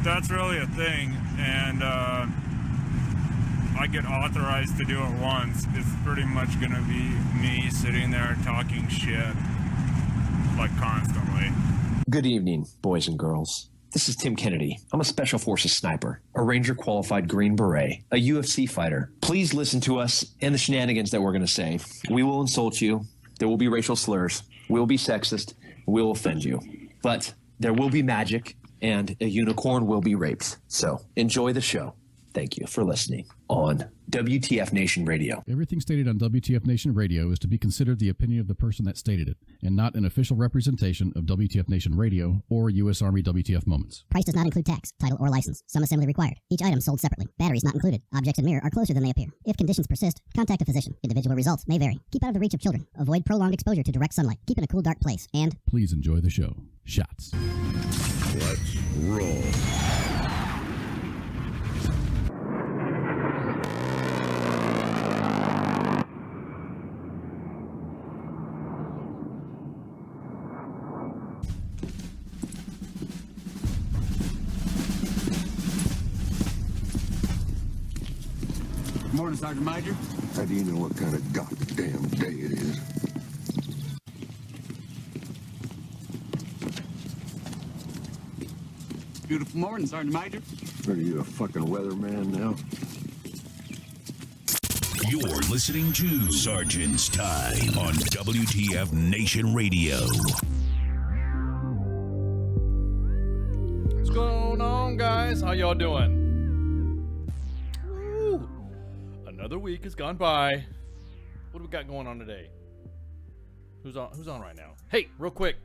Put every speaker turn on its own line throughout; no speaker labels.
that's really a thing, and I get authorized to do it once, it's pretty much gonna be me sitting there talking shit, like, constantly.
Good evening, boys and girls. This is Tim Kennedy. I'm a Special Forces sniper, a Ranger qualified Green Beret, a UFC fighter. Please listen to us and the shenanigans that we're going to say. We will insult you. There will be racial slurs. We will be sexist. We will offend you. But there will be magic, and a unicorn will be raped. So enjoy the show. Thank you for listening on WTF Nation Radio.
Everything stated on WTF Nation Radio is to be considered the opinion of the person that stated it, and not an official representation of WTF Nation Radio or U.S. Army WTF Moments.
Price does not include tax, title, or license. Some assembly required. Each item sold separately. Batteries not included. Objects and mirror are closer than they appear. If conditions persist, contact a physician. Individual results may vary. Keep out of the reach of children. Avoid prolonged exposure to direct sunlight. Keep in a cool, dark place. And
please enjoy the show. Shots.
Let's roll.
Morning, Sergeant Major.
How do you know what kind of goddamn day it is?
Beautiful morning, Sergeant Major.
Are you a fucking weatherman now?
You're listening to Sergeant's Time on WTF Nation Radio.
What's going on, guys? How y'all doing? Woo. Another week has gone by. What do we got going on today? Who's on right now? Hey, real quick.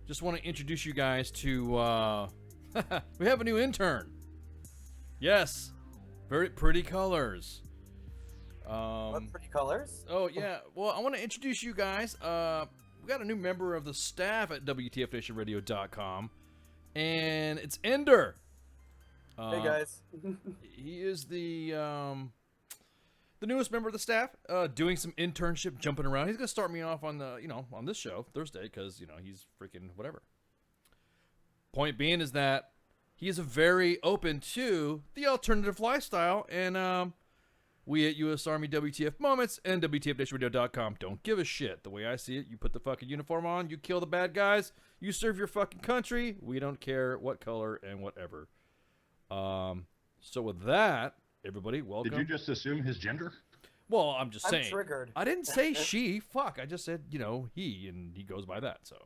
Just want to introduce you guys to we have a new intern. Yes. Very pretty colors.
What pretty colors?
Oh, yeah. Well, I want to introduce you guys. We got a new member of the staff at WTFNationRadio.com, and it's Ender.
Hey, guys.
He is the newest member of the staff, doing some internship, jumping around. He's going to start me off on on this show Thursday because, he's freaking whatever. Point being is that he is very open to the alternative lifestyle, and we at U.S. Army WTF Moments and WTFNationRadio.com don't give a shit. The way I see it, you put the fucking uniform on, you kill the bad guys, you serve your fucking country. We don't care what color and whatever. So with that, everybody, welcome.
Did you just assume his gender?
Well, I'm just saying.
I'm triggered.
I didn't say she. Fuck. I just said, he, and he goes by that, so.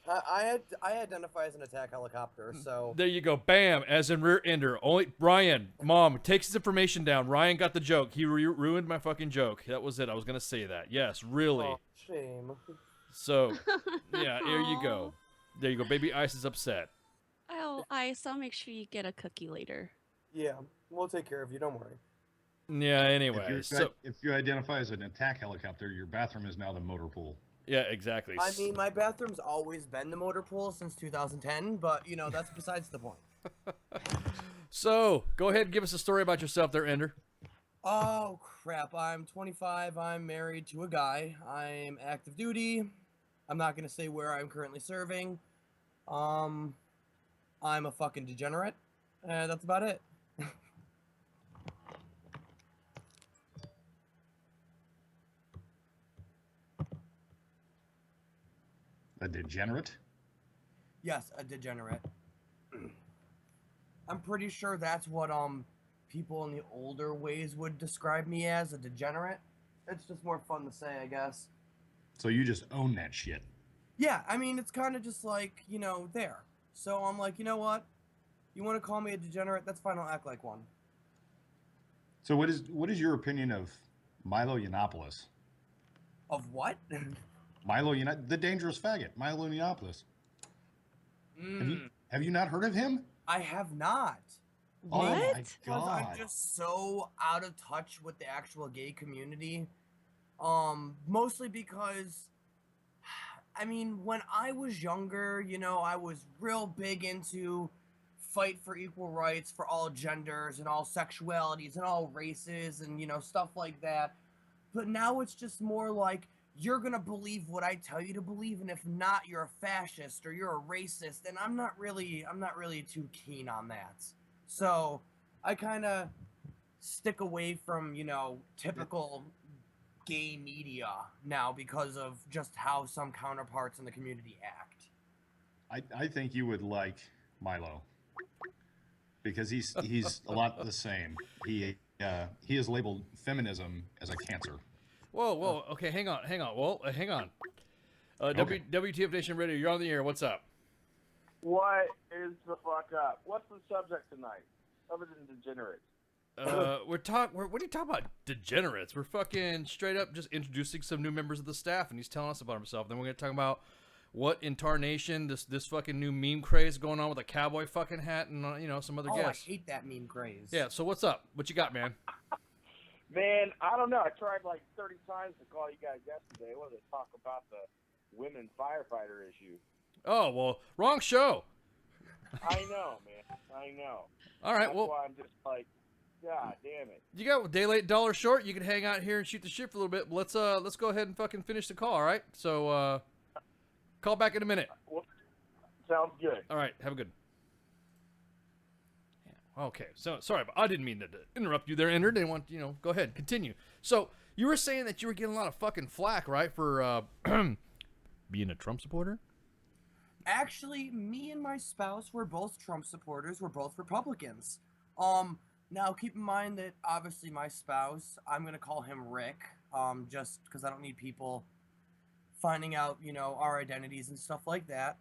I identify as an attack helicopter, so...
There you go. Bam. As in rear ender. Only Ryan, Mom, takes his information down. Ryan got the joke. He ruined my fucking joke. That was it. I was going to say that. Yes, really.
Oh, shame.
So, yeah, there you go. There you go. Baby Ice is upset.
Oh, Ice, I'll make sure you get a cookie later.
Yeah, we'll take care of you. Don't worry.
Yeah, anyway.
If you identify as an attack helicopter, your bathroom is now the motor pool.
Yeah, exactly.
I mean, my bathroom's always been the motor pool since 2010, but, that's besides the point.
So, go ahead and give us a story about yourself there, Ender.
Oh, crap. I'm 25. I'm married to a guy. I'm active duty. I'm not going to say where I'm currently serving. I'm a fucking degenerate. That's about it.
A degenerate?
Yes, a degenerate. I'm pretty sure that's what people in the older ways would describe me as, a degenerate. It's just more fun to say, I guess.
So you just own that shit?
Yeah, I mean, it's kind of just like, there. So I'm like, you know what? You want to call me a degenerate? That's fine, I'll act like one.
So what is your opinion of Milo Yiannopoulos?
Of what?
The dangerous faggot, Milo Yiannopoulos. Have you not heard of him?
I have not.
What?
Oh my God.
I'm just so out of touch with the actual gay community. Mostly because, I mean, when I was younger, I was real big into fight for equal rights for all genders and all sexualities and all races and, stuff like that. But now it's just more like, you're gonna believe what I tell you to believe, and if not, you're a fascist or you're a racist, and I'm not really too keen on that. So I kind of stick away from, you know, typical gay media now because of just how some counterparts in the community act.
I think you would like Milo because he's a lot the same. He has labeled feminism as a cancer.
Whoa. Okay, hang on. Well, hang on.
Okay.
WTF Nation Radio, you're on the air. What's up?
What is the fuck up? What's the subject tonight, other than degenerates?
What are you talking about? Degenerates. We're fucking straight up just introducing some new members of the staff, and he's telling us about himself. Then we're gonna talk about what in tarnation this fucking new meme craze going on with a cowboy fucking hat and you know, some other guests.
I hate that meme craze.
Yeah. So what's up? What you got, man?
Man, I don't know. I tried like 30 times to call you guys yesterday. I wanted to talk about the women firefighter issue.
Oh well, wrong show.
I know, man. I know.
All right.
That's why I'm just like, God damn it.
You got day late, dollar short. You can hang out here and shoot the shit for a little bit. But let's go ahead and fucking finish the call. All right. So call back in a minute.
Well, sounds good.
All right. Have a good. Yeah. Okay. So sorry, but I didn't mean to interrupt you there, Ender. Didn't want go ahead, continue. So you were saying that you were getting a lot of fucking flack, right, for being a Trump supporter?
Actually, me and my spouse were both Trump supporters. We're both Republicans. Now keep in mind that obviously my spouse, I'm gonna call him Rick, just because I don't need people finding out, our identities and stuff like that.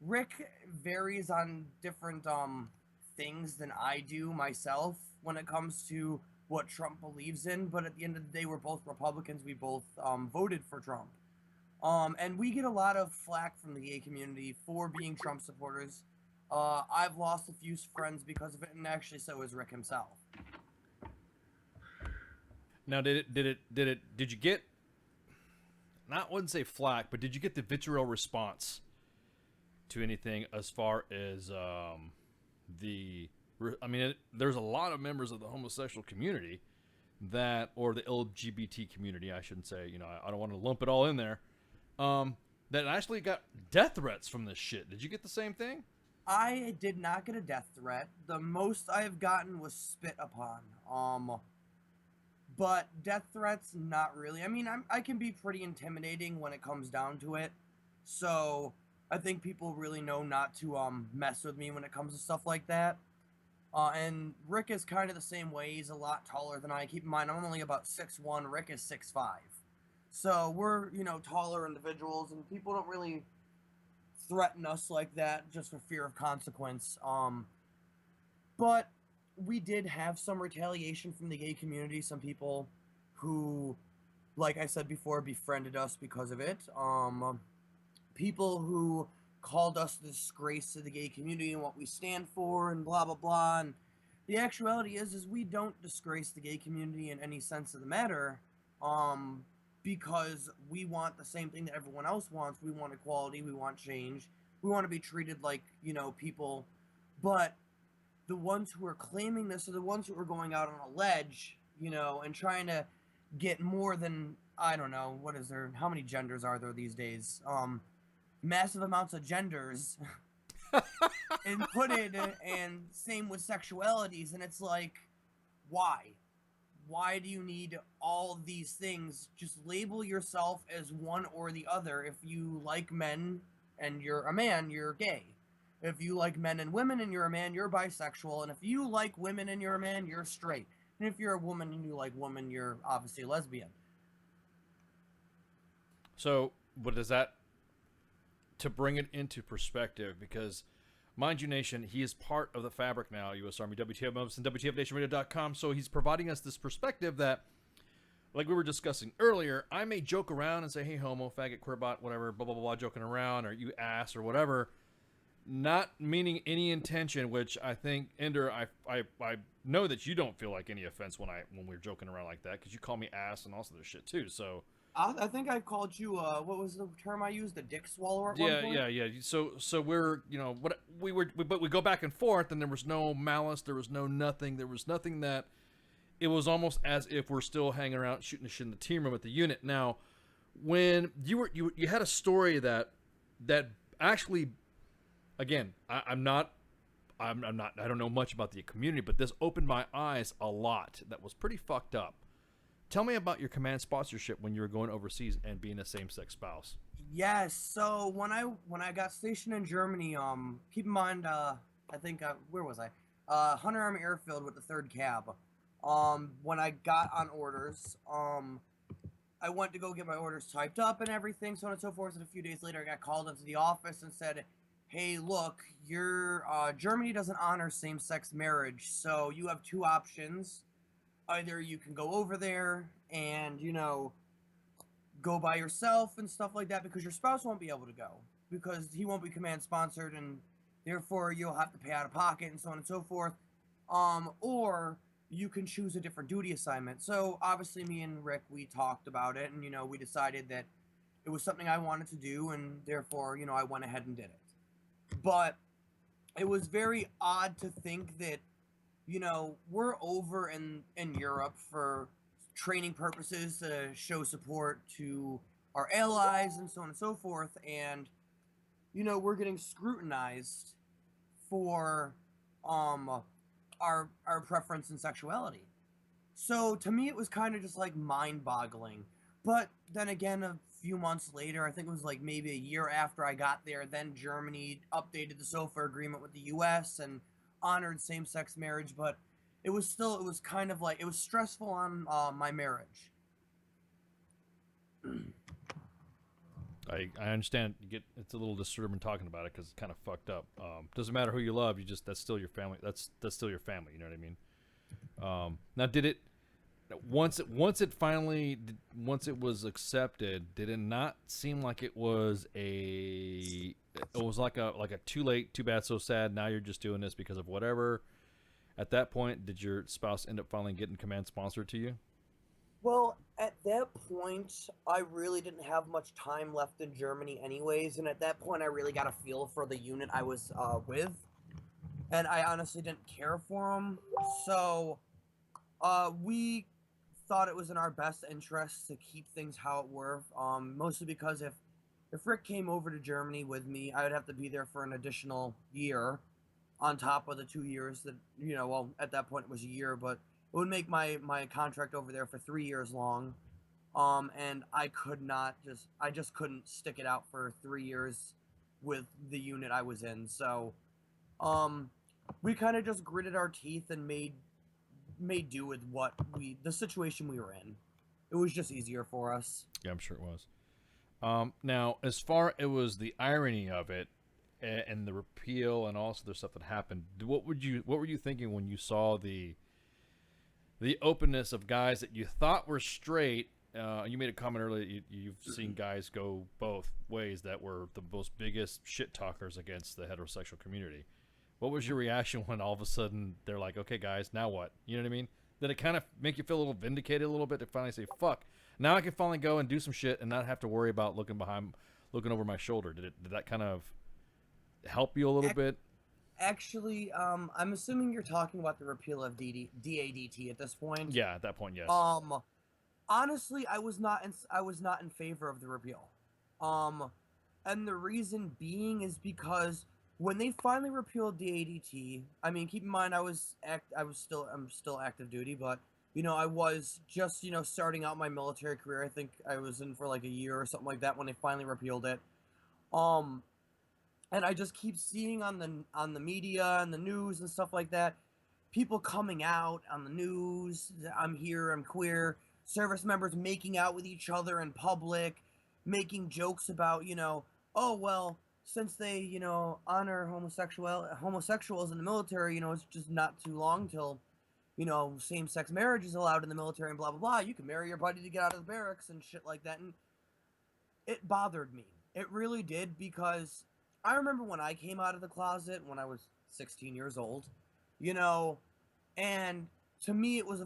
Rick varies on different things than I do myself when it comes to what Trump believes in, but at the end of the day, we're both Republicans. We both voted for Trump. And we get a lot of flack from the gay community for being Trump supporters. I've lost a few friends because of it, and actually so has Rick himself.
Now, did you get, wouldn't say flack, but did you get the vitriol response to anything as far as there's a lot of members of the homosexual community or the LGBT community, I shouldn't say, I don't want to lump it all in there, that actually got death threats from this shit. Did you get the same thing?
I did not get a death threat. The most I have gotten was spit upon. But death threats, not really. I mean, I can be pretty intimidating when it comes down to it. So I think people really know not to mess with me when it comes to stuff like that. And Rick is kind of the same way. He's a lot taller than I. Keep in mind, I'm only about 6'1". Rick is 6'5". So we're, taller individuals, and people don't really threaten us like that just for fear of consequence. But we did have some retaliation from the gay community. Some people who, like I said before, befriended us because of it. People who called us the disgrace to the gay community and what we stand for and blah, blah, blah. And the actuality is we don't disgrace the gay community in any sense of the matter. Because we want the same thing that everyone else wants. We want equality. We want change. We want to be treated like, people. But the ones who are claiming this are the ones who are going out on a ledge, and trying to get more than, I don't know, what is there? How many genders are there these days? Massive amounts of genders inputted, and same with sexualities. And it's like, why? Why do you need all these things? Just label yourself as one or the other. If you like men and you're a man, you're gay. If you like men and women and you're a man, you're bisexual. And if you like women and you're a man, you're straight. And if you're a woman and you like women, you're obviously a lesbian.
So, what does that, to bring it into perspective, because mind you, Nation, he is part of the fabric now, U.S. Army, WTF Moves, and WTFNationRadio.com, so he's providing us this perspective that, like we were discussing earlier, I may joke around and say, hey, homo, faggot, queerbot, whatever, blah, blah, blah, blah, joking around, or you ass, or whatever, not meaning any intention, which I think, Ender, I know that you don't feel like any offense when we're joking around like that, because you call me ass and all this other shit, too, so...
I think I called you, what was the term I used? A dick swallower at one point?
Yeah. So we're, but we go back and forth, and there was no malice, there was no nothing, there was nothing that it was almost as if we're still hanging around shooting the shit in the team room at the unit. Now, when you had a story that actually, again, I don't know much about the community, but this opened my eyes a lot. That was pretty fucked up. Tell me about your command sponsorship when you were going overseas and being a same-sex spouse.
Yes. So when I got stationed in Germany, keep in mind, I think where was I? Hunter Army Airfield with the 3rd Cab. When I got on orders, I went to go get my orders typed up and everything, so on and so forth. And a few days later, I got called into the office and said, "Hey, look, your Germany doesn't honor same-sex marriage, so you have 2 options. Either you can go over there and, you know, go by yourself and stuff like that, because your spouse won't be able to go because he won't be command sponsored, and therefore you'll have to pay out of pocket and so on and so forth. Or you can choose a different duty assignment." So obviously me and Rick, we talked about it, and, you know, we decided that it was something I wanted to do, and therefore, you know, I went ahead and did it. But it was very odd to think that, you know, we're over in Europe for training purposes to show support to our allies and so on and so forth, and, you know, we're getting scrutinized for our preference and sexuality. So to me it was kind of just like mind-boggling. But then again, a few months later, I think it was like maybe a year after I got there, then Germany updated the SOFA agreement with the US and honored same-sex marriage, but it was kind of like, it was stressful on my marriage.
I understand. It's a little disturbing talking about it because it's kind of fucked up. Doesn't matter who you love, that's still your family. That's still your family. You know what I mean? Now, did it once it was accepted? Did it not seem like it was like a too late, too bad, so sad? Now you're just doing this because of whatever. At that point, did your spouse end up finally getting command sponsored to you?
Well, at that point, I really didn't have much time left in Germany anyways, and at that point I really got a feel for the unit I was with, and I honestly didn't care for them, so we thought it was in our best interest to keep things how it were, mostly because if Rick came over to Germany with me, I would have to be there for an additional year on top of the 2 years that, you know, well, at that point it was a year, but it would make my contract over there for 3 years long, and I just couldn't stick it out for 3 years with the unit I was in. So, we kind of just gritted our teeth and made do with the situation we were in. It was just easier for us.
Yeah, I'm sure it was. Now, as far it was the irony of it and the repeal and also the stuff that happened, what were you thinking when you saw the openness of guys that you thought were straight? You made a comment earlier. You've seen guys go both ways that were the most biggest shit talkers against the heterosexual community. What was your reaction when all of a sudden they're like, "Okay, guys, now what?" You know what I mean? Did it kind of make you feel a little vindicated a little bit to finally say, "Fuck, now I can finally go and do some shit and not have to worry about looking over my shoulder"? Did that kind of help you a little bit?
Actually, I'm assuming you're talking about the repeal of DADT at this point.
Yeah, at that point, yes.
Honestly, I was not in favor of the repeal. And the reason being is because when they finally repealed DADT, I mean, keep in mind I'm still active duty, but, you know, I was just, you know, starting out my military career. I think I was in for like a year or something like that when they finally repealed it. And I just keep seeing on the media and the news and stuff like that, people coming out on the news, "I'm here, I'm queer," service members making out with each other in public, making jokes about, you know, "Oh, well, since they, you know, honor homosexuals in the military, you know, it's just not too long till, you know, same-sex marriage is allowed in the military and blah, blah, blah. You can marry your buddy to get out of the barracks," and shit like that. And it bothered me. It really did, because I remember when I came out of the closet when I was 16 years old, you know, and to me it was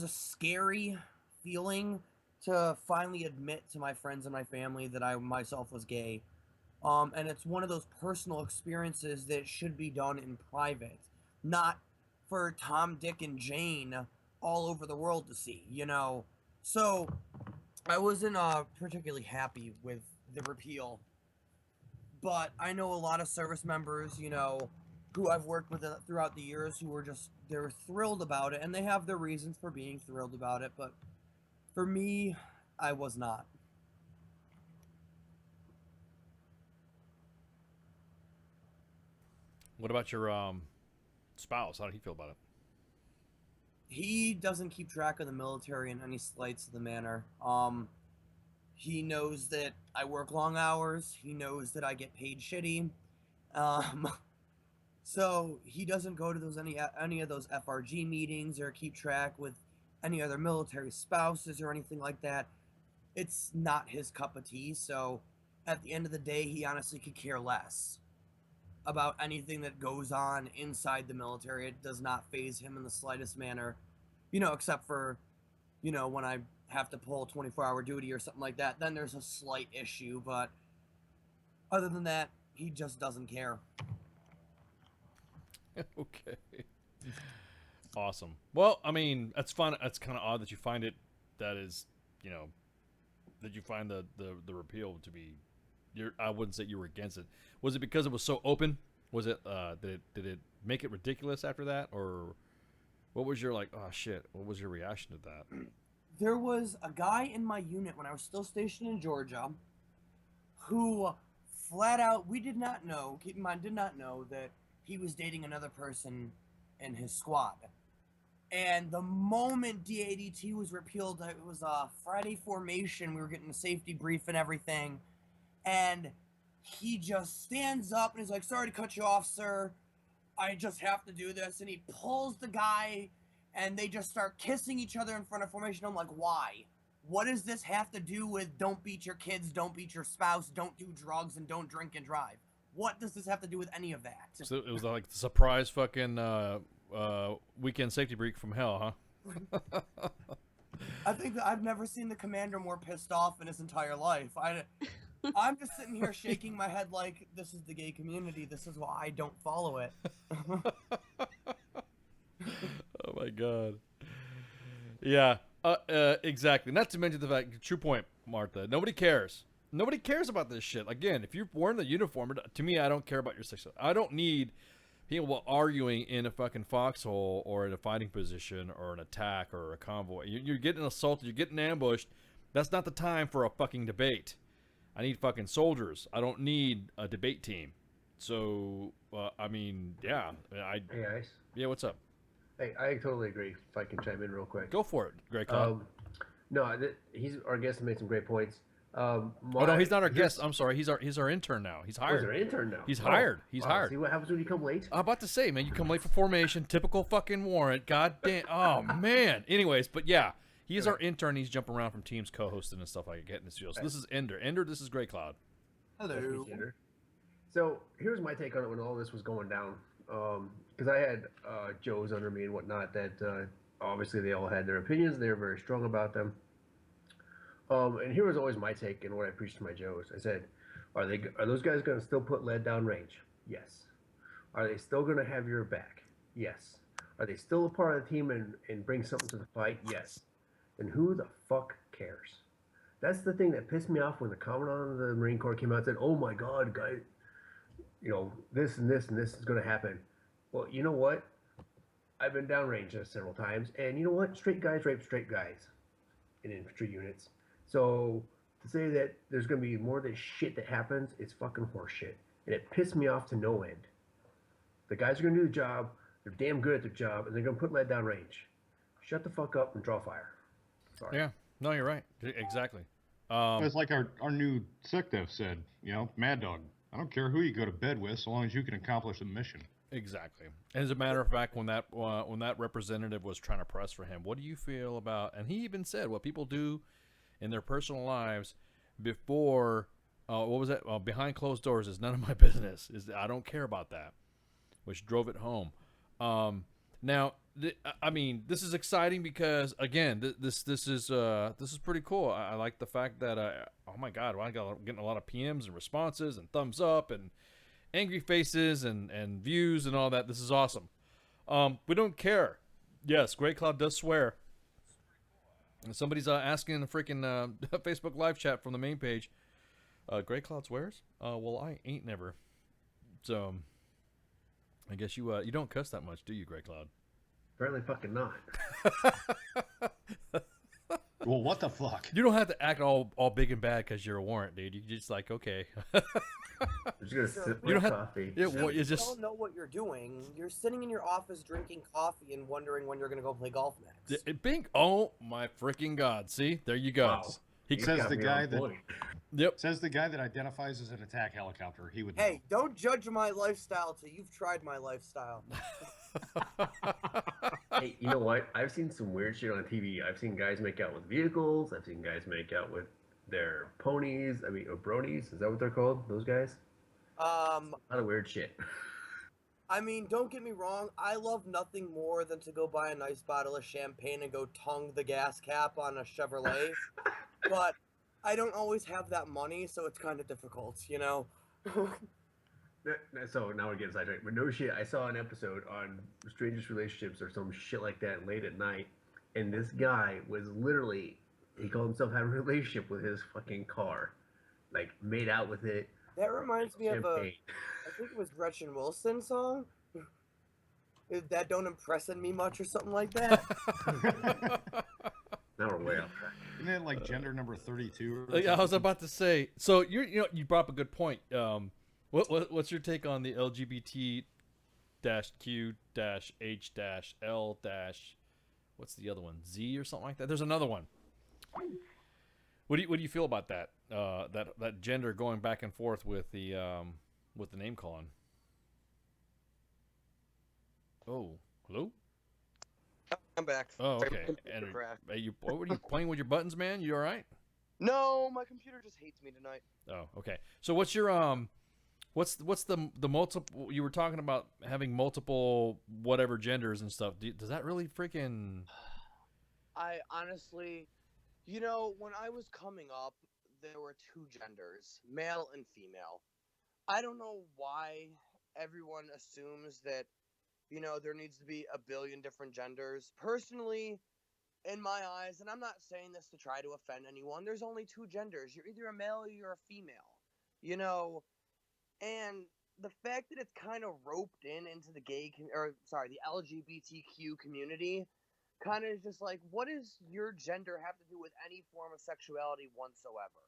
a scary feeling to finally admit to my friends and my family that I myself was gay. And it's one of those personal experiences that should be done in private, not for Tom, Dick, and Jane all over the world to see, you know? So I wasn't particularly happy with the repeal, but I know a lot of service members, you know, who I've worked with throughout the years who were just, they're thrilled about it, and they have their reasons for being thrilled about it, but for me, I was not.
What about your spouse? How did he feel about it?
He doesn't keep track of the military in any slights of the manner. He knows that I work long hours. He knows that I get paid shitty. So he doesn't go to those any of those FRG meetings or keep track with any other military spouses or anything like that. It's not his cup of tea. So at the end of the day, he honestly could care less about anything that goes on inside the military. It does not faze him in the slightest manner, you know, except for, you know, when I have to pull 24-hour duty or something like that, then there's a slight issue, but other than that, he just doesn't care.
Okay. Awesome. Well, I mean, that's fun. That's kind of odd that you find it, that is, you know, that you find the repeal to be, I wouldn't say you were against it. Was it because it was so open? Was it did it make it ridiculous after that, or what was your, like, oh shit, what was your reaction to that?
There was a guy in my unit when I was still stationed in Georgia who flat out, we did not know, keep in mind, did not know that he was dating another person in his squad. And the moment DADT was repealed, it was a Friday formation, we were getting a safety brief and everything, and he just stands up and he's like, sorry to cut you off, sir. I just have to do this. And he pulls the guy and they just start kissing each other in front of formation. I'm like, why? What does this have to do with don't beat your kids, don't beat your spouse, don't do drugs, and don't drink and drive? What does this have to do with any of that?
So it was like the surprise fucking weekend safety brief from hell, huh?
I think that I've never seen the commander more pissed off in his entire life. I'm just sitting here shaking my head like, this is the gay community. This is why I don't follow it.
Oh my god. Yeah, exactly. Not to mention the fact, true point, Martha. Nobody cares. Nobody cares about this shit. Again, if you're wearing the uniform, to me, I don't care about your sexuality. I don't need people arguing in a fucking foxhole or in a fighting position or an attack or a convoy. You're getting assaulted. You're getting ambushed. That's not the time for a fucking debate. I need fucking soldiers. I don't need a debate team. So, I mean, yeah.
Hey, Ice.
Yeah, what's up?
Hey, I totally agree. If I can chime in real quick.
Go for it, Greg Cloud.
No, our guest made some great points.
Oh no, he's not our guest. I'm sorry. He's our intern now. He's hired.
He's our intern now.
He's hired. He's hired.
See what happens when you come late?
I'm about to say, man, you come late for formation. Typical fucking warrant. God damn. Oh man. Anyways, but yeah, he is our intern. He's jumping around from teams, co-hosting and stuff like that, getting this deal. So this is Ender. Ender, this is Grey Cloud.
Hello.
So here's my take on it when all this was going down. Because I had Joes under me and whatnot that obviously they all had their opinions. They were very strong about them. And here was always my take and what I preached to my Joes. I said, are those guys going to still put lead down range? Yes. Are they still going to have your back? Yes. Are they still a part of the team and bring something to the fight? Yes. Then who the fuck cares? That's the thing that pissed me off when the Commandant of the Marine Corps came out and said, oh my God, guys, you know, this and this and this is going to happen. Well, you know what? I've been downrange several times, and you know what? Straight guys rape straight guys in infantry units. So to say that there's going to be more of this shit that happens, it's fucking horseshit. And it pissed me off to no end. The guys are going to do the job. They're damn good at their job, and they're going to put lead down range. Shut the fuck up and draw fire. Sorry.
Yeah. No, you're right. Exactly.
It's like our new SecDef said, you know, Mad Dog. I don't care who you go to bed with, so long as you can accomplish the mission.
Exactly. And as a matter of fact, when that representative was trying to press for him, what do you feel about? And he even said what people do in their personal lives before, what was that? Behind closed doors is none of my business. I don't care about that, which drove it home. Now, I mean, this is exciting because again, this is pretty cool. I like the fact that oh my God, I'm getting a lot of PMs and responses and thumbs up and angry faces and views and all that. This is awesome. We don't care. Yes, Great Cloud does swear. And somebody's asking in the freaking Facebook live chat from the main page. Great Cloud swears? Well, I ain't never. So, I guess you don't cuss that much, do you, Great Cloud?
Apparently fucking not.
Well, what the fuck?
You don't have to act all big and bad because you're a warrant, dude. You just like, okay.
I'm just gonna sip my coffee.
It's just...
You don't know what you're doing. You're sitting in your office drinking coffee and wondering when you're gonna go play golf next.
Bing! Oh my freaking God! See, there you go.
Wow.
He
says the guy that.
Yep.
Says the guy that identifies as an attack helicopter. He would. Know.
Hey, don't judge my lifestyle till you've tried my lifestyle.
Hey, you know what? I've seen some weird shit on TV. I've seen guys make out with vehicles. I've seen guys make out with their ponies. I mean, or bronies. Is that what they're called? Those guys? A lot of weird shit.
I mean, don't get me wrong. I love nothing more than to go buy a nice bottle of champagne and go tongue the gas cap on a Chevrolet. But I don't always have that money, so it's kind of difficult, you know?
So now we're getting sidetracked. But no shit, I saw an episode on Strangest Relationships or some shit like that late at night, and this guy was literally, he called himself having a relationship with his fucking car. Like, made out with it.
That reminds me of
champagne.
I think it was Gretchen Wilson song. That don't impress me much or something like that.
Now we're way off track.
Isn't it like gender number 32?
I was about to say. So you brought up a good point. What's your take on the LGBT-Q-H-L- what's the other one? Z or something like that? There's another one. What do you feel about that? That gender going back and forth with the name calling. Oh, hello.
I'm back.
Oh, okay. And what were you playing with your buttons, man? You all right?
No, my computer just hates me tonight.
Oh, okay. So what's your what's the multiple? You were talking about having multiple whatever genders and stuff. Does that really freaking?
I honestly, when I was coming up, there were two genders, male and female. I don't know why everyone assumes that, there needs to be a billion different genders. Personally, in my eyes, and I'm not saying this to try to offend anyone, there's only two genders. You're either a male or you're a female, and the fact that it's kind of roped into the the LGBTQ community kind of is just like, what does your gender have to do with any form of sexuality whatsoever?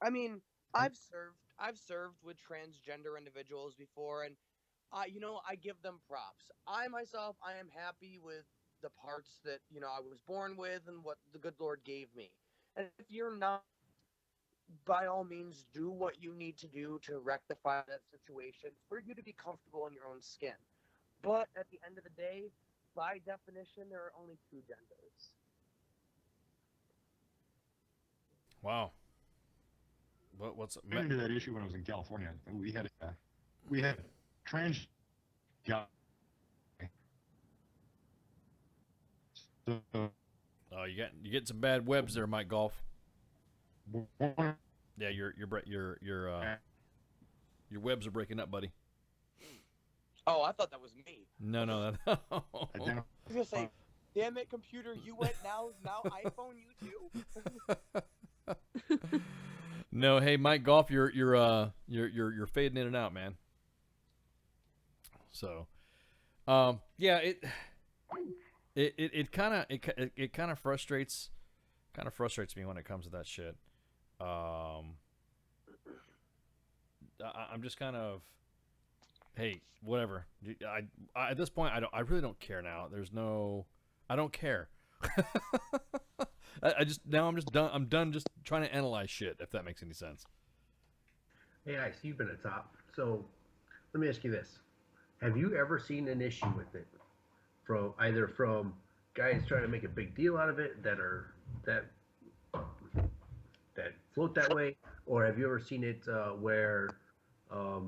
I mean, I've served with transgender individuals before, and I give them props. I am happy with the parts that I was born with and what the good Lord gave me. And if you're not, by all means, do what you need to do to rectify that situation for you to be comfortable in your own skin. But at the end of the day, by definition, there are only two genders.
Wow. What's
I ran into that issue when I was in California. We had trans guy. So,
oh, you get some bad webs there, Mike Golf. Yeah, your webs are breaking up, buddy.
Oh, I thought that was me.
No.
I was gonna say, damn it, computer, you went now iPhone, you too.
No, hey, Mike Golf, you're fading in and out, man. So, yeah, it kind of frustrates me when it comes to that shit. I'm just kind of, hey, whatever. I at this point I really don't care now. I don't care. I'm just done. I'm done just trying to analyze shit, if that makes any sense.
Hey, I see you've been a top. So let me ask you this: have you ever seen an issue with it from guys trying to make a big deal out of it that float that way, or have you ever seen it where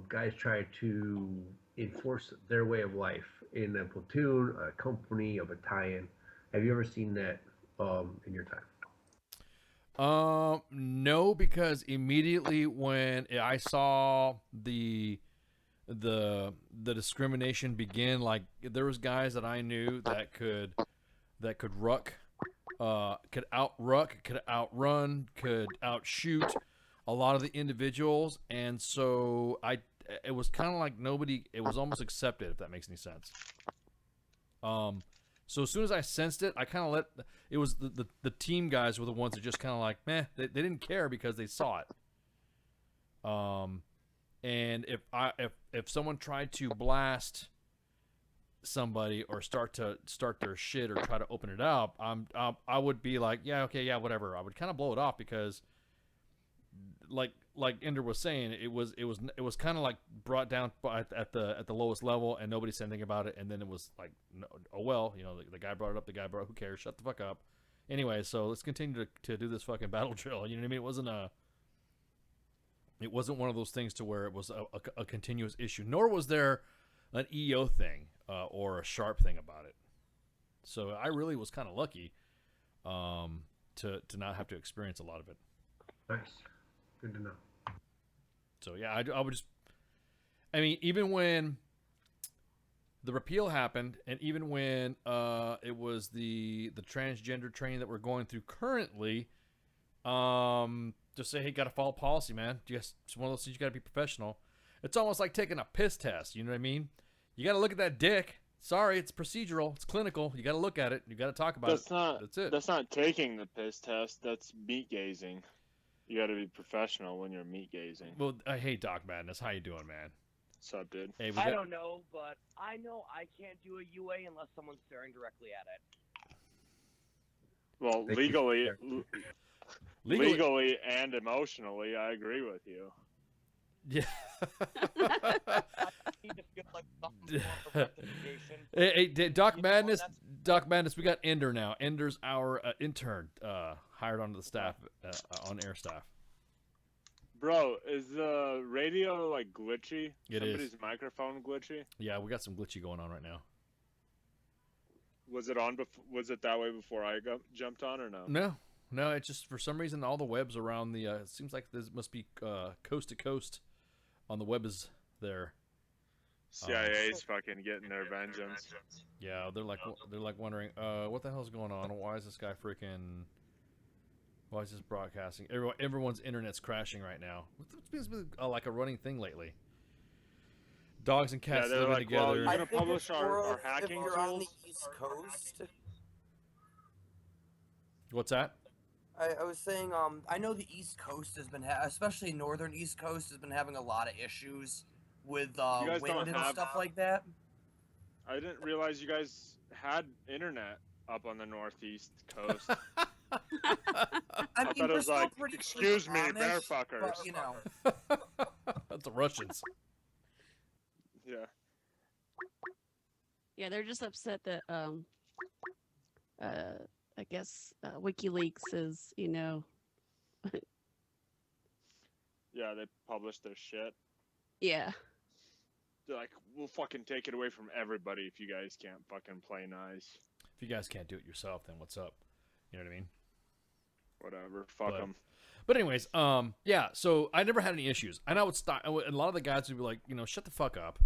guys try to enforce their way of life in a platoon, a company, a battalion? Have you ever seen that in your time?
No, because immediately when I saw the discrimination begin. Like there was guys that I knew that could ruck, could out-ruck, could outrun, could outshoot a lot of the individuals, and so it was kind of like nobody. It was almost accepted, if that makes any sense. So as soon as I sensed it, I kind of it was the team guys were the ones that just kind of like, meh, they didn't care because they saw it. And if someone tried to blast somebody or start their shit or try to open it up, I would be like, yeah, okay, yeah, whatever. I would kind of blow it off because, like Ender was saying, it was kind of like brought down at the lowest level, and nobody said anything about it. And then it was like, no, oh well, the guy brought it up. The guy brought, who cares? Shut the fuck up. Anyway, so let's continue to do this fucking battle drill. You know what I mean? It wasn't one of those things to where it was a continuous issue, nor was there an EO thing or a sharp thing about it. So I really was kind of lucky to not have to experience a lot of it.
Nice. Good to know.
So yeah, I would just, I mean, even when the repeal happened, and even when it was the transgender training that we're going through currently, just say, hey, got to follow policy, man. It's one of those things you got to be professional. It's almost like taking a piss test. You know what I mean? You got to look at that dick. Sorry, it's procedural. It's clinical. You got to look at it. You got to talk about it. That's it.
That's not taking the piss test. That's meat gazing. You got to be professional when you're meat gazing.
Well, hey, Doc Madness, how you doing, man?
What's up, dude?
Hey,
I don't know, but I know I can't do a UA unless someone's staring directly at it.
Well, legally and emotionally, I agree with you.
Yeah.
I need to feel like something more of
Hey, Doc Madness, Doc Madness, we got Ender now. Ender's our intern, hired onto the staff, on air staff.
Bro, is the radio like glitchy?
It
Somebody's
is.
microphone glitchy?
Yeah, we got some glitchy going on right now.
Was it on? Was it that way before I jumped on, or no?
No, it's just for some reason all the webs around the. It seems like this must be coast to coast on the web is there.
CIA's fucking getting their vengeance.
Yeah, they're like wondering, what the hell's going on? Why is this guy freaking? Why is this broadcasting? Everyone's internet's crashing right now. It's been like a running thing lately. Dogs and cats living
like,
together.
Well, you're gonna publish our hacking
if you're
tools?
on the East Coast.
What's that?
I was saying, I know the East Coast has been, especially northern East Coast, has been having a lot of issues with wind and stuff like that.
I didn't realize you guys had internet up on the northeast coast.
I mean,
thought it was
still
like,
pretty
excuse me,
Amish,
bear fuckers.
But, you know.
That's the Russians.
Yeah.
Yeah, they're just upset that I guess WikiLeaks is,
Yeah, they published their shit.
Yeah.
They're like, we'll fucking take it away from everybody if you guys can't fucking play nice.
If you guys can't do it yourself, then what's up? You know what I mean?
Whatever. Fuck them.
But anyways, yeah. So I never had any issues, and I would stop. And a lot of the guys would be like, shut the fuck up.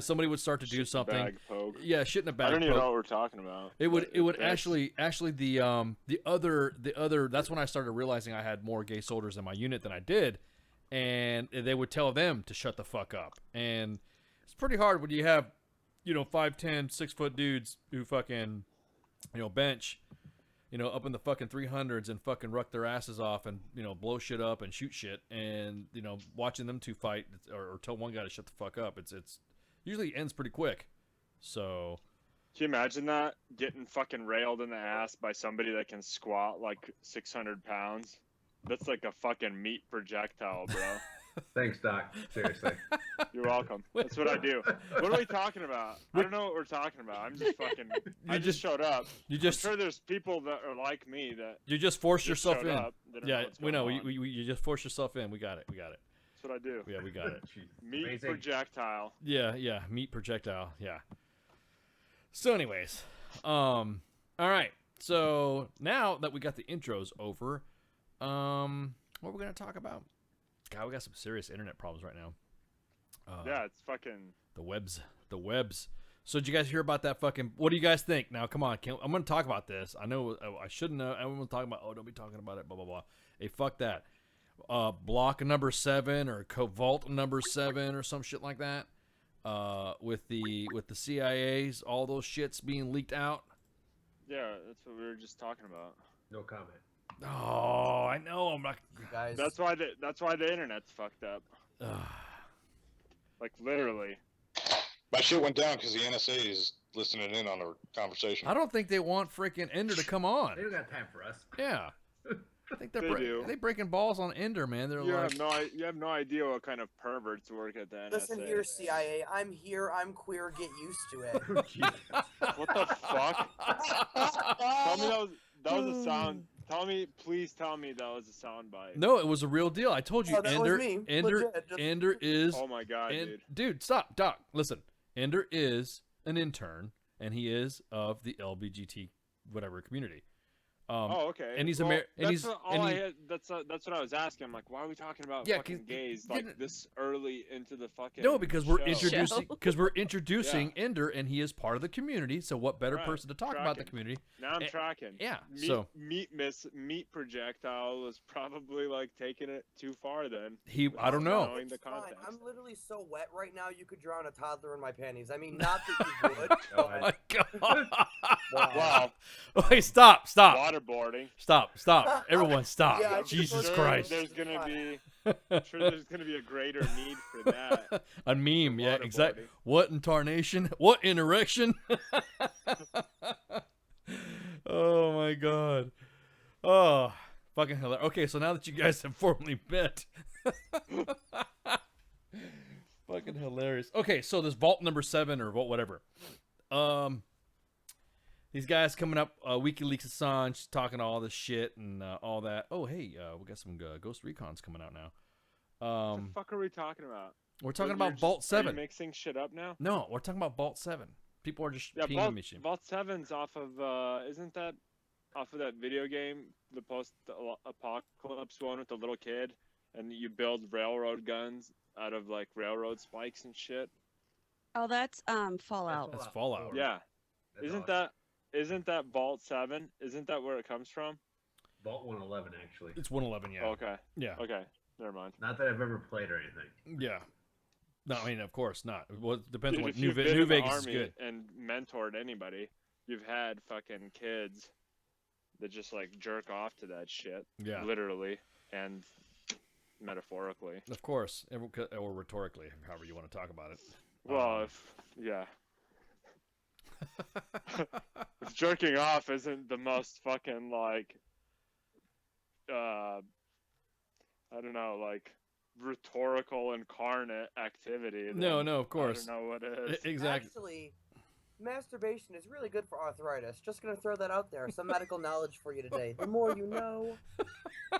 Somebody would start to do something.
Bag poke.
Yeah, shit in a bag.
I don't even
poke.
know what we're talking about.
It would actually the other. That's when I started realizing I had more gay soldiers in my unit than I did, and they would tell them to shut the fuck up. And it's pretty hard when you have, 5'10", 6 foot dudes who fucking, bench, up in the fucking 300s and fucking ruck their asses off and, blow shit up and shoot shit. And, watching them two fight or tell one guy to shut the fuck up, it's usually ends pretty quick. So.
Can you imagine that? Getting fucking railed in the ass by somebody that can squat like 600 pounds? That's like a fucking meat projectile, bro.
Thanks, Doc. Seriously.
You're welcome. That's what I do. What are we talking about? I don't know what we're talking about. I'm just fucking. I just showed up. I'm sure there's people that are like me that.
You just forced yourself in. Yeah, we know.
On.
You just forced yourself in. We got it.
That's what I do.
Yeah, we got it.
Meat
Amazing.
projectile.
Yeah, meat projectile. Yeah. So, anyways, all right. So now that we got the intros over, what we're gonna talk about? God, we got some serious internet problems right now.
Yeah, it's fucking
the webs. So did you guys hear about that fucking? What do you guys think? Now, come on, I'm going to talk about this. I know I shouldn't know. Everyone's talking about, don't be talking about it. Blah blah blah. Hey, fuck that. Block number 7 or vault number 7 or some shit like that. With the CIA's, all those shits being leaked out.
Yeah, that's what we were just talking about.
No comment.
Oh, I know. I'm not.
Guys.
That's why the internet's fucked up. Like literally.
My shit went down because the NSA is listening in on our conversation.
I don't think they want freaking Ender to come on.
They don't got time for us.
Yeah. I think
They do.
they breaking balls on Ender, man. They're
You
like,
have no idea what kind of perverts work at the NSA.
Listen here, CIA. I'm here. I'm queer. Get used to it.
What the fuck? Tell me that was a sound. Please tell me that was a sound bite.
no, it was a real deal. I told you,
Oh, that was me. Legit, just-
Ender is.
Oh my god,
dude, stop, Doc. Listen, Ender is an intern, and he is of the LBGT whatever community.
Okay.
And he's
That's what I was asking. I'm like, why are we talking about fucking gays like this early into the fucking?
No, because we're
show?
introducing Ender, and he is part of the community. So what better person to talk about the community?
Now I'm tracking.
Yeah.
Meat projectile was probably like taking it too far. Then
I don't know.
Knowing the
Fine.
context.
I'm literally so wet right now. You could drown a toddler in my panties. I mean, not that you would.
Oh my god!
Wow.
Wait, stop!
Waterboarding.
Stop! Everyone, stop!
Yeah,
Jesus
Sure,
Christ!
There's gonna be a greater need for that.
A meme, yeah, exactly. What in tarnation? What in erection? Oh my god! Oh, fucking hilarious. Okay, so now that you guys have formally met, fucking hilarious. Okay, so this vault number 7 or vault whatever. These guys coming up, WikiLeaks Assange talking all this shit and all that. Oh, hey, we got some Ghost Recons coming out now.
What the fuck are we talking about?
We're talking
You're
about
just-
Vault 7.
Are you mixing shit up now?
No, we're talking about Vault 7. People are just
Yeah,
pinging me.
Vault 7's off of isn't that off of that video game, the post-apocalypse one with the little kid, and you build railroad guns out of like railroad spikes and shit?
Oh, that's Fallout.
That's Fallout.
Yeah.
That's
Isn't that Vault 7? Isn't that where it comes from?
Vault 111, actually.
It's 111, yeah.
Okay.
Yeah.
Okay. Never mind.
Not that I've ever played or anything.
Yeah. No, I mean, of course not. Well, it depends
Dude,
on what
if you've been
New
in the
Vegas is
army
good.
and mentored anybody, you've had fucking kids that just like jerk off to that shit.
Yeah.
Literally and metaphorically.
Of course, or rhetorically, however you want to talk about it.
Well, yeah. If jerking off isn't the most fucking like, I don't know, like rhetorical incarnate activity. Then
No, of course.
I don't know what it is.
Exactly.
Actually, masturbation is really good for arthritis. Just gonna throw that out there. Some medical knowledge for you today. The more you know.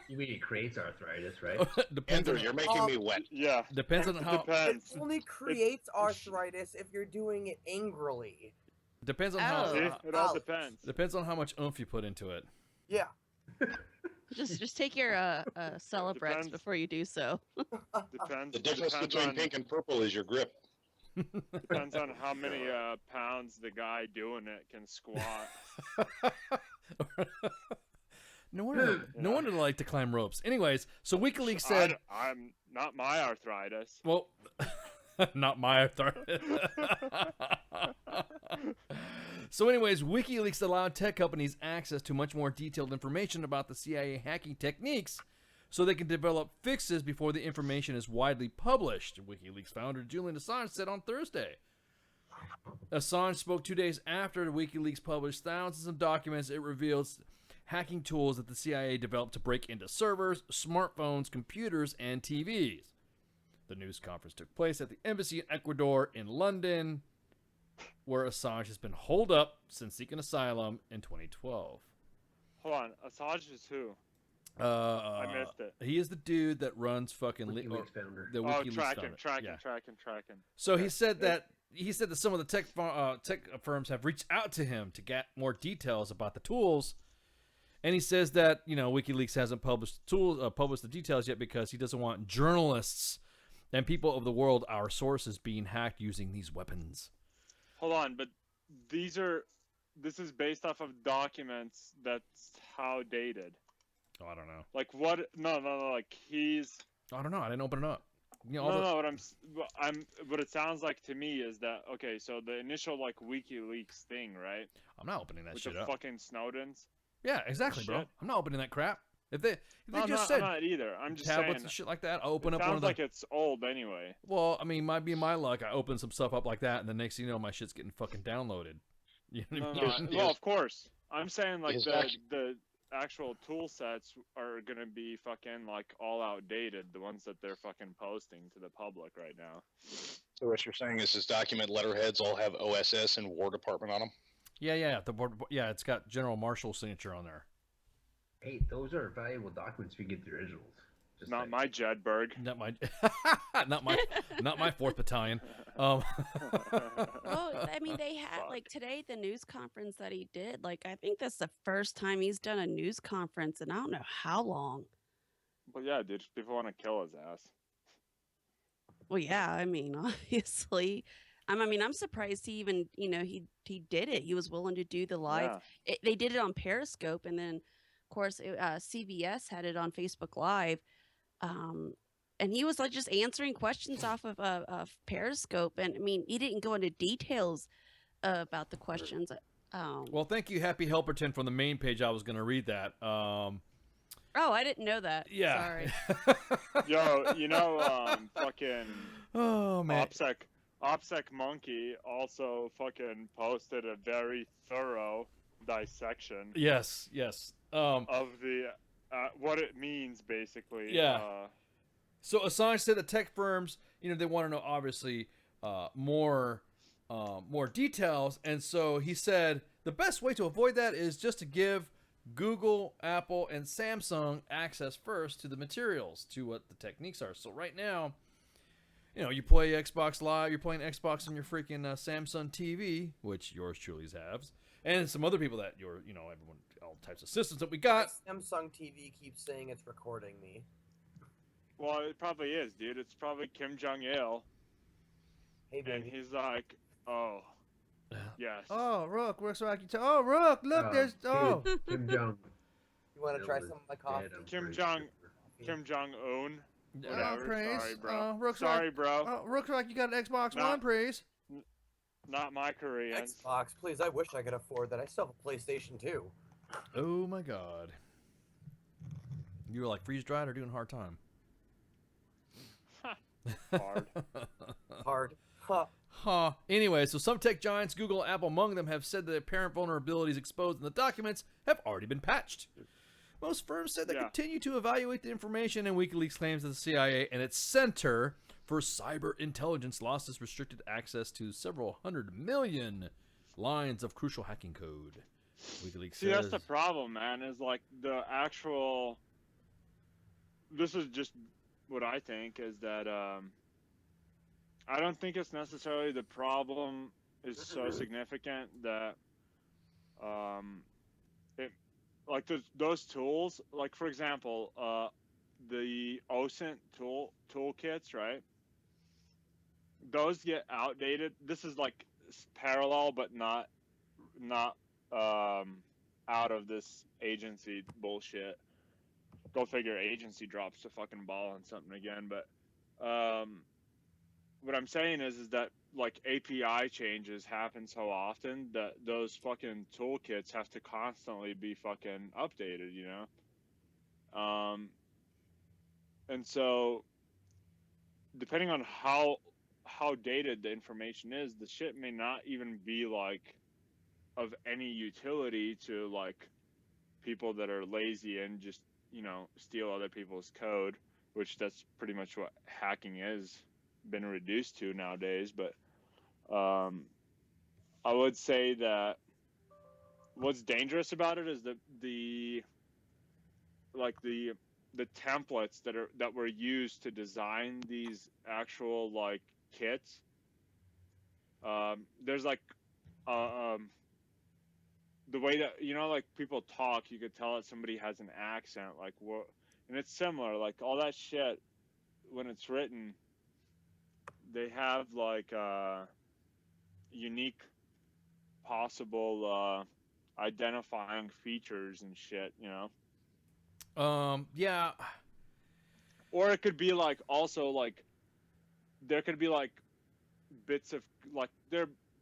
You mean it creates arthritis, right?
Depends
Andrew,
on,
you're making me wet.
Yeah.
Depends on how.
Depends.
It only creates arthritis if you're doing it angrily.
Depends on
Oh.
how.
See? It all depends.
Depends on how much oomph you put into it.
Yeah.
Just take your Celebrex
Depends.
before you do so.
Depends.
The difference
depends
between
on,
pink and purple is your grip.
Depends on how many pounds the guy doing it can squat.
No wonder they like to climb ropes. Anyways, so WikiLeaks said,
I'm not my arthritis.
well, not my arthritis. So anyways, WikiLeaks allowed tech companies access to much more detailed information about the CIA hacking techniques so they can develop fixes before the information is widely published, WikiLeaks founder Julian Assange said on Thursday. Assange spoke 2 days after WikiLeaks published thousands of documents it reveals hacking tools that the CIA developed to break into servers, smartphones, computers, and TVs. The news conference took place at the embassy in Ecuador in London, where Assange has been holed up since seeking asylum in 2012.
Hold on, Assange is who?
I
missed it.
He is the dude that runs fucking
WikiLeaks founder.
the
Oh,
WikiLeaks
tracking.
founder. So he said that some of the tech firms have reached out to him to get more details about the tools, and he says that WikiLeaks hasn't published the details yet because he doesn't want journalists and people of the world, our sources being hacked using these weapons.
Hold on, but this is based off of documents that's how dated.
Oh, I don't know.
Like what? No. Like
I don't know. I didn't open it up. You know,
no. What it sounds like to me is that okay. So the initial like WikiLeaks thing, right?
I'm not opening that
With
shit
the
up.
fucking Snowdens.
Yeah, exactly, bro.
Shit.
I'm not opening that crap. If they
No,
just
I'm
said
not either. I'm just
tablets
saying,
and shit like that, I'll open up
sounds
one of the.
like it's old anyway.
Well, I mean, might be my luck. I open some stuff up like that, and the next thing you know, my shit's getting fucking downloaded. You know what I mean?
Well, of course. I'm saying like
Is
the actual tool sets are gonna be fucking like all outdated. The ones that they're fucking posting to the public right now.
So what you're saying is this document letterheads all have OSS and War Department on them?
Yeah. It's got General Marshall's signature on there.
Hey, those are valuable documents if you get the originals. Just
Not my Jedburgh.
Not my, not my 4th Battalion.
Well, I mean, they had like today the news conference that he did. Like, I think that's the first time he's done a news conference, and I don't know how long.
But yeah, dude, people want to kill his ass.
Well, yeah, I mean, obviously, I'm surprised he even, he did it. He was willing to do the live. They did it on Periscope, and then, of course, CBS had it on Facebook Live. And he was like just answering questions off of Periscope, and I mean, he didn't go into details about the questions.
Well, thank you, Happy Helperton, from the main page. I was going to read that.
Oh, I didn't know that.
Yeah.
Sorry.
Yo, fucking.
Oh man.
OPSEC Monkey also fucking posted a very thorough dissection.
Yes.
Of the what it means basically.
Yeah. So Assange said that tech firms, they want to know obviously more details, and so he said the best way to avoid that is just to give Google, Apple, and Samsung access first to the materials, to what the techniques are. So right now, you play Xbox Live, you're playing Xbox on your freaking Samsung TV, which yours truly has, and some other people that everyone, all types of systems that we got.
My Samsung TV keeps saying it's recording me.
Well, it probably is, dude. It's probably Kim Jong-il.
Hey, baby.
And he's like, oh, yes.
Oh, Rook, Rook's like, oh, Rook, look, there's, oh.
Kim Jong.
You want to try some of my coffee?
Kim Jong-un. Whatever.
Praise.
Sorry, bro.
Rook's
Sorry,
like,
bro.
Oh, Rook's like, you got an Xbox One, praise.
Not my Korean.
Xbox, please. I wish I could afford that. I still have a PlayStation 2.
Oh my God. You were like freeze dried or doing hard time?
Hard.
Huh. Anyway, so some tech giants, Google, Apple among them, have said that apparent vulnerabilities exposed in the documents have already been patched. Most firms said they continue to evaluate the information, and WikiLeaks claims that the CIA and its Center for Cyber Intelligence lost its restricted access to several 100 million lines of crucial hacking code. WikiLeaks
See, that's the problem, man, is like the actual... This is just what I think, is that I don't think it's necessarily the problem is so significant that like those tools, like for example, the OSINT toolkits, right? Those get outdated. This is like parallel, but not out of this agency bullshit. Go figure, agency drops the fucking ball on something again. But what I'm saying is that like API changes happen so often that those fucking toolkits have to constantly be fucking updated, and so depending on how dated the information is, the shit may not even be like of any utility to like people that are lazy and just steal other people's code, which that's pretty much what hacking is been reduced to nowadays. But I would say that what's dangerous about it is that the templates that were used to design these actual like kits, there's like the way that like people talk, you could tell that somebody has an accent, like what, and it's similar, like all that shit when it's written, they have like unique possible identifying features and shit, you know.
Yeah.
Or it could be like also like there could be like bits of like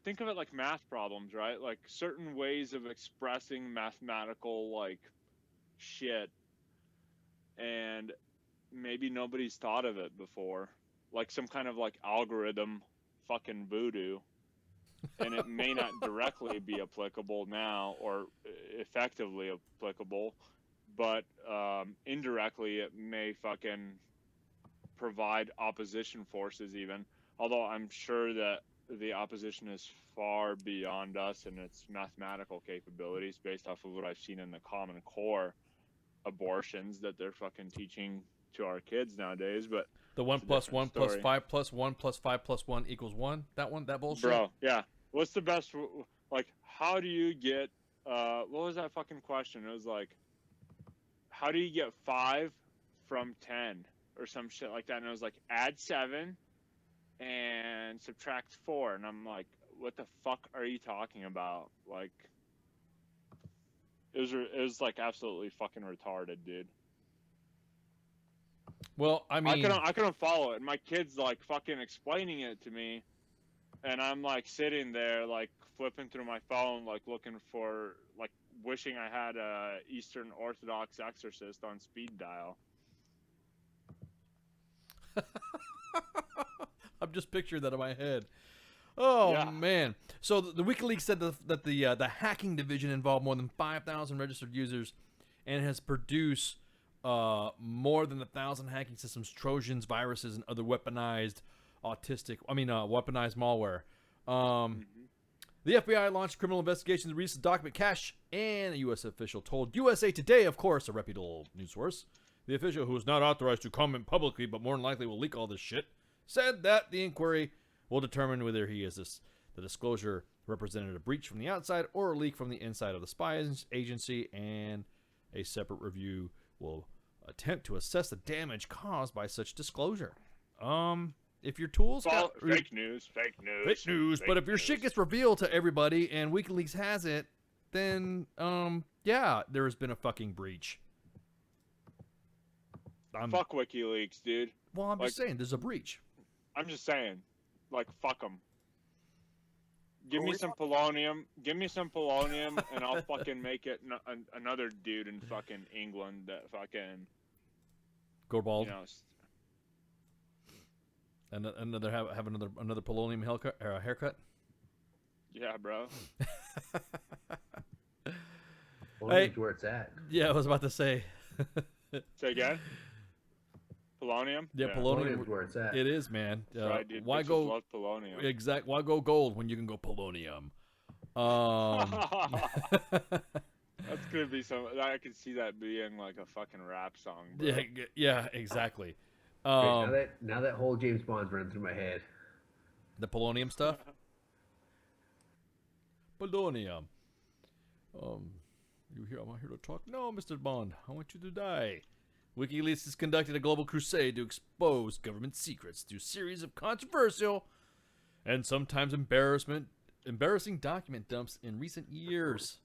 think of it like math problems, right? Like certain ways of expressing mathematical like shit, and maybe nobody's thought of it before, like some kind of like algorithm fucking voodoo, and it may not directly be applicable now or effectively applicable, but indirectly it may fucking provide opposition forces even, although I'm sure that the opposition is far beyond us and its mathematical capabilities based off of what I've seen in the Common Core abortions that they're fucking teaching to our kids nowadays. But
the 1 + 1 + 5 + 1 + 5 + 1 = 1. That bullshit.
Bro, yeah. What's the best? Like, how do you get? What was that fucking question? It was like, how do you get 5 from 10 or some shit like that? And it was like, add 7 and subtract 4. And I'm like, what the fuck are you talking about? Like, it was like absolutely fucking retarded, dude.
Well, I mean,
I couldn't follow it. My kid's like fucking explaining it to me, and I'm like sitting there like flipping through my phone, like looking for, like wishing I had a Eastern Orthodox exorcist on speed dial.
I'm just picturing that in my head. Oh, yeah. Man. So the WikiLeaks said that the hacking division involved more than 5,000 registered users and has produced more than 1,000 hacking systems, Trojans, viruses, and other weaponized weaponized malware. The FBI launched criminal investigations, released a document cache, and a U.S. official told USA Today, of course, a reputable news source. The official, who is not authorized to comment publicly but more than likely will leak all this shit, said that the inquiry will determine whether the disclosure represented a breach from the outside or a leak from the inside of the spy agency, and a separate review will attempt to assess the damage caused by such disclosure. If your tools
fake news.
But if your shit gets revealed to everybody and WikiLeaks has it, then yeah, there has been a fucking breach.
Fuck WikiLeaks, dude.
Well, I'm just saying, there's a breach.
I'm just saying, like, fuck them. Give me some polonium, and I'll fucking make it another dude in fucking England that fucking
go bald.
You know,
and have another polonium haircut.
Yeah, bro.
Polonium's where it's at.
Yeah, I was about to say.
Say again. Polonium?
Yeah, polonium's
where it's at.
It is, man.
Right, dude.
Why
Bitches
go
love polonium?
Exact. Why go gold when you can go polonium?
That's gonna be some. I can see that being like a fucking rap song, bro.
Yeah, exactly.
Now that whole James Bond's running through my head.
The polonium stuff. Polonium. You here? I'm here to talk. No, Mr. Bond. I want you to die. WikiLeaks has conducted a global crusade to expose government secrets through a series of controversial and sometimes embarrassing document dumps in recent years.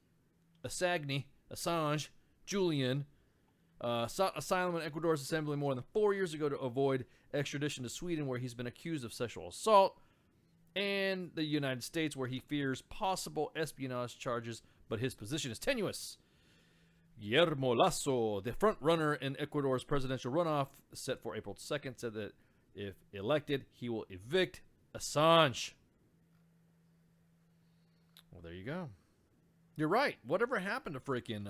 Assange, Julian, sought asylum in Ecuador's assembly more than 4 years ago to avoid extradition to Sweden, where he's been accused of sexual assault, and the United States, where he fears possible espionage charges, but his position is tenuous. Guillermo Lasso, the front runner in Ecuador's presidential runoff set for April 2nd, said that if elected, he will evict Assange. Well, there you go. You're right. Whatever happened to freaking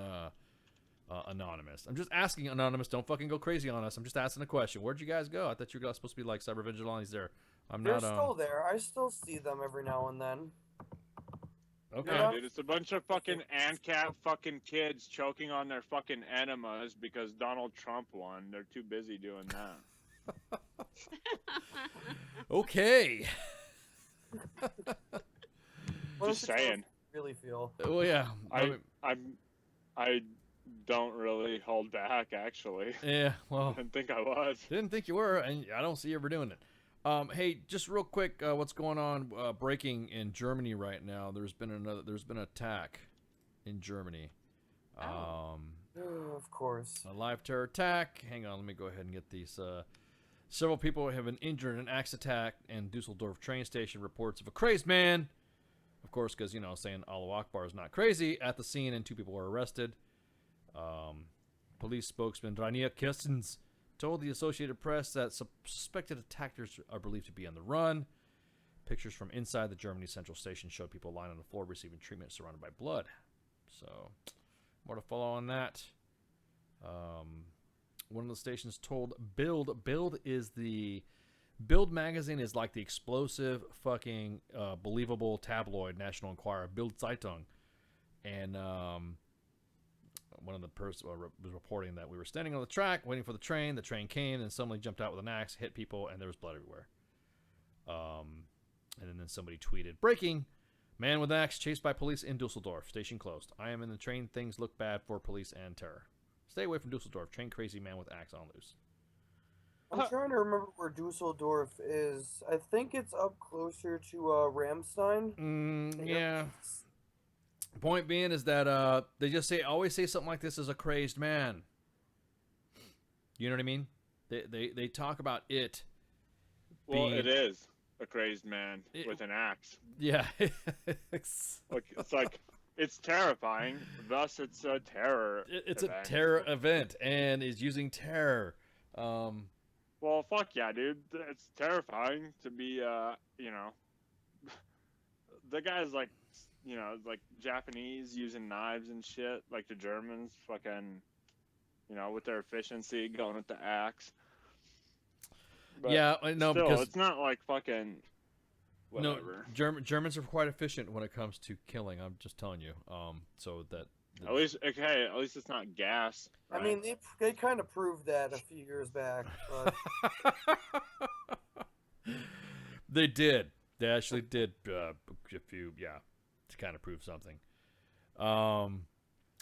Anonymous? I'm just asking, Anonymous. Don't fucking go crazy on us. I'm just asking a question. Where'd you guys go? I thought you were supposed to be like cyber vigilantes there.
They're still there. I still see them every now and then.
Okay.
Yeah, dude, it's a bunch of fucking ANCAP fucking kids choking on their fucking enemas because Donald Trump won. They're too busy doing that.
Okay.
Just saying.
Really feel.
Well, yeah.
I don't really hold back, actually.
Yeah, well.
I didn't think I was.
Didn't think you were, and I don't see you ever doing it. Hey, just real quick, what's going on? Breaking in Germany right now. There's been an attack in Germany.
Of course.
A live terror attack. Hang on, let me go ahead and get these. Several people have been injured in an axe attack in Dusseldorf train station. Reports of a crazed man, of course, because saying Allahu Akbar is not crazy, at the scene, and 2 people were arrested. Police spokesman Rainier Kirstens told the Associated Press that suspected attackers are believed to be on the run. Pictures from inside the Germany Central Station showed people lying on the floor receiving treatment surrounded by blood. So, more to follow on that. One of the stations told Bild magazine is like the explosive fucking believable tabloid National Enquirer, Bild Zeitung. And one of the person was reporting that we were standing on the track waiting for the train came and suddenly jumped out with an axe, hit people, and there was blood everywhere. And then somebody tweeted, breaking, man with axe chased by police in Dusseldorf, station closed. I am in the train, things look bad for police and terror. Stay away from Dusseldorf, train crazy man with axe on loose.
I'm trying to remember where Dusseldorf is. I think it's up closer to Ramstein.
Yeah. Point being is that they just always say something like this is a crazed man. You know what I mean? They talk about it.
Well, it is a crazed man with an axe.
Yeah.
It's like it's terrifying. Thus, it's a terror.
It's
event.
a terror event, and is using terror.
Well, fuck yeah, dude. It's terrifying to be, the guy's like, like Japanese using knives and shit, like the Germans fucking, with their efficiency going with the axe. But
yeah, I know,
still,
because
it's not like fucking whatever.
No, Germans are quite efficient when it comes to killing. I'm just telling you. So that
at least it's not gas. Right?
I mean, they kind of proved that a few years back. But...
They did. They actually did a few, to kind of prove something.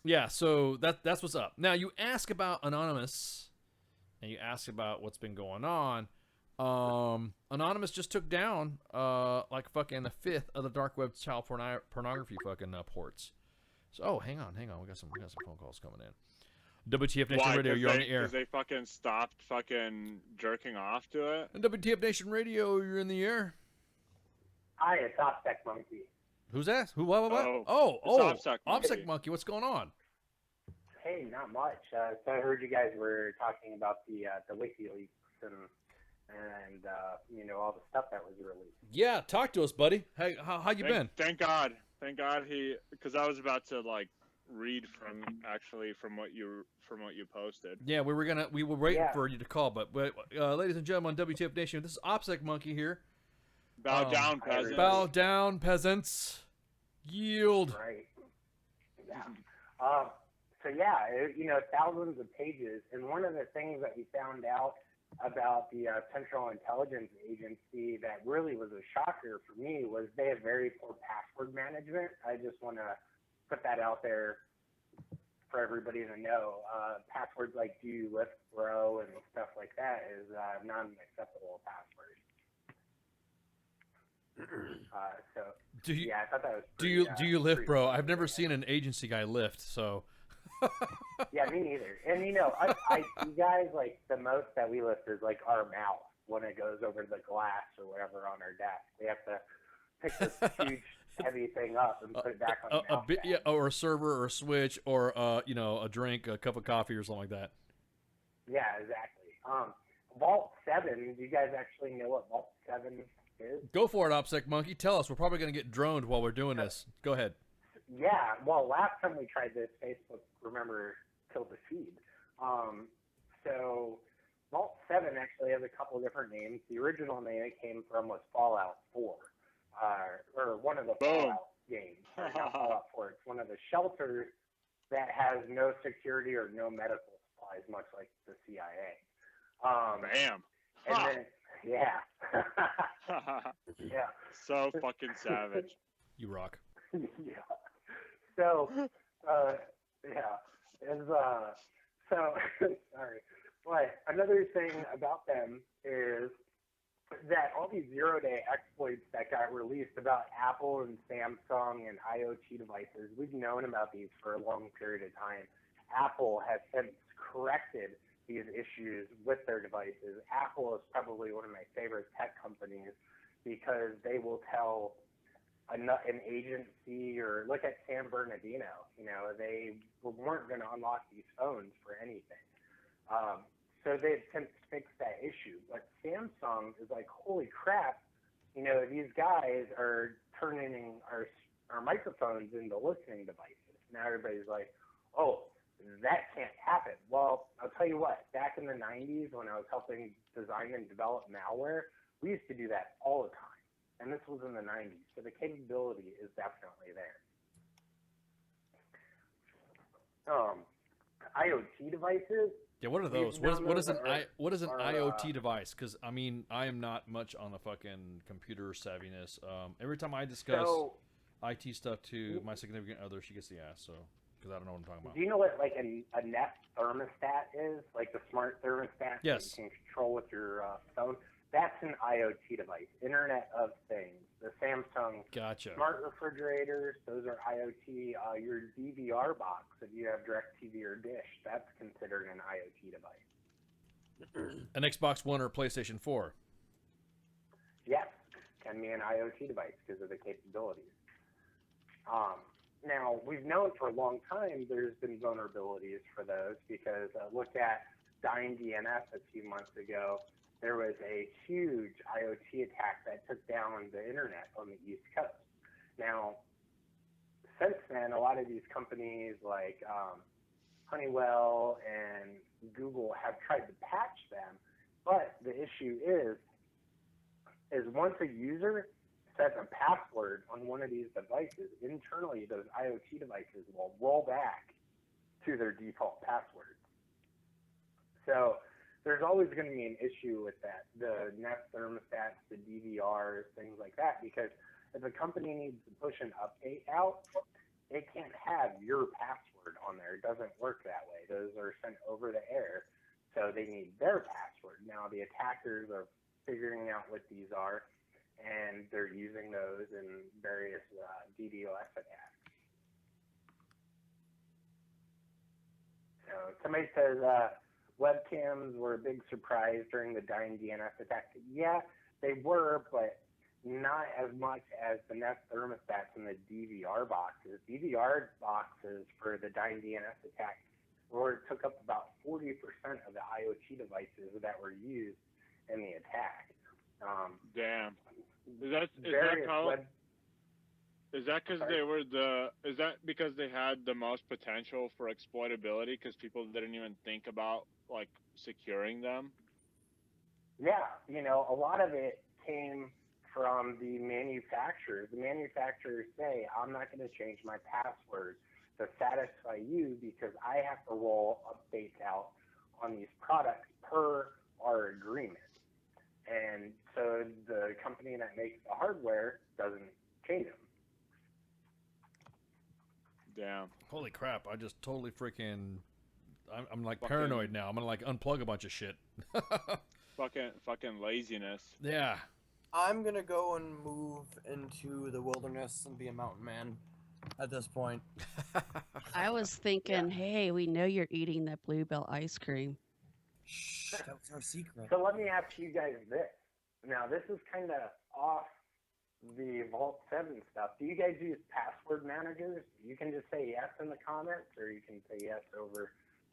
Yeah, so that's what's up. Now, you ask about Anonymous, and you ask about what's been going on. Anonymous just took down, like fucking a 5th of the dark web child pornography fucking ports. So, hang on. We got some phone calls coming in. WTF Nation Radio, you're on the air.
Because they fucking stopped fucking jerking off to it?
And WTF Nation Radio, you're in the air.
Hi, it's OPSEC Monkey.
Who's that? Who? What? OPSEC Monkey. What's going on?
Hey, not much. So I heard you guys were talking about the WikiLeaks and all the stuff that was released.
Yeah, talk to us, buddy. Hey, how you been?
Thank God because I was about to read from what you posted.
Yeah, we were waiting for you to call, but ladies and gentlemen, WTF Nation, this is OPSEC Monkey here.
Bow down, peasants.
Bow down, peasants. Yield.
Right. Yeah. Thousands of pages, and one of the things that we found out about the Central Intelligence Agency that really was a shocker for me was they have very poor password management. I just want to put that out there for everybody to know. Passwords like "Do you lift, bro?" and stuff like that is not an acceptable password. I thought that was pretty,
do you lift, bro? I've never seen an agency guy lift, so.
Yeah, me neither. And you guys, the most that we lift is our mouse when it goes over the glass or whatever on our desk. We have to pick this huge heavy thing up and put it back on the mouse.
Yeah, or a server or a switch or a drink, a cup of coffee or something like that.
Yeah, exactly. Vault 7. Do you guys actually know what Vault 7 is?
Go for it, OPSEC Monkey. Tell us. We're probably going to get droned while we're doing this. Go ahead.
Yeah, well, last time we tried this, Facebook, remember, killed the feed. So Vault 7 actually has a couple of different names. The original name it came from was Fallout 4, or one of the Fallout games. Or not Fallout 4. It's one of the shelters that has no security or no medical supplies, much like the CIA.
Bam.
And then, yeah. Yeah.
So fucking savage.
You rock.
Yeah. So, sorry. But another thing about them is that all these zero-day exploits that got released about Apple and Samsung and IoT devices, we've known about these for a long period of time. Apple has since corrected these issues with their devices. Apple is probably one of my favorite tech companies because they will tell an agency, or look at San Bernardino, they weren't going to unlock these phones for anything. So they've since fixed that issue. But Samsung is like, holy crap, these guys are turning our microphones into listening devices. Now everybody's like, oh, that can't happen. Well, I'll tell you what, back in the 90s when I was helping design and develop malware, we used to do that all the time. And this was in the 90s. So the capability is definitely there. IoT devices.
Yeah, what are those? What is an IoT device? Because I mean, I am not much on the fucking computer savviness. Every time I discuss IT stuff to my significant other, she gets the ass. So because I don't know what I'm talking about.
Do you know what like a Nest thermostat is? Like the smart thermostat
yes.
that you can control with your phone. That's an IoT device, Internet of Things. The Samsung smart refrigerators, those are IoT. Your DVR box, if you have DirecTV or Dish, that's considered an IoT device.
An Xbox One or PlayStation 4?
Yes, can be an IoT device because of the capabilities. Now, we've known for a long time there's been vulnerabilities for those because look at Dying DNS a few months ago. There was a huge IoT attack that took down the internet on the East Coast. Now, since then, a lot of these companies like Honeywell and Google have tried to patch them, but the issue is once a user sets a password on one of these devices, internally those IoT devices will roll back to their default password. So there's always going to be an issue with that, the Nest thermostats, the DVRs, things like that, because if a company needs to push an update out, it can't have your password on there. It doesn't work that way. Those are sent over the air, so they need their password. Now, the attackers are figuring out what these are, and they're using those in various DDoS attacks. So somebody says, webcams were a big surprise during the Dying DNS attack. Yeah, they were, but not as much as the Nest thermostats and the DVR boxes. DVR boxes for the Dying DNS attack took up about 40% of the IoT devices that were used in the attack.
Damn. Is that because they had the most potential for exploitability because people didn't even think about like securing them?
Yeah, a lot of it came from the manufacturers. The manufacturers say, I'm not going to change my password to satisfy you because I have to roll updates out on these products per our agreement. And so the company that makes the hardware doesn't change them.
Damn.
Holy crap, I just totally freaking... I'm like paranoid now. I'm going to like unplug a bunch of shit.
fucking laziness.
Yeah.
I'm going to go and move into the wilderness and be a mountain man at this point.
I was thinking, hey, we know you're eating that Bluebell ice cream.
Shh, that was our secret.
So let me ask you guys this. Now, this is kind of off the Vault 7 stuff. Do you guys use password managers? You can just say yes in the comments, or you can say yes over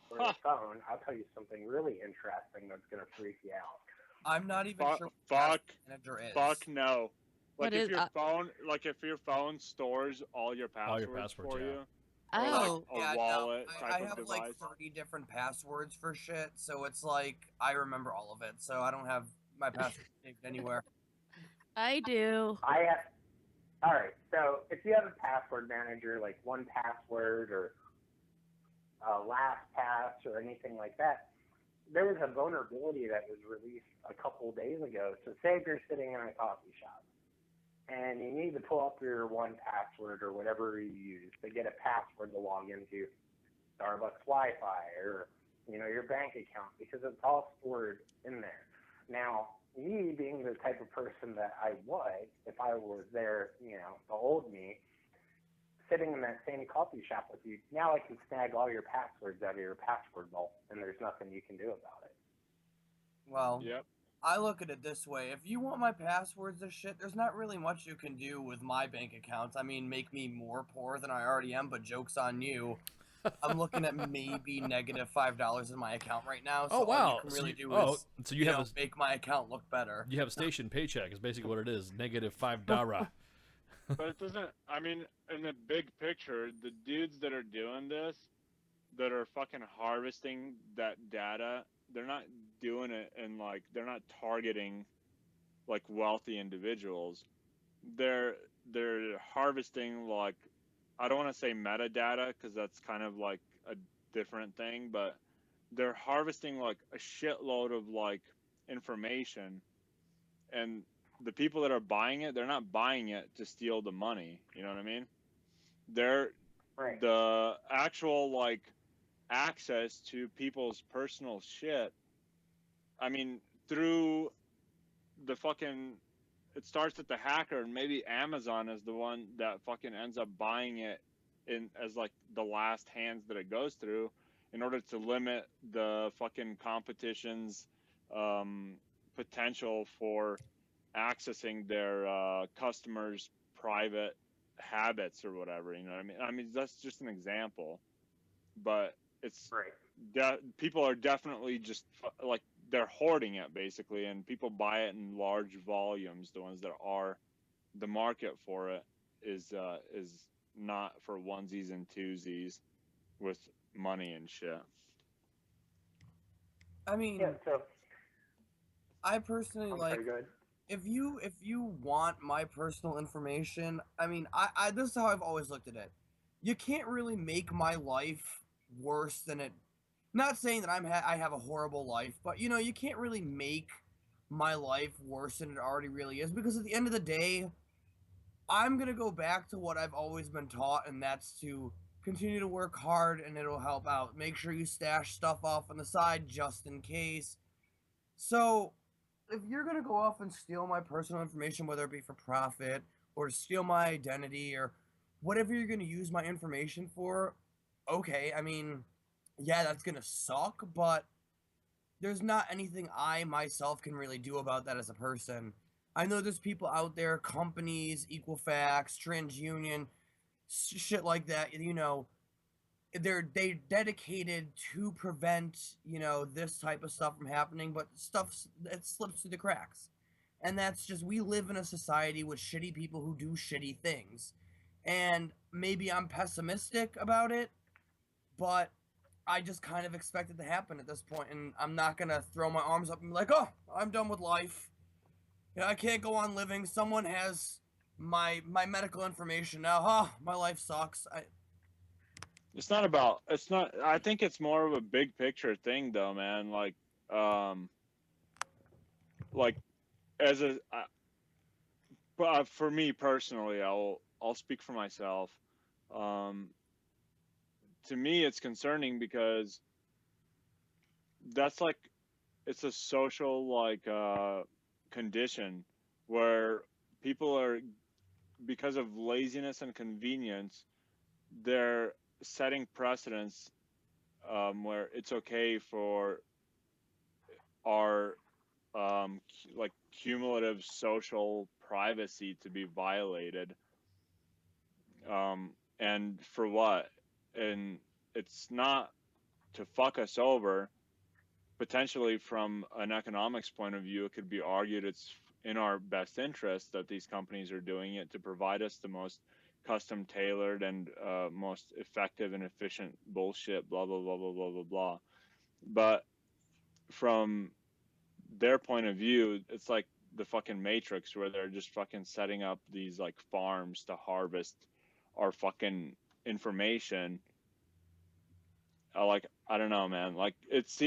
the phone. I'll tell you something really interesting that's going to freak you out.
I'm not even sure what
Fuck
manager is.
Fuck no. Like
What
if
is,
your phone stores all your passwords, for you.
Oh.
Or like a wallet
I
type
have
of device.
like 30 different passwords for shit, so it's like I remember all of it, so I don't have my password saved anywhere.
I do.
All right, so if you have a password manager like 1Password or LastPass or anything like that, there was a vulnerability that was released a couple days ago. So say if you're sitting in a coffee shop and you need to pull up your 1Password or whatever you use to get a password to log into Starbucks Wi-Fi or your bank account, because it's all stored in there. Now, me being the type of person that I was, if I was there, the old me, sitting in that same coffee shop with you, now I can snag all your passwords out of your password vault, and there's nothing you can do about it.
Well,
Yep.
I look at it this way. If you want my passwords and shit, there's not really much you can do with my bank accounts. I mean, make me more poor than I already am, but joke's on you. I'm looking at maybe negative $5 in my account right now, so
Oh wow!
all you can really do is
so you have
make my account look better.
You have a station paycheck is basically what it is. Negative $5.
But it doesn't. I mean, in the big picture, the dudes that are doing this, that are fucking harvesting that data, they're not doing it in like, they're not targeting like wealthy individuals. They're harvesting like, I don't want to say metadata because that's kind of like a different thing, but they're harvesting like a shitload of like information, and the people that are buying it, they're not buying it to steal the money. You know what I mean? They're the actual like access to people's personal shit. I mean, through the fucking, it starts at the hacker, and maybe Amazon is the one that fucking ends up buying it in as like the last hands that it goes through, in order to limit the fucking competition's potential for accessing their customers' private habits or whatever. You know what I mean? I mean, that's just an example, but it's people are definitely just like, they're hoarding it basically, and people buy it in large volumes. The ones that are, the market for it is not for onesies and twosies with money and shit.
I mean, I personally like, if you want my personal information, I mean, I this is how I've always looked at it. You can't really make my life worse than it. Not saying that I have a horrible life, but you can't really make my life worse than it already really is, because at the end of the day, I'm gonna go back to what I've always been taught, and that's to continue to work hard, and it'll help out. Make sure you stash stuff off on the side just in case. So, if you're gonna go off and steal my personal information, whether it be for profit or to steal my identity or whatever you're gonna use my information for, okay, I mean, yeah, that's gonna suck, but there's not anything I myself can really do about that as a person. I know there's people out there, companies, Equifax, TransUnion, shit like that, they dedicated to prevent, this type of stuff from happening, but stuff that slips through the cracks. And that's just, we live in a society with shitty people who do shitty things. And maybe I'm pessimistic about it, but I just kind of expect it to happen at this point, and I'm not gonna throw my arms up and be like, oh, I'm done with life. I can't go on living. Someone has my medical information now. Huh, my life sucks.
It's not about, it's not, I think it's more of a big picture thing though, man. Like as a, for me personally, I'll speak for myself. To me, it's concerning because that's like, it's a social condition where people are, because of laziness and convenience, they're setting precedents where it's okay for our cumulative social privacy to be violated, and for what? And it's not to fuck us over. Potentially, from an economics point of view, it could be argued it's in our best interest that these companies are doing it to provide us the most custom tailored and most effective and efficient bullshit, blah blah blah blah blah blah blah. But from their point of view, it's like the fucking Matrix, where they're just fucking setting up these like farms to harvest our fucking information. I don't know, man. Like it's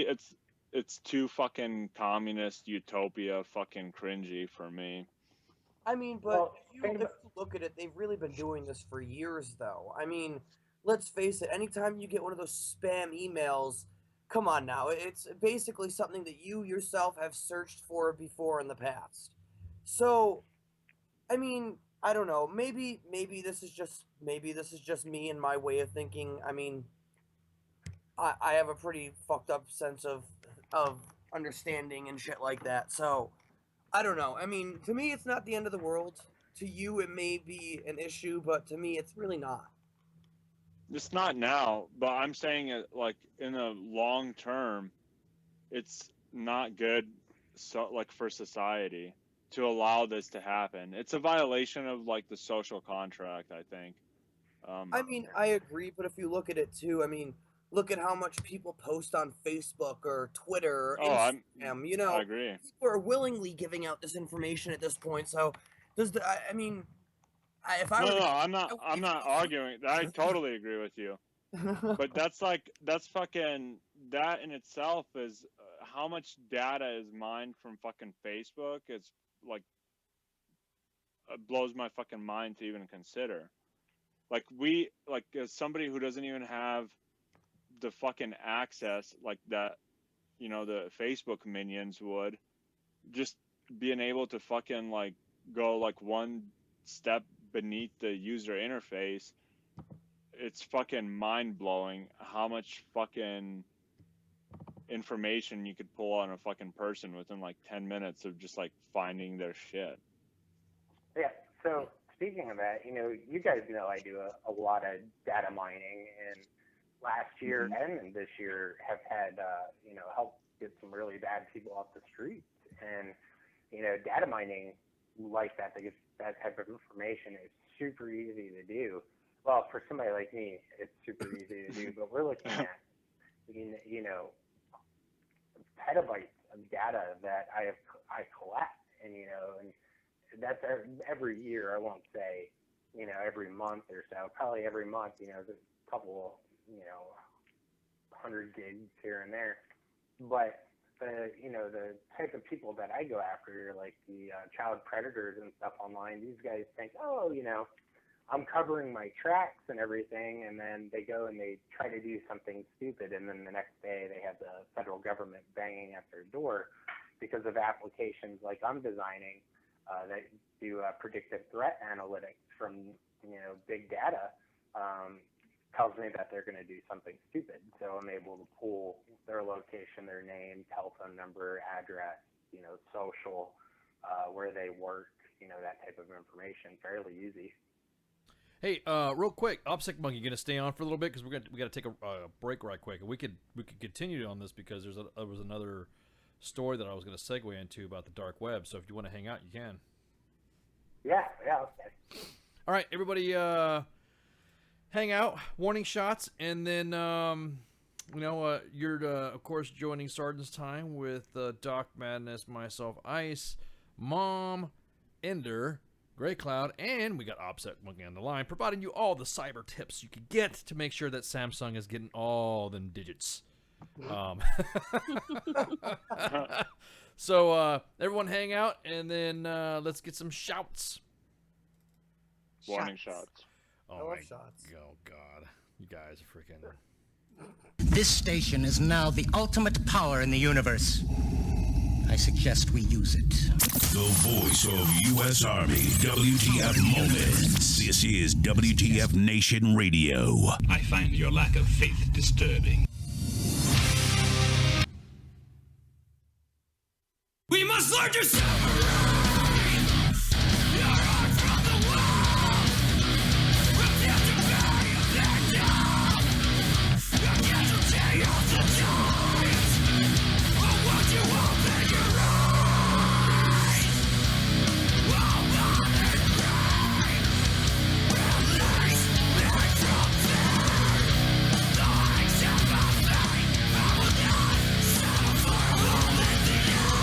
too fucking communist utopia fucking cringy for me.
I mean, but if you look at it, they've really been doing this for years, though. I mean, let's face it, anytime you get one of those spam emails
come on now. It's basically something that you yourself have searched for before in the past. So, I mean, I don't know. Maybe this is just me and my way of thinking. I mean, I have a pretty fucked up sense of understanding and shit like that. So, I don't know. I mean, to me, it's not the end of the world. To you, it may be an issue, but to me, it's really not.
It's not now, but I'm saying it like in the long term, it's not good. So like for society to allow this to happen, it's a violation of like the social contract. I think.
I mean, I agree, but if you look at it too, I mean, look at how much people post on Facebook or Twitter or Instagram. You know,
I agree.
People are willingly giving out this information at this point. So, I mean, if I were
I'm not arguing. I totally agree with you. But that's fucking, that in itself is how much data is mined from fucking Facebook. It's like, it blows my fucking mind to even consider. Like as somebody who doesn't even have the fucking access like that, you know, the Facebook minions would, just being able to fucking like go like one step beneath the user interface, it's fucking mind-blowing how much fucking information you could pull on a fucking person within like 10 minutes of just like finding their shit.
Yeah, so speaking of that, you know, you guys know I do a lot of data mining, and last year and this year have had, you know, helped get some really bad people off the streets. And, you know, data mining like that, to get that type of information is super easy to do. Well, for somebody like me, it's super easy to do, but we're looking at, you know, petabytes of data that I collect, and, you know, and that's every year. I won't say, you know, every month or so, probably every month, you know, there's a couple, you know, 100 gigs here and there. But you know, the type of people that I go after, like the child predators and stuff online, these guys think, oh, you know, I'm covering my tracks and everything, and then they go and they try to do something stupid, and then the next day they have the federal government banging at their door because of applications like I'm designing that do predictive threat analytics from, you know, big data. Tells me that they're going to do something stupid. So I'm able to pull their location, their name, telephone number, address, you know, social, where they work, you know, that type of information fairly easy.
Hey, real quick, OPSEC Monkey, you gonna stay on for a little bit because we got to take a break right quick, and we could continue on this because there was another story that I was gonna segue into about the dark web. So if you want to hang out, you can.
Yeah, okay.
All right, everybody, hang out, warning shots, and then you know, you're of course joining Sergeant's Time with Doc Madness, myself, Ice, Mom, Ender, Gray Cloud, and we got OPSEC Monkey on the line, providing you all the cyber tips you could get to make sure that Samsung is getting all them digits. So everyone hang out, and then let's get some shouts.
Warning shots.
Oh my God. You guys are freaking...
This station is now the ultimate power in the universe. I suggest we use it.
The voice of U.S. Army, WTF Moments. This is WTF Nation Radio.
I find your lack of faith disturbing. We must learn to separate your heart from the world. Refuse to bury a victim. A casualty of the times. Or won't you open your eyes? Oh, Mom and pray. Release me from fear. Though I accept my fate, I will not settle for a hole in the air.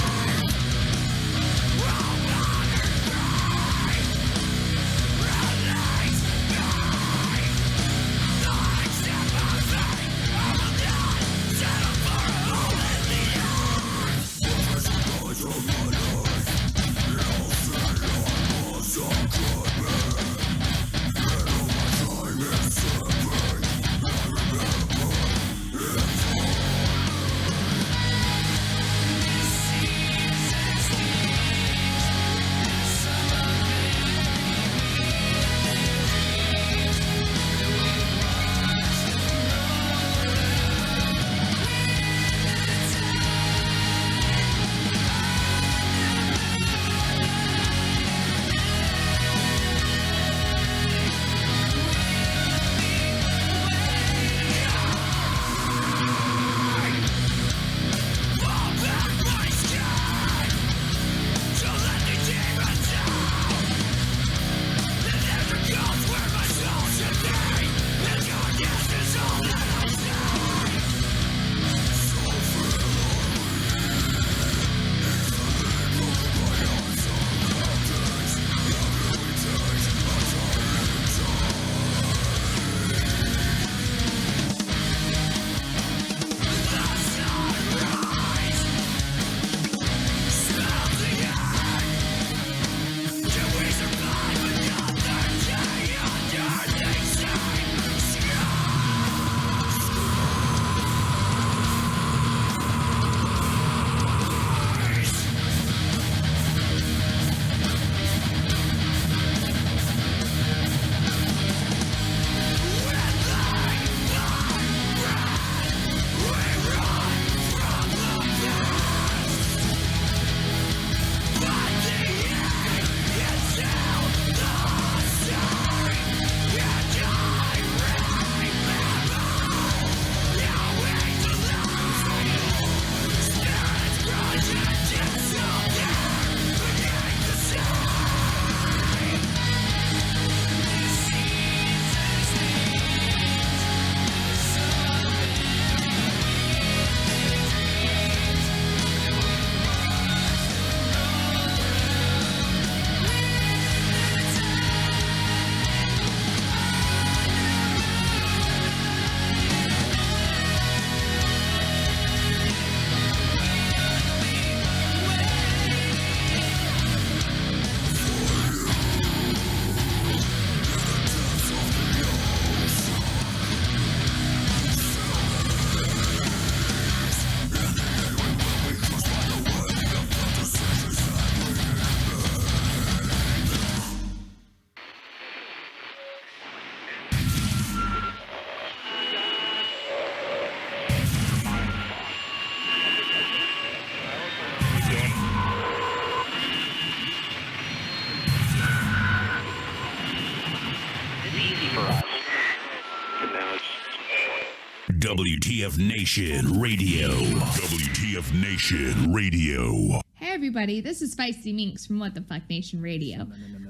WTF Nation Radio. WTF Nation Radio.
Hey everybody, this is Feisty Minx from What the Fuck Nation Radio.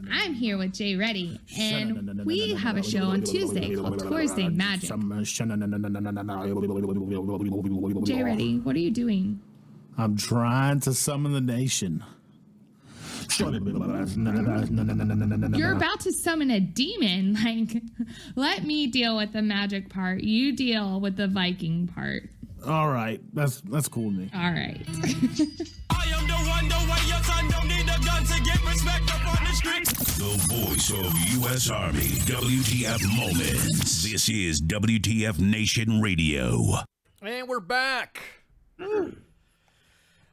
I'm here with Jay Reddy, and we have a show on Tuesday called Thursday Magic. Jay Reddy, what are you doing?
I'm trying to summon the nation.
You're about to summon a demon. Like, let me deal with the magic part. You deal with the Viking part.
All right, that's cool with me.
All right.
I am the one, the way your son don't need a gun to get respect up on the streets.
The voice of U.S. Army. WTF Moments. This is WTF Nation Radio.
And we're back.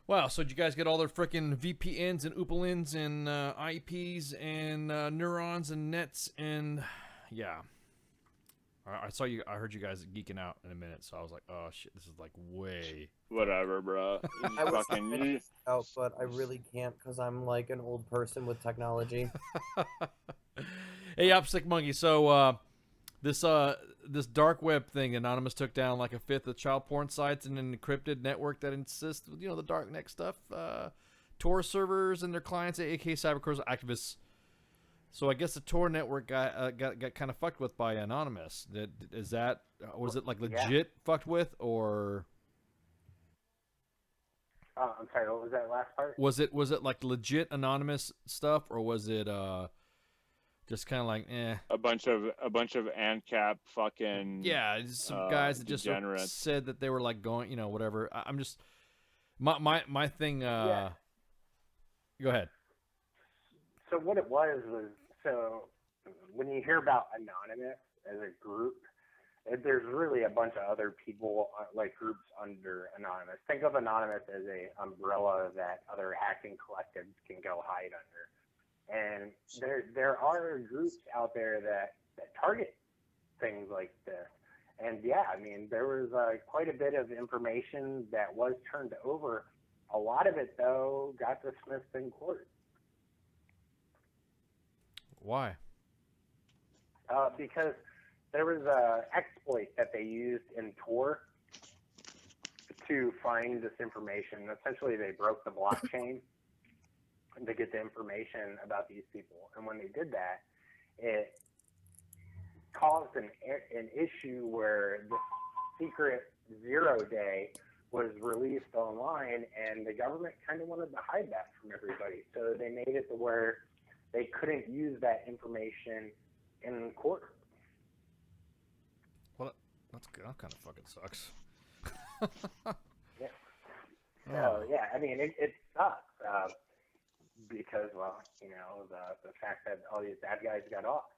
Wow, so did you guys get all their freaking VPNs and Oopalins and IPs and neurons and nets and yeah. I saw you. I heard you guys geeking out in a minute, so I was like, "Oh shit, this is like way."
Whatever, bro.
I was out, but I really can't because I'm like an old person with technology.
Hey, OpSec Monkey. So this dark web thing, Anonymous took down like a fifth of child porn sites and an encrypted network that insists, the darknet stuff, Tor servers and their clients, aka cybercriminals, activists. So I guess the Tor network got kind of fucked with by Anonymous. Was it like legit fucked with, or?
I'm sorry. What was that last part?
Was it like legit Anonymous stuff, or was it just kind of like
a bunch of ANCAP fucking
some guys that just said that they were like going, whatever. I'm just my thing. Go ahead.
So what it was so when you hear about Anonymous as a group, there's really a bunch of other people, like groups under Anonymous. Think of Anonymous as a umbrella that other hacking collectives can go hide under. And there are groups out there that target things like this. And yeah, I mean, there was quite a bit of information that was turned over. A lot of it, though, got dismissed in court.
Why?
Because there was a exploit that they used in Tor to find this information. Essentially, they broke the blockchain to get the information about these people. And when they did that, it caused an issue where the secret 0 day was released online, and the government kind of wanted to hide that from everybody. So they made it to where they couldn't use that information in court.
Well, that kind of fucking sucks.
Yeah. So, yeah, I mean, it sucks because, well, the fact that all these bad guys got off.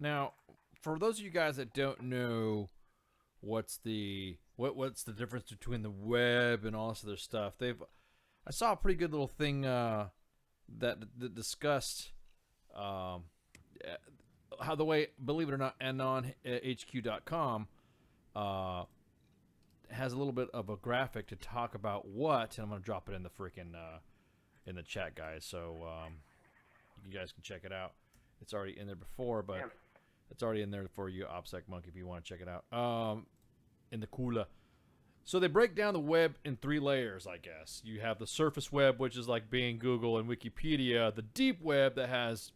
Now, for those of you guys that don't know what's the difference between the web and all this other stuff, I saw a pretty good little thing that discussed how the way, believe it or not, AnonHQ.com has a little bit of a graphic to talk about what, and I'm going to drop it in the freaking in the chat, guys, so you guys can check it out. It's already in there before, but it's already in there for you, OpSec Monkey, if you want to check it out. In the Kula. So they break down the web in 3 layers, I guess. You have the surface web, which is like Bing, Google, and Wikipedia. The deep web that has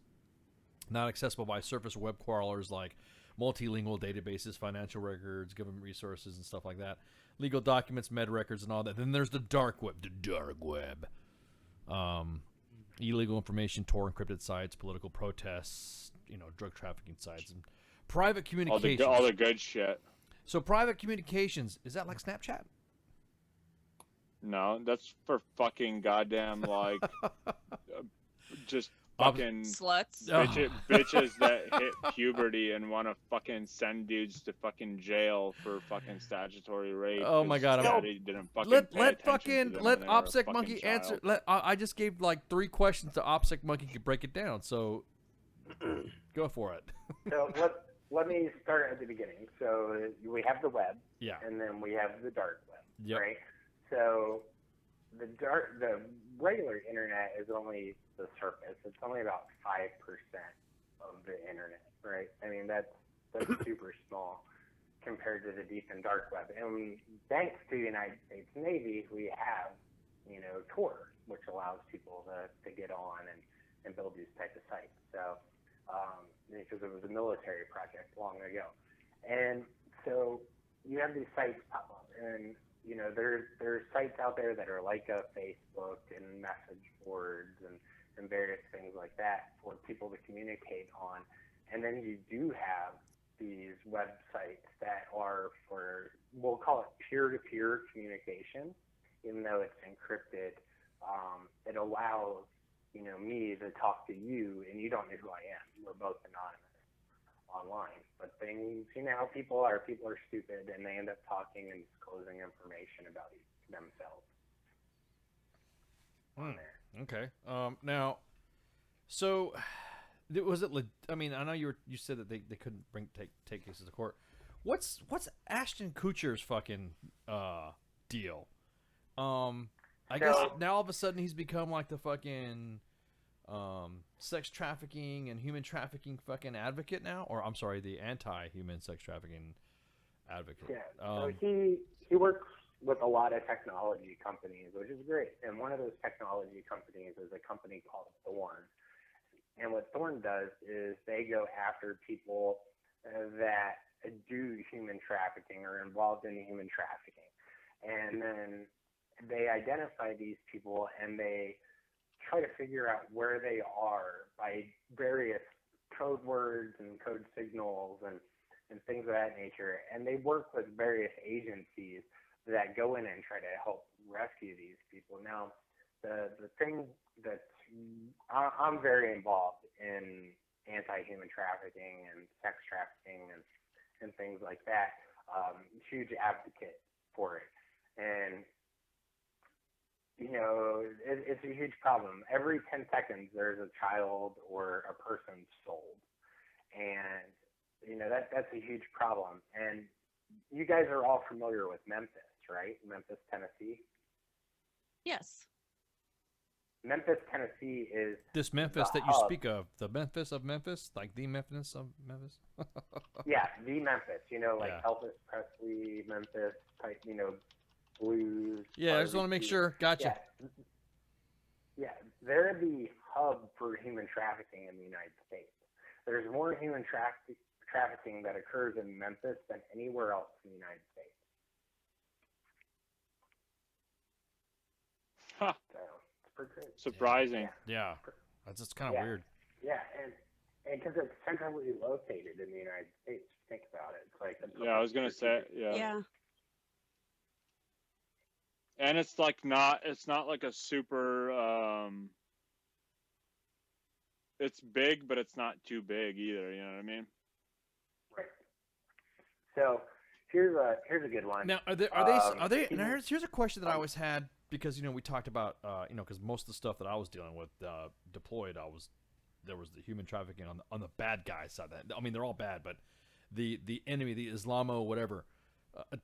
not accessible by surface web crawlers like multilingual databases, financial records, government resources, and stuff like that. Legal documents, med records, and all that. Then there's the dark web. Illegal information, Tor encrypted sites, political protests, drug trafficking sites, and private communications.
All the good shit.
So private communications, is that like Snapchat?
No, that's for fucking goddamn like just fucking
sluts,
bitches that hit puberty and want to fucking send dudes to fucking jail for fucking statutory rape.
Oh my god!
Let
OpSec Monkey answer. I just gave like 3 questions to OpSec Monkey to break it down. So go for it.
So let me start at the beginning. So we have the web, and then we have the dark web, right? So the regular internet is only the surface. It's only about 5% of the internet, right? I mean, that's super small compared to the deep and dark web. And thanks to the United States Navy, we have, Tor, which allows people to get on and build these types of sites. So, because it was a military project long ago. And so you have these sites pop up, and, there's sites out there that are like a Facebook and message boards and various things like that for people to communicate on. And then you do have these websites that are for, we'll call it peer-to-peer communication, even though it's encrypted. It allows, me to talk to you, and you don't know who I am. We're both anonymous online. But things, how people are stupid, and they end up talking and disclosing information about themselves on there.
Okay. Now, so was it? I mean, I know you said that they couldn't take cases to court. What's Ashton Kutcher's fucking deal? I guess now all of a sudden he's become like the fucking sex trafficking and human trafficking fucking advocate now, or I'm sorry, the anti-human sex trafficking advocate.
Yeah. So he works with a lot of technology companies, which is great. And one of those technology companies is a company called Thorn. And what Thorn does is they go after people that do human trafficking or involved in human trafficking. And then they identify these people and they try to figure out where they are by various code words and code signals and things of that nature. And they work with various agencies that go in and try to help rescue these people. Now, the thing that I'm very involved in anti-human trafficking and sex trafficking and things like that. Huge advocate for it. And, it's a huge problem. Every 10 seconds, there's a child or a person sold. And, that's a huge problem. And you guys are all familiar with Memphis, right? Memphis, Tennessee?
Yes.
Memphis, Tennessee is
this Memphis that you
hub.
speak of, the Memphis of Memphis, like the Memphis of Memphis.
Yeah, the Memphis. Elvis Presley, Memphis type, blues.
Yeah, I just want to make sure. Gotcha.
Yeah, they're the hub for human trafficking in the United States. There's more human trafficking that occurs in Memphis than anywhere else in the United States.
Huh.
So it's pretty crazy.
Surprising.
Yeah. That's just kind of weird.
Yeah, and because it's centrally located in the United States, think about it. It's like
I was gonna say, yeah.
Yeah.
And it's not like a super. It's big, but it's not too big either. You know what I mean?
Right. So here's a good one.
Now, are they? Now here's a question that I always had, because we talked about because most of the stuff that I was dealing with deployed, there was the human trafficking on the bad guy side. I mean, they're all bad, but the enemy, the Islamo whatever,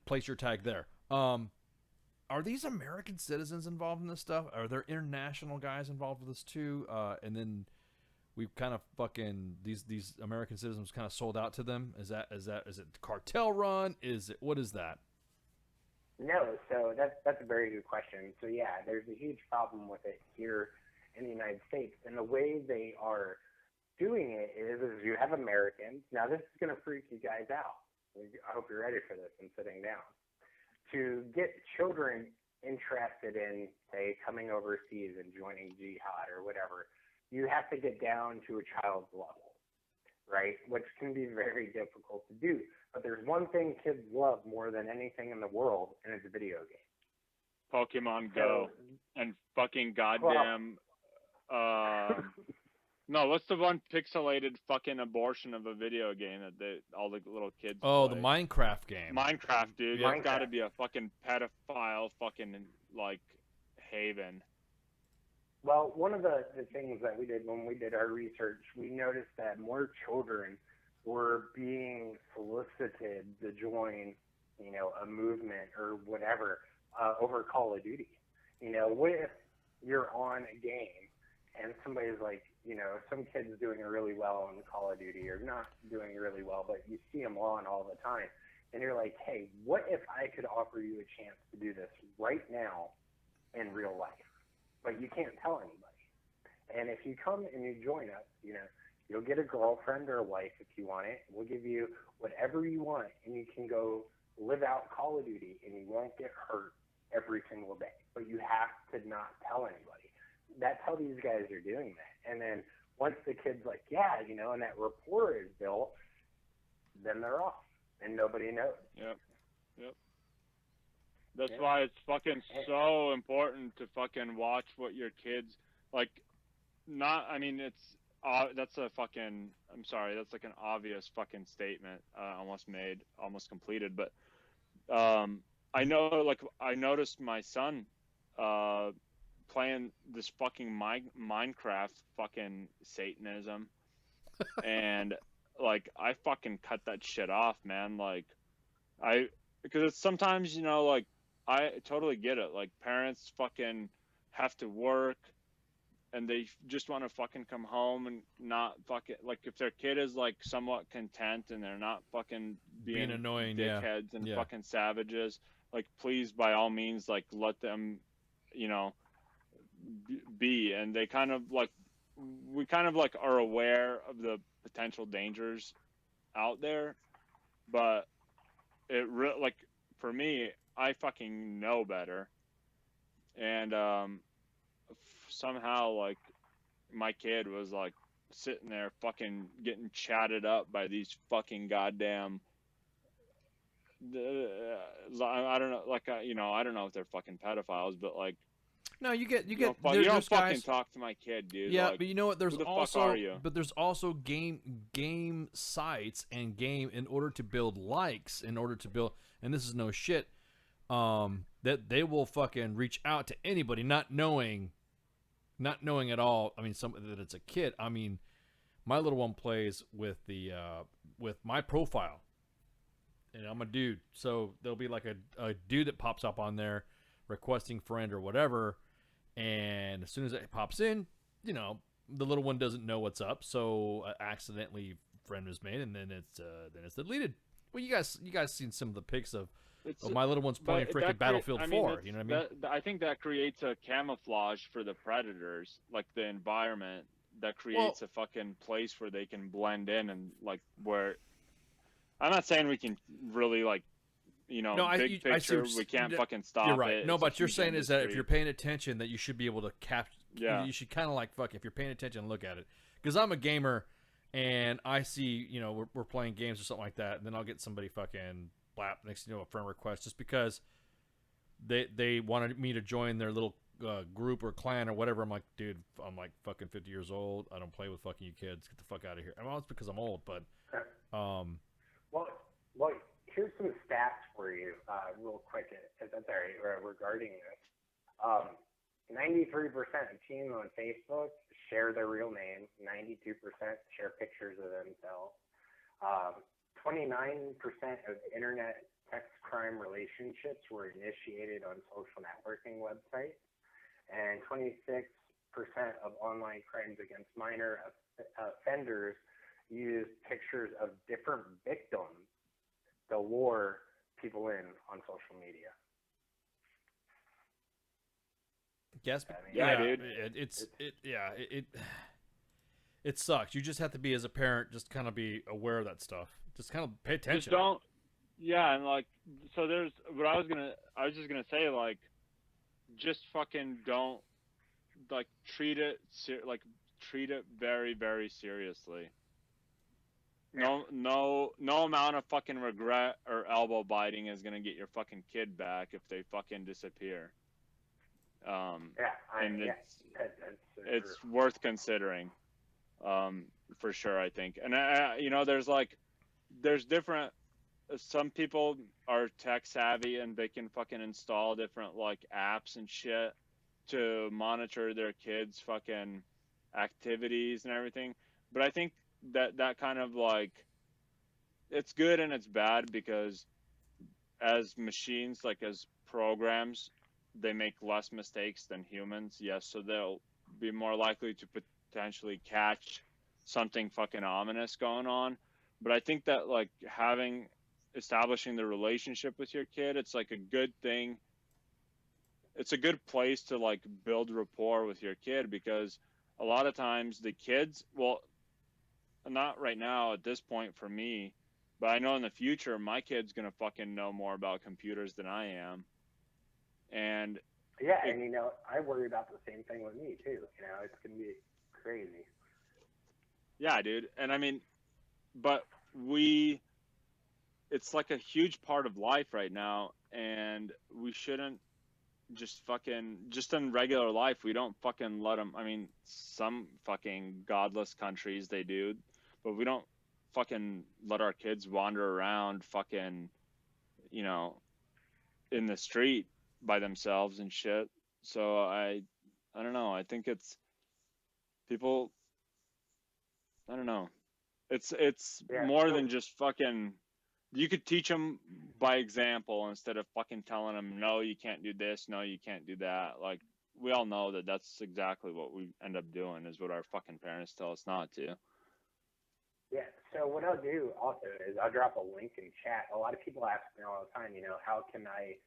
place your tag there. Are these American citizens involved in this stuff? Are there international guys involved with this too? And then we've kind of fucking these American citizens kind of sold out to them. Is it cartel run? What is that?
No, so that's a very good question. So yeah, there's a huge problem with it here in the United States, and the way they are doing it is you have Americans. Now this is going to freak you guys out. I hope you're ready for this and sitting down. To get children interested in, say, coming overseas and joining jihad or whatever, you have to get down to a child's level, right? Which can be very difficult to do. But there's one thing kids love more than anything in the world, and it's a video game.
Pokemon Go and fucking goddamn. No, what's the one pixelated fucking abortion of a video game that all the little kids
Oh,
play?
the Minecraft game.
Minecraft, dude.
Yeah.
It's got to be a fucking pedophile fucking, haven.
Well, one of the things that we did when we did our research, we noticed that more children were being solicited to join, a movement or whatever over Call of Duty. What if you're on a game and somebody's like, some kid's doing really well on Call of Duty or not doing really well, but you see them on all the time. and you're like, hey, what if I could offer you a chance to do this right now in real life? But you can't tell anybody. And if you come and you join us, you'll get a girlfriend or a wife if you want it. We'll give you whatever you want, and you can go live out Call of Duty, and you won't get hurt every single day. But you have to not tell anybody. That's how these guys are doing that. And then once the kid's like, yeah, and that rapport is built, then they're off, and nobody knows.
Yep. That's why it's fucking so important to fucking watch what your kids like. That's a fucking. I'm sorry, that's like an obvious fucking statement, almost completed. But I noticed my son playing this fucking Minecraft fucking Satanism, and like I fucking cut that shit off, man. Like because it's sometimes like I totally get it. Like parents fucking have to work, and they just want to fucking come home and not fucking like if their kid is like somewhat content and they're not fucking being
annoying,
dickheads and fucking savages. Like please, by all means, like let them, be. And they kind of like we kind of like are aware of the potential dangers out there, but like for me, I fucking know better, and somehow like my kid was like sitting there fucking getting chatted up by these fucking goddamn I don't know, like I don't know if they're fucking pedophiles, but like
no, you get
you don't
guys,
fucking talk to my kid, dude.
Yeah,
like,
but you know what? There's
who the
also
fuck are you?
but there's also game sites and game in order to build likes, in order to build, and this is no shit. That they will fucking reach out to anybody, not knowing at all. I mean, that it's a kid. I mean, my little one plays with with my profile, and I'm a dude, so there'll be like a dude that pops up on there requesting friend or whatever, and as soon as it pops in, the little one doesn't know what's up, so accidentally friend was made, and then it's deleted. Well, you guys seen some of the pics of my little one's playing freaking Battlefield 4. You know what I mean?
I think that creates a camouflage for the predators, like the environment that creates a fucking place where they can blend in, and like where I'm not saying we can really like, big picture, we can't fucking stop
You're right.
it.
No,
It's a
but you're
huge
saying is that if
industry.
you're paying attention, that you should be able to capture.
Yeah.
You should kind of like if you're paying attention and look at it. Because I'm a gamer, and I see we're playing games or something like that, and then I'll get somebody fucking blap next thing you know, a friend request just because they wanted me to join their little group or clan or whatever. I'm like, dude, I'm like fucking 50 years old. I don't play with fucking you kids. Get the fuck out of here. I mean, it's because I'm old, but
Well, here's some stats for you, real quick, if that's all right, regarding this. 93% of teens on Facebook share their real name. 92% share pictures of themselves. 29% of internet sex crime relationships were initiated on social networking websites, and 26% of online crimes against minor offenders use pictures of different victims to lure people in on social media.
Yes,
dude.
It sucks. You just have to be, as a parent, just kind of be aware of that stuff. Just kind of pay attention.
Just don't. Yeah, and like, so there's what I was just gonna say, like, just fucking don't, like, treat it very, very seriously. No amount of fucking regret or elbow biting is gonna get your fucking kid back if they fucking disappear. It's worth considering, for sure, I think. And there's different. Some people are tech savvy and they can fucking install different like apps and shit to monitor their kids' fucking activities and everything. But I think that kind of like, it's good and it's bad, because as machines, like as programs, they make less mistakes than humans. Yes, so they'll be more likely to potentially catch something fucking ominous going on. But I think that like having establishing the relationship with your kid, it's like a good thing. It's a good place to like build rapport with your kid, because a lot of times the kids, well, not right now at this point for me, but I know in the future my kid's gonna fucking know more about computers than I am. And
yeah, and you know, I worry about the same thing with me too. You know, it's gonna be crazy.
Yeah, dude. And I mean, but it's like a huge part of life right now, and we shouldn't just in regular life, we don't fucking let them. I mean, some fucking godless countries, they do, but we don't fucking let our kids wander around fucking, you know, in the street by themselves and shit. So I don't know. I think it's people, I don't know. It's more than just fucking. You could teach them by example instead of fucking telling them, no, you can't do this, no, you can't do that. Like, we all know that that's exactly what we end up doing, is what our fucking parents tell us not to.
Yeah, so what I'll do also is I'll drop a link in chat. A lot of people ask me all the time, you know, how can I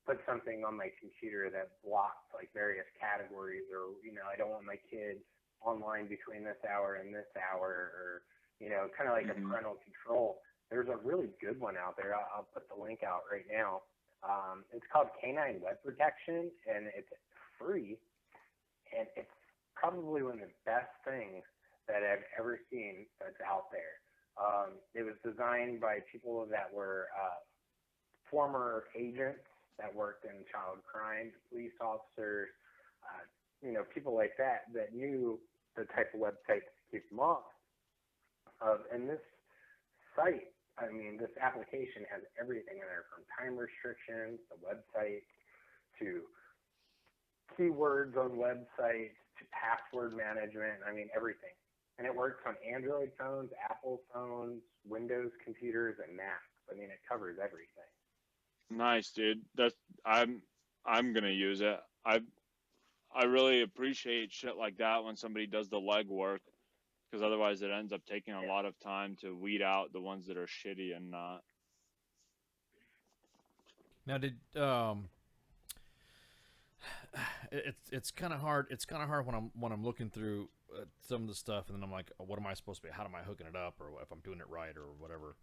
put something on my computer that blocks like various categories, or, you know, I don't want my kid online between this hour and this hour, or, you know, kind of like a parental control. There's a really good one out there. I'll put the link out right now. It's called Canine Web Protection, and it's free, and it's probably one of the best things that I've ever seen that's out there. It was designed by people that were former agents that worked in child crime, police officers, you know, people like that knew the type of websites to keep them off. And this site, I mean, this application has everything in there, from time restrictions, the website, to keywords on websites, to password management. I mean, everything. And it works on Android phones, Apple phones, Windows computers, and Macs. I mean, it covers everything.
Nice, dude. I'm gonna use it. I really appreciate shit like that when somebody does the legwork, because otherwise it ends up taking a lot of time to weed out the ones that are shitty and not.
Now, it's kind of hard. It's kind of hard when I'm looking through some of the stuff, and then I'm like, oh, what am I supposed to be? How am I hooking it up, or if I'm doing it right, or whatever.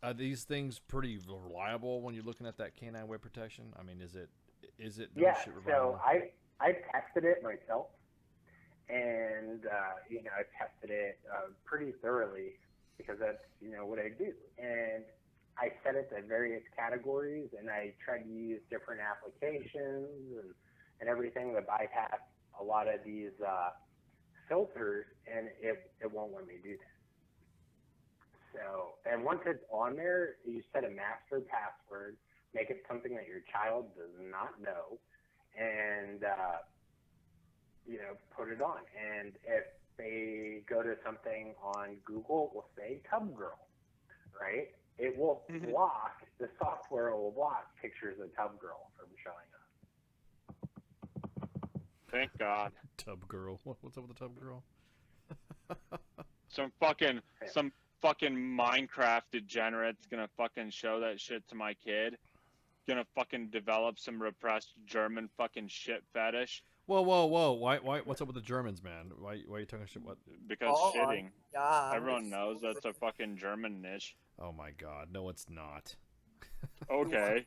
Are these things pretty reliable when you're looking at that canine web protection? I mean, is it
Yeah, so I tested it myself, and you know, I tested it pretty thoroughly, because that's, you know, what I do. And I set it to various categories, and I tried to use different applications and everything to bypass a lot of these filters, and it won't let me do that. So, and once it's on there, you set a master password, make it something that your child does not know, and you know, put it on. And if they go to something on Google, we'll say Tub Girl, right? It will block, the software will block pictures of Tub Girl from showing up.
Thank God.
Tub Girl. What's up with the Tub Girl?
Some fucking Minecraft degenerate's gonna fucking show that shit to my kid. Gonna fucking develop some repressed German fucking shit fetish.
Whoa! Why? What's up with the Germans, man? Why are you talking shit? What?
Because shitting. Everyone knows that's a fucking German niche.
Oh my God! No, it's not.
Okay.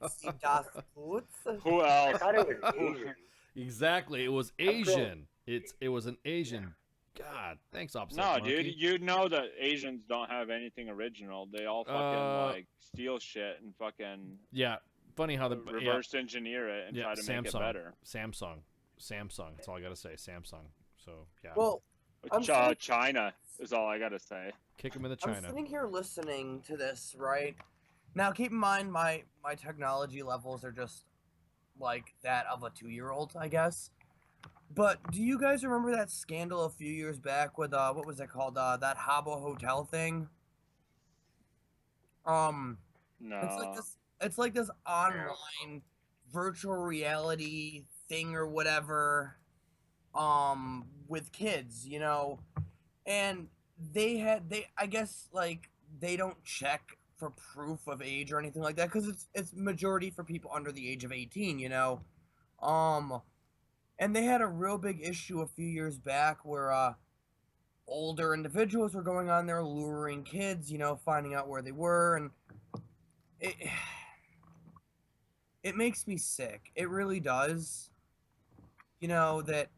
Who
Who else?
I thought it was Asian.
Exactly, it was Asian. It was an Asian. God, thanks, Opposite
No,
Monkey.
dude, you know that Asians don't have anything original. They all fucking like steal shit and fucking
funny how the
reverse engineer it and try to make it better.
Samsung. That's all I gotta say. Samsung. So yeah.
Well,
China is all I gotta say.
Kick him in the China.
I'm sitting here listening to this, right? Now, keep in mind, my technology levels are just like that of a 2-year-old, I guess. But do you guys remember that scandal a few years back with what was it called? That Habbo Hotel thing?
No.
It's like this online virtual reality thing or whatever, with kids, you know, and I guess like they don't check for proof of age or anything like that, because it's majority for people under the age of 18, you know. And they had a real big issue a few years back where older individuals were going on there luring kids, you know, finding out where they were, and it makes me sick. It really does. You know, that,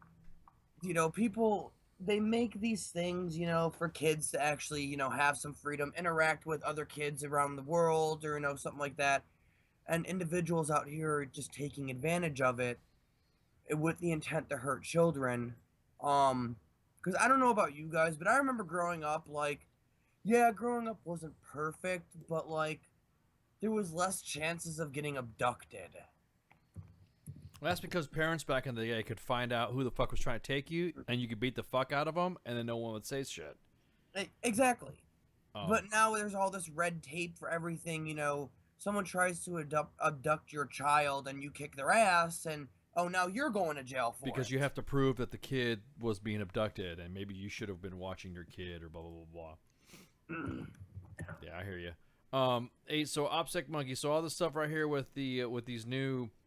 you know, people, they make these things, you know, for kids to actually, you know, have some freedom, interact with other kids around the world, or, you know, something like that. And individuals out here are just taking advantage of it with the intent to hurt children. Because I don't know about you guys, but I remember growing up, like, yeah, growing up wasn't perfect, but, like, there was less chances of getting abducted.
Well, that's because parents back in the day could find out who the fuck was trying to take you, and you could beat the fuck out of them, and then no one would say shit.
Exactly. But now there's all this red tape for everything, you know. Someone tries to abduct your child, and you kick their ass, and, oh, now you're going to jail for it.
Because you have to prove that the kid was being abducted, and maybe you should have been watching your kid, or blah, blah, blah, blah. Yeah, I hear you. Hey, so OPSEC Monkey, so all this stuff right here with the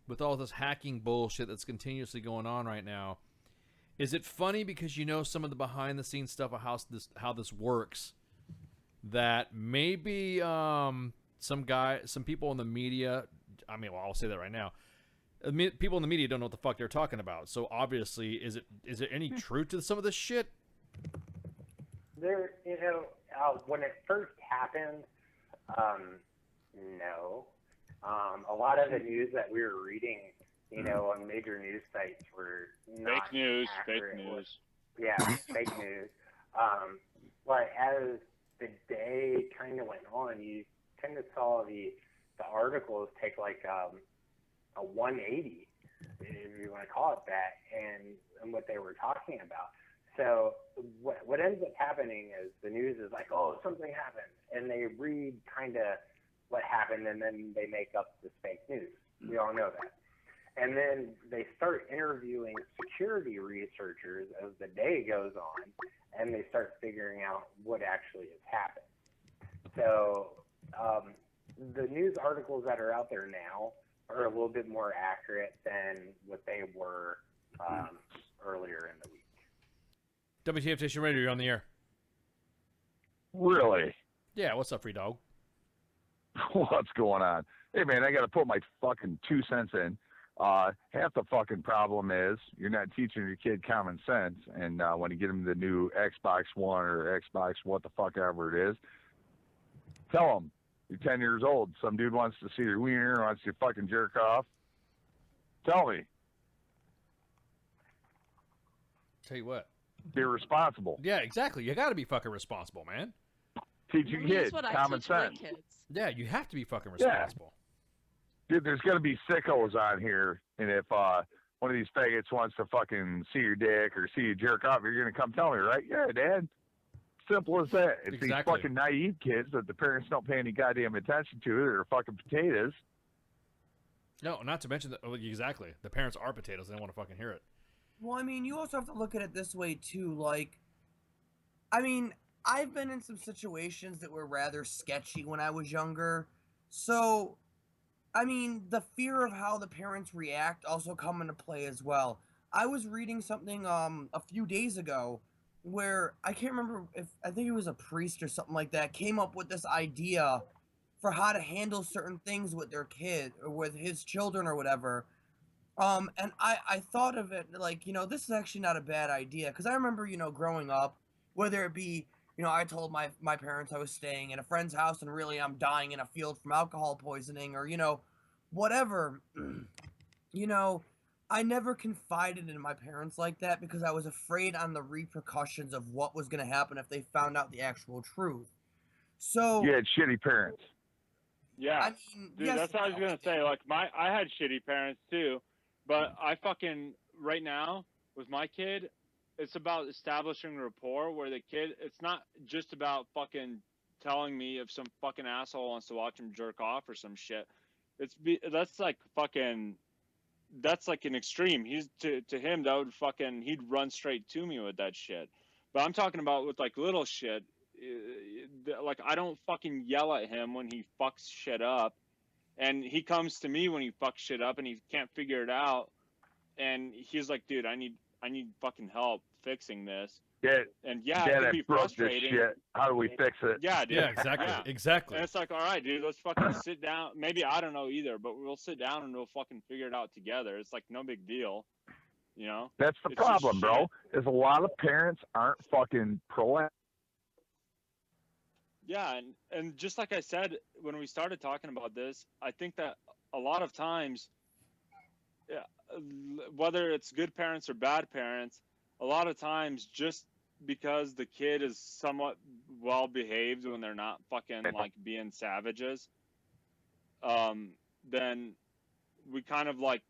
with all this hacking bullshit that's continuously going on right now, is it funny because you know some of the behind the scenes stuff of how this works, that maybe some people in the media, I mean, well, I'll say that right now, people in the media don't know what the fuck they're talking about. So obviously, is there any truth to some of this shit?
There, you know, when it first happened, no. A lot of the news that we were reading, you know, on major news sites were not
Fake news.
Yeah, fake news. But as the day kind of went on, you kind of saw the articles take like a 180, if you want to call it that, and what they were talking about. So what ends up happening is the news is like, oh, something happened, and they read kind of what happened, and then they make up this fake news. We all know that. And then they start interviewing security researchers as the day goes on, and they start figuring out what actually has happened. So the news articles that are out there now are a little bit more accurate than what they were earlier in the week.
WTF Station Radio, you're on the air.
Really?
Yeah, what's up, free dog?
What's going on? Hey, man, I got to put my fucking 2 cents in. Half the fucking problem is you're not teaching your kid common sense. And when you get them the new Xbox One or Xbox what the fuck ever it is, tell them you're 10 years old. Some dude wants to see your wiener, wants to fucking jerk off. Tell me.
Tell you what.
Be responsible.
Yeah, exactly. You got to be fucking responsible, man.
Teach your kids common sense.
Yeah, you have to be fucking responsible.
Yeah. Dude, there's going to be sickos on here, and if one of these faggots wants to fucking see your dick or see you jerk off, you're going to come tell me, right? Yeah, Dad. Simple as that. It's these fucking naive kids that the parents don't pay any goddamn attention to. They're fucking potatoes.
No, not to mention that. Exactly. The parents are potatoes. They don't want to fucking hear it.
Well, I mean, you also have to look at it this way, too. Like, I mean, I've been in some situations that were rather sketchy when I was younger. So, I mean, the fear of how the parents react also come into play as well. I was reading something a few days ago where I can't remember if I think it was a priest or something like that came up with this idea for how to handle certain things with their kid or with his children or whatever. And I thought of it like, you know, this is actually not a bad idea, because I remember, you know, growing up, whether it be, you know, I told my parents I was staying in a friend's house and really I'm dying in a field from alcohol poisoning, or, you know, whatever. You know, I never confided in my parents like that because I was afraid on the repercussions of what was going to happen if they found out the actual truth. So
you had shitty parents.
Yeah,
I mean,
dude,
yes,
that's what I was gonna say. Like I had shitty parents too, but I fucking right now with my kid, it's about establishing rapport where the kid. It's not just about fucking telling me if some fucking asshole wants to watch him jerk off or some shit. That's like fucking. That's like an extreme. He's to him that would fucking he'd run straight to me with that shit. But I'm talking about with like little shit. like I don't fucking yell at him when he fucks shit up, and he comes to me when he fucks shit up and he can't figure it out, and he's like, dude, I need fucking help fixing this. And yeah, it can be
broke this
frustrating.
shit. How do we fix it?
Yeah, dude.
Yeah, exactly.
Yeah.
Exactly.
And it's like, all right, dude, let's fucking sit down. Maybe I don't know either, but we'll sit down and we'll fucking figure it out together. It's like no big deal, you know?
That's the
It's just
problem, bro.
shit.
Is a lot of parents aren't fucking proactive.
Yeah, and just like I said when we started talking about this, I think that a lot of times, whether it's good parents or bad parents, a lot of times just because the kid is somewhat well behaved when they're not fucking like being savages, then we kind of like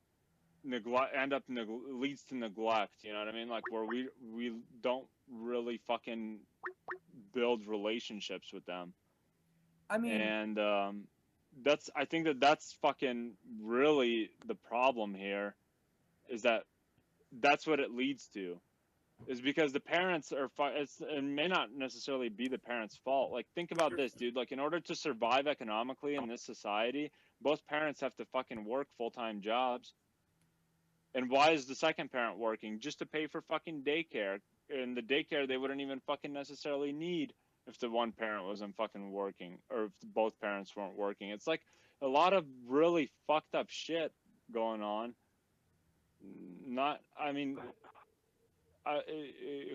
leads to neglect, you know what I mean? Like where we don't really fucking build relationships with them.
I mean,
and I think that's fucking really the problem here, is that's what it leads to, is because the parents are it may not necessarily be the parents' fault. Like, think about this, dude. Like, in order to survive economically in this society, both parents have to fucking work full-time jobs. And why is the second parent working? Just to pay for fucking daycare. And the daycare they wouldn't even fucking necessarily need if the one parent wasn't fucking working, or if both parents weren't working. It's like a lot of really fucked up shit going on.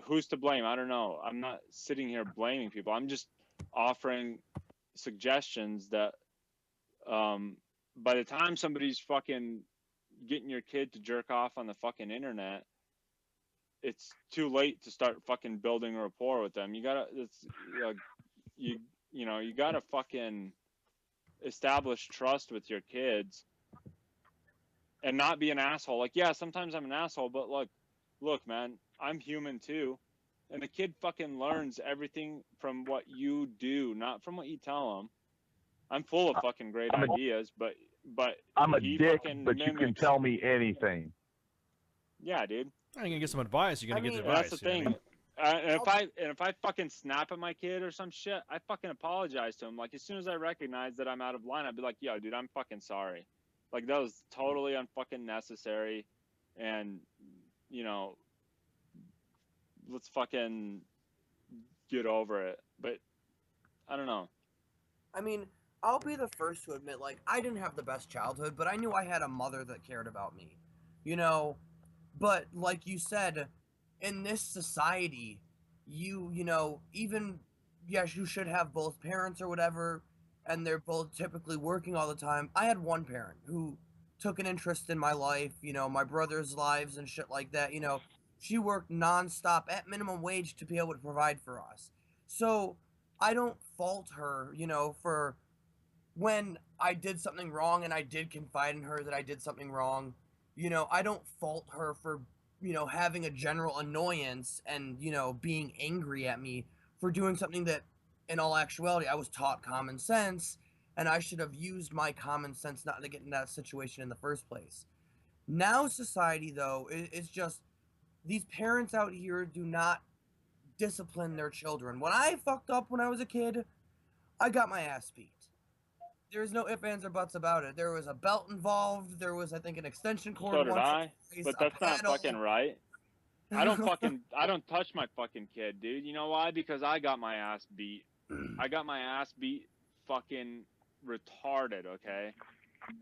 Who's to blame? I don't know. I'm not sitting here blaming people. I'm just offering suggestions that by the time somebody's fucking getting your kid to jerk off on the fucking internet, it's too late to start fucking building a rapport with them. You gotta fucking establish trust with your kids and not be an asshole. Like, yeah, sometimes I'm an asshole, but look, man, I'm human too. And the kid fucking learns everything from what you do, not from what you tell them. I'm full of fucking great ideas, but
I'm a
he
dick,
fucking
but you can tell me anything.
Yeah, dude.
You're gonna get some advice. You're gonna get advice.
That's the thing. And if I fucking snap at my kid or some shit, I fucking apologize to him. Like, as soon as I recognize that I'm out of line, I'd be like, yo, dude, I'm fucking sorry. Like, that was totally unfucking necessary. And, you know, let's fucking get over it. But I don't know.
I mean, I'll be the first to admit, like, I didn't have the best childhood, but I knew I had a mother that cared about me, you know? But like you said, in this society, you know, even, yes, you should have both parents or whatever, and they're both typically working all the time. I had one parent who took an interest in my life, you know, my brother's lives and shit like that, you know. She worked nonstop at minimum wage to be able to provide for us. So I don't fault her, you know, for when I did something wrong and I did confide in her that I did something wrong. You know, I don't fault her for, you know, having a general annoyance and, you know, being angry at me for doing something that, in all actuality, I was taught common sense, and I should have used my common sense not to get in that situation in the first place. Now society, though, is just, these parents out here do not discipline their children. When I fucked up when I was a kid, I got my ass beat. There's no ifs, ands, or buts about it. There was a belt involved. There was, I think, an extension cord.
So did I, but that's not fucking right. I don't touch my fucking kid, dude. You know why? Because I got my ass beat. I got my ass beat fucking retarded, okay?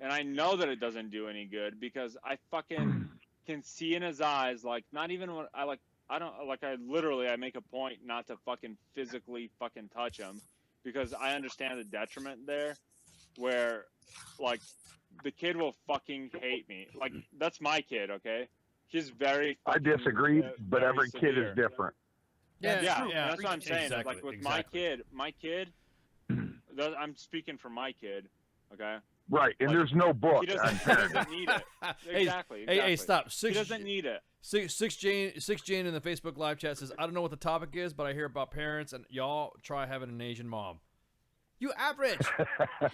And I know that it doesn't do any good because I fucking can see in his eyes, like, not even when I make a point not to fucking physically fucking touch him because I understand the detriment there. Where, like, the kid will fucking hate me. Like, that's my kid, okay? He's very fucking,
I disagree, but
very
every kid
severe.
is different.
Yeah, that's what I'm saying.
Exactly,
Like, with
exactly.
my kid, I'm speaking for my kid, okay?
Right, and
Like,
there's no book
he
on
doesn't need it. Exactly.
Hey, stop.
He doesn't need it.
Six Jane in the Facebook live chat says, I don't know what the topic is, but I hear about parents, and y'all try having an Asian mom. You average.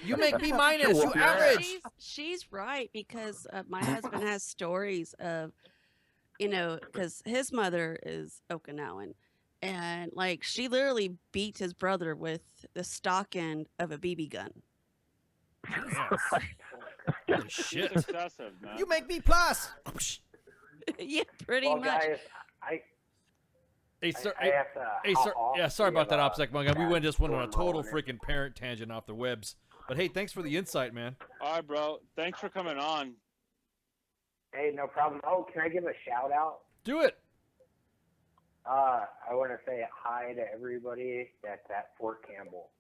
You make B minus. You average.
She's right, because my husband has stories of, you know, because his mother is Okinawan, and like she literally beat his brother with the stock end of a BB gun.
Holy shit!
Excessive, man.
You make me plus.
Yeah, pretty
well,
much.
Guys, I
sir,
I have to hop off.
yeah, sorry
We
about that,
have,
OPSEC Manga. We went on a total
rolling in.
freaking parent tangent off the webs. But hey, thanks for the insight, man.
All right, bro. Thanks for coming on.
Hey, no problem. Oh, can I give a shout out?
Do it.
I want to say hi to everybody that's at Fort Campbell.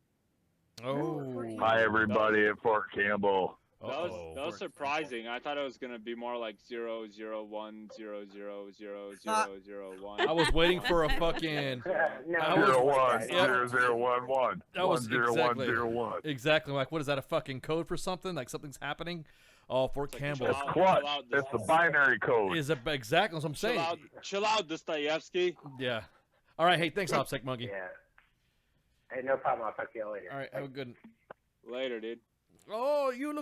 Oh.
Hi, everybody at Fort Campbell.
That was surprising. I thought it was gonna be more like 00100000001.
I was waiting for a fucking.
No,
I was-
010011.
That was
10101.
exactly like, what is that, a fucking code for something? Like something's happening? Oh, Fort Campbell.
It's clutch. It's the binary code.
Is exactly what I'm saying.
Chill out, Dostoevsky.
Yeah. All right. Hey, thanks, OPSEC Monkey.
Yeah. Hey, no problem. I'll talk to you later.
All right. Have a good.
Later, dude.
Oh, you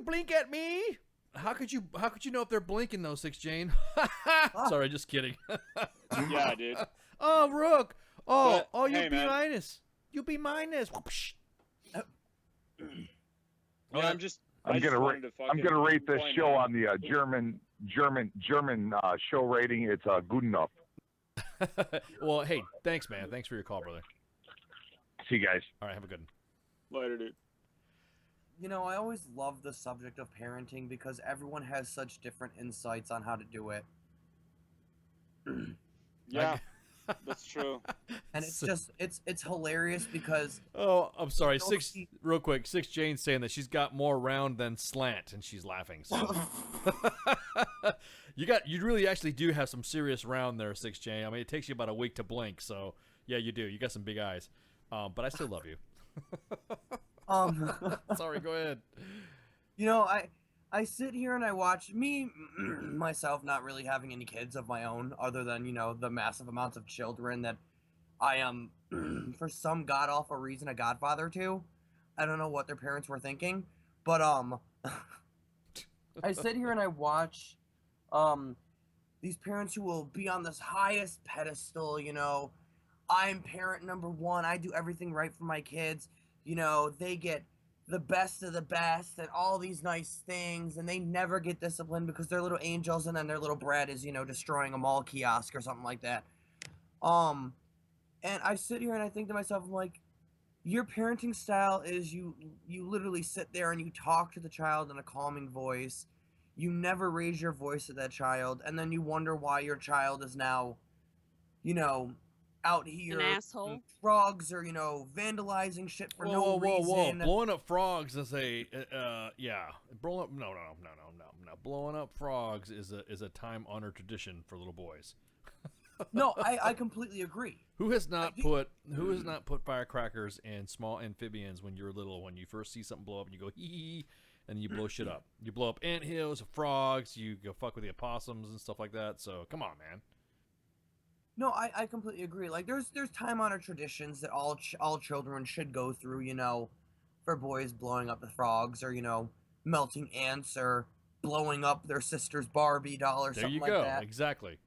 blink at me. How could you know if they're blinking though, 6 Jane? Sorry, just kidding.
Yeah, dude.
Oh, Rook. Oh,
But,
you
hey,
B
man.
minus. You B minus. Whoopsh.
Yeah, I'm just.
I'm
I just
gonna
wanted to
I'm
fucking
gonna rate this
point
show
out-
on the German show rating. It's good enough.
Well, hey, thanks, man. Thanks for your call, brother.
See you guys.
All right, have a good one.
Later, dude.
You know, I always love the subject of parenting because everyone has such different insights on how to do it.
Yeah, that's true.
And it's just it's hilarious because
Oh, I'm sorry.
Don't
Six,
see-
real quick. 6 Jane's saying that she's got more round than slant, and she's laughing. So you really actually do have some serious round there, 6 Jane. I mean, it takes you about a week to blink. So yeah, you do. You got some big eyes. But I still love you. Sorry, go ahead.
You know, I sit here and I watch me myself not really having any kids of my own other than, you know, the massive amounts of children that I am for some god awful reason a godfather to. I don't know what their parents were thinking, but I sit here and I watch these parents who will be on this highest pedestal, you know, I'm parent number one, I do everything right for my kids. You know, they get the best of the best and all these nice things, and they never get disciplined because they're little angels, and then their little brat is, you know, destroying a mall kiosk or something like that. And I sit here and I think to myself, I'm like, your parenting style is you literally sit there and you talk to the child in a calming voice. You never raise your voice at that child, and then you wonder why your child is now, you know, out here
An asshole.
frogs or, you know, vandalizing shit for no
Whoa,
reason.
blowing up frogs is a yeah. Blowing up no. Blowing up frogs is a time honored tradition for little boys.
No, I completely agree.
Who has not put firecrackers and small amphibians when you're little? When you first see something blow up, and you go hee hee, and you blow shit up. You blow up anthills, frogs. You go fuck with the opossums and stuff like that. So come on, man.
No, I completely agree. Like, there's time-honored traditions that all children should go through, you know, for boys blowing up the frogs or, you know, melting ants or blowing up their sister's Barbie doll or
There
something
you
like
go.
that.
Exactly.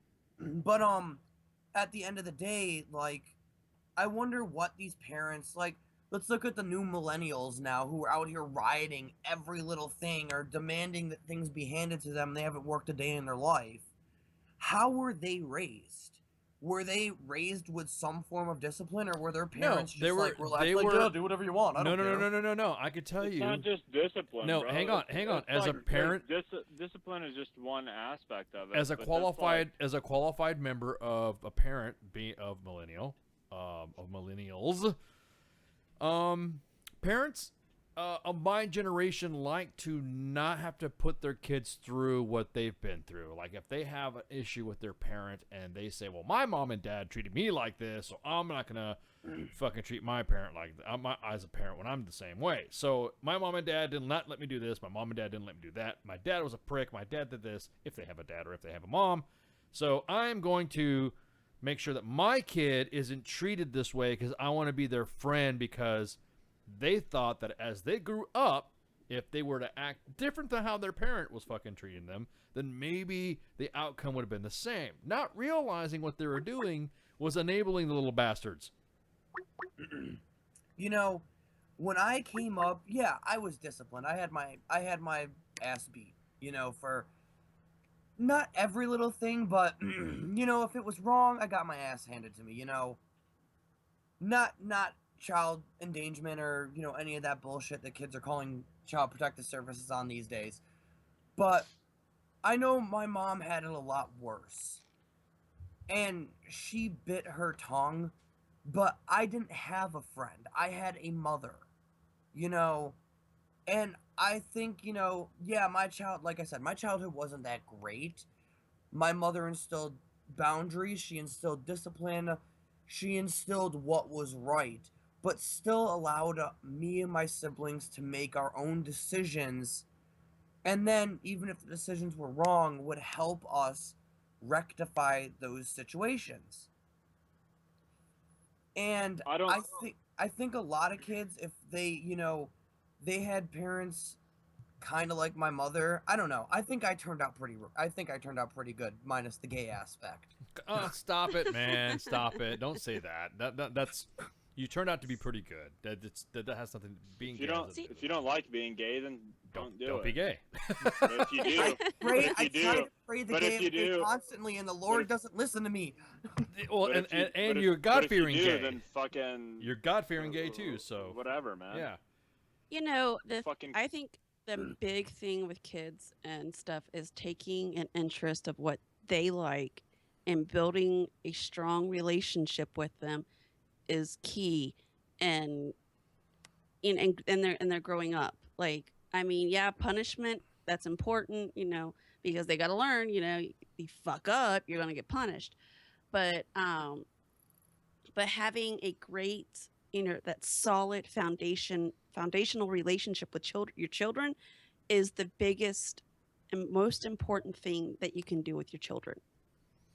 But, at the end of the day, like, I wonder what these parents, like, let's look at the new millennials now who are out here rioting every little thing or demanding that things be handed to them. They haven't worked a day in their life. How were they raised? Were they raised with some form of discipline, or were their parents just like relaxed, like, yeah, do whatever you want? I don't care.
No. I could tell
It's
you.
not just discipline.
No,
bro.
hang on.
It's
As a
like,
parent,
discipline is just one aspect of it.
as a
but that's
qualified member of a parent of millennials, parents of my generation like to not have to put their kids through what they've been through. Like if they have an issue with their parent and they say, well, my mom and dad treated me like this, so I'm not gonna fucking treat my parent like as a parent when I'm the same way. So my mom and dad did not let me do this. My mom and dad didn't let me do that. My dad was a prick. My dad did this, if they have a dad or if they have a mom. So I'm going to make sure that my kid isn't treated this way because I want to be their friend, because they thought that as they grew up, if they were to act different than how their parent was fucking treating them, then maybe the outcome would have been the same. Not realizing what they were doing was enabling the little bastards.
You know, when I came up, yeah, I was disciplined. I had my ass beat, you know, for not every little thing, but you know, if it was wrong, I got my ass handed to me, you know. Not child endangerment or, you know, any of that bullshit that kids are calling child protective services on these days. But I know my mom had it a lot worse. And she bit her tongue, but I didn't have a friend. I had a mother, you know. And I think, you know, yeah, like I said, my childhood wasn't that great. My mother instilled boundaries, she instilled discipline, she instilled what was right, but still allowed me and my siblings to make our own decisions. And then, even if the decisions were wrong, would help us rectify those situations. And I think a lot of kids, if they, you know, they had parents kind of like my mother, I don't know. I think I turned out pretty good, minus the gay aspect.
Oh, stop it, man! Stop it! Don't say that. That's you turned out to be pretty good. That has nothing being gay.
If you don't like being gay, then don't do it.
Don't be gay.
But if you do,
I try to pray the gay constantly, and the Lord doesn't listen to me.
Well, and you're God-fearing gay.
Then fucking
you're God-fearing gay too. So
whatever, man.
Yeah.
You know, I think the big thing with kids and stuff is taking an interest of what they like and building a strong relationship with them is key. And they're growing up. Like, I mean, yeah, punishment, that's important, you know, because they got to learn, you know, you fuck up, you're going to get punished. But having a great, you know, that solid foundational relationship with your children is the biggest and most important thing that you can do with your children.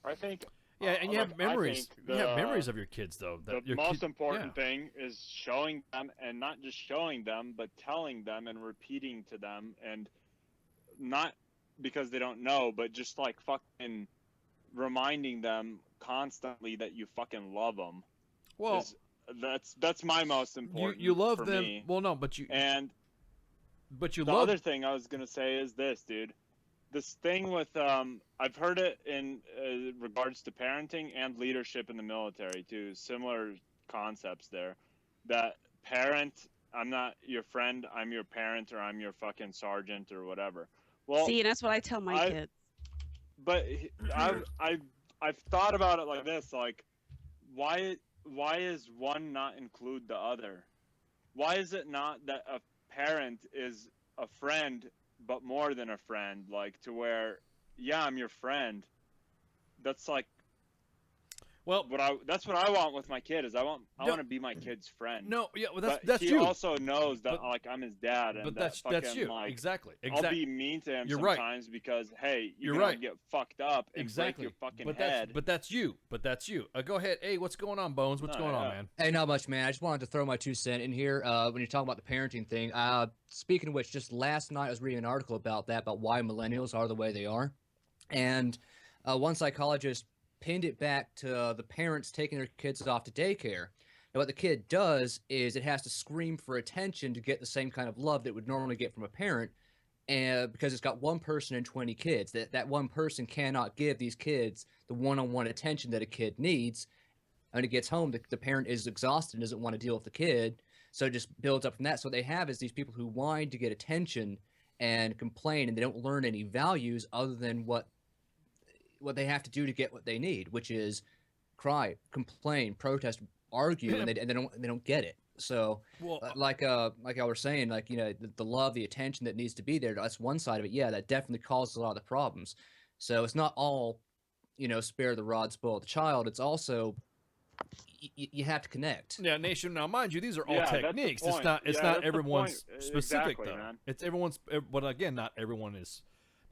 I think.
Yeah, and you have memories. You have memories of your kids, though.
The most important thing is showing them, and not just showing them, but telling them and repeating to them, and not because they don't know, but just like fucking reminding them constantly that you fucking love them.
Well,
that's my most important.
You love
for
them.
Me.
Well, no, but you
the
love.
Other thing I was gonna say is this, dude. This thing with I've heard it in regards to parenting and leadership in the military too. Similar concepts there. That parent, I'm not your friend, I'm your parent, or I'm your fucking sergeant or whatever. Well,
see, that's what I tell my kids.
But I've thought about it like this, like why is one not include the other? Why is it not that a parent is a friend, but more than a friend, like to where, yeah, I'm your friend. That's like,
well,
that's what I want with my kid. Is I want to be my kid's friend.
No, yeah, well, that's
he
you.
He also knows that like I'm his dad, and
but
that's
you.
Like,
exactly.
I'll be mean to him sometimes because hey, you're gonna get fucked up and break your fucking head.
But that's you. Go ahead. Hey, what's going on, Bones? What's going on, man?
Hey, not much, man. I just wanted to throw my 2 cents in here when you're talking about the parenting thing. Speaking of which, just last night I was reading an article about why millennials are the way they are, and one psychologist pinned it back to the parents taking their kids off to daycare. And what the kid does is it has to scream for attention to get the same kind of love that it would normally get from a parent, and because it's got one person and 20 kids. That one person cannot give these kids the one-on-one attention that a kid needs. When it gets home, the parent is exhausted and doesn't want to deal with the kid, so it just builds up from that. So what they have is these people who whine to get attention and complain, and they don't learn any values other than what they have to do to get what they need, which is cry, complain, protest, argue, and they don't get it. So, like I was saying, like, you know, the love, the attention that needs to be there, that's one side of it. Yeah, that definitely causes a lot of the problems. So it's not all, you know, spare the rod, spoil the child. It's also you have to connect.
Yeah, Nation. Now, mind you, these are all techniques. It's not everyone's specific though.
Man.
It's everyone's, but again, not everyone is.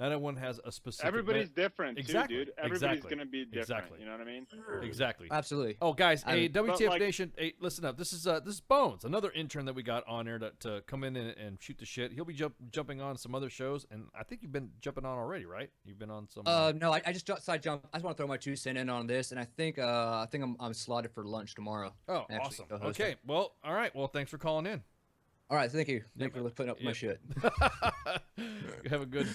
Not everyone has a specific.
Everybody's different,
exactly.
too, dude. Everybody's
exactly.
gonna be different.
Exactly.
You know what I mean?
Exactly.
Absolutely.
Oh, guys, hey,
But,
WTF
like-
Nation, hey, listen up. This is Bones, another intern that we got on there to come in and shoot the shit. He'll be jumping on some other shows, and I think you've been jumping on already, right? You've been on some.
No, I just side jump. I just want to throw my 2 cents in on this, and I think I'm slotted for lunch tomorrow.
Oh,
actually,
awesome.
co-hosting.
Okay, well, all right. Well, thanks for calling in.
All right, thank you. Thank you for putting up with my shit.
Have a good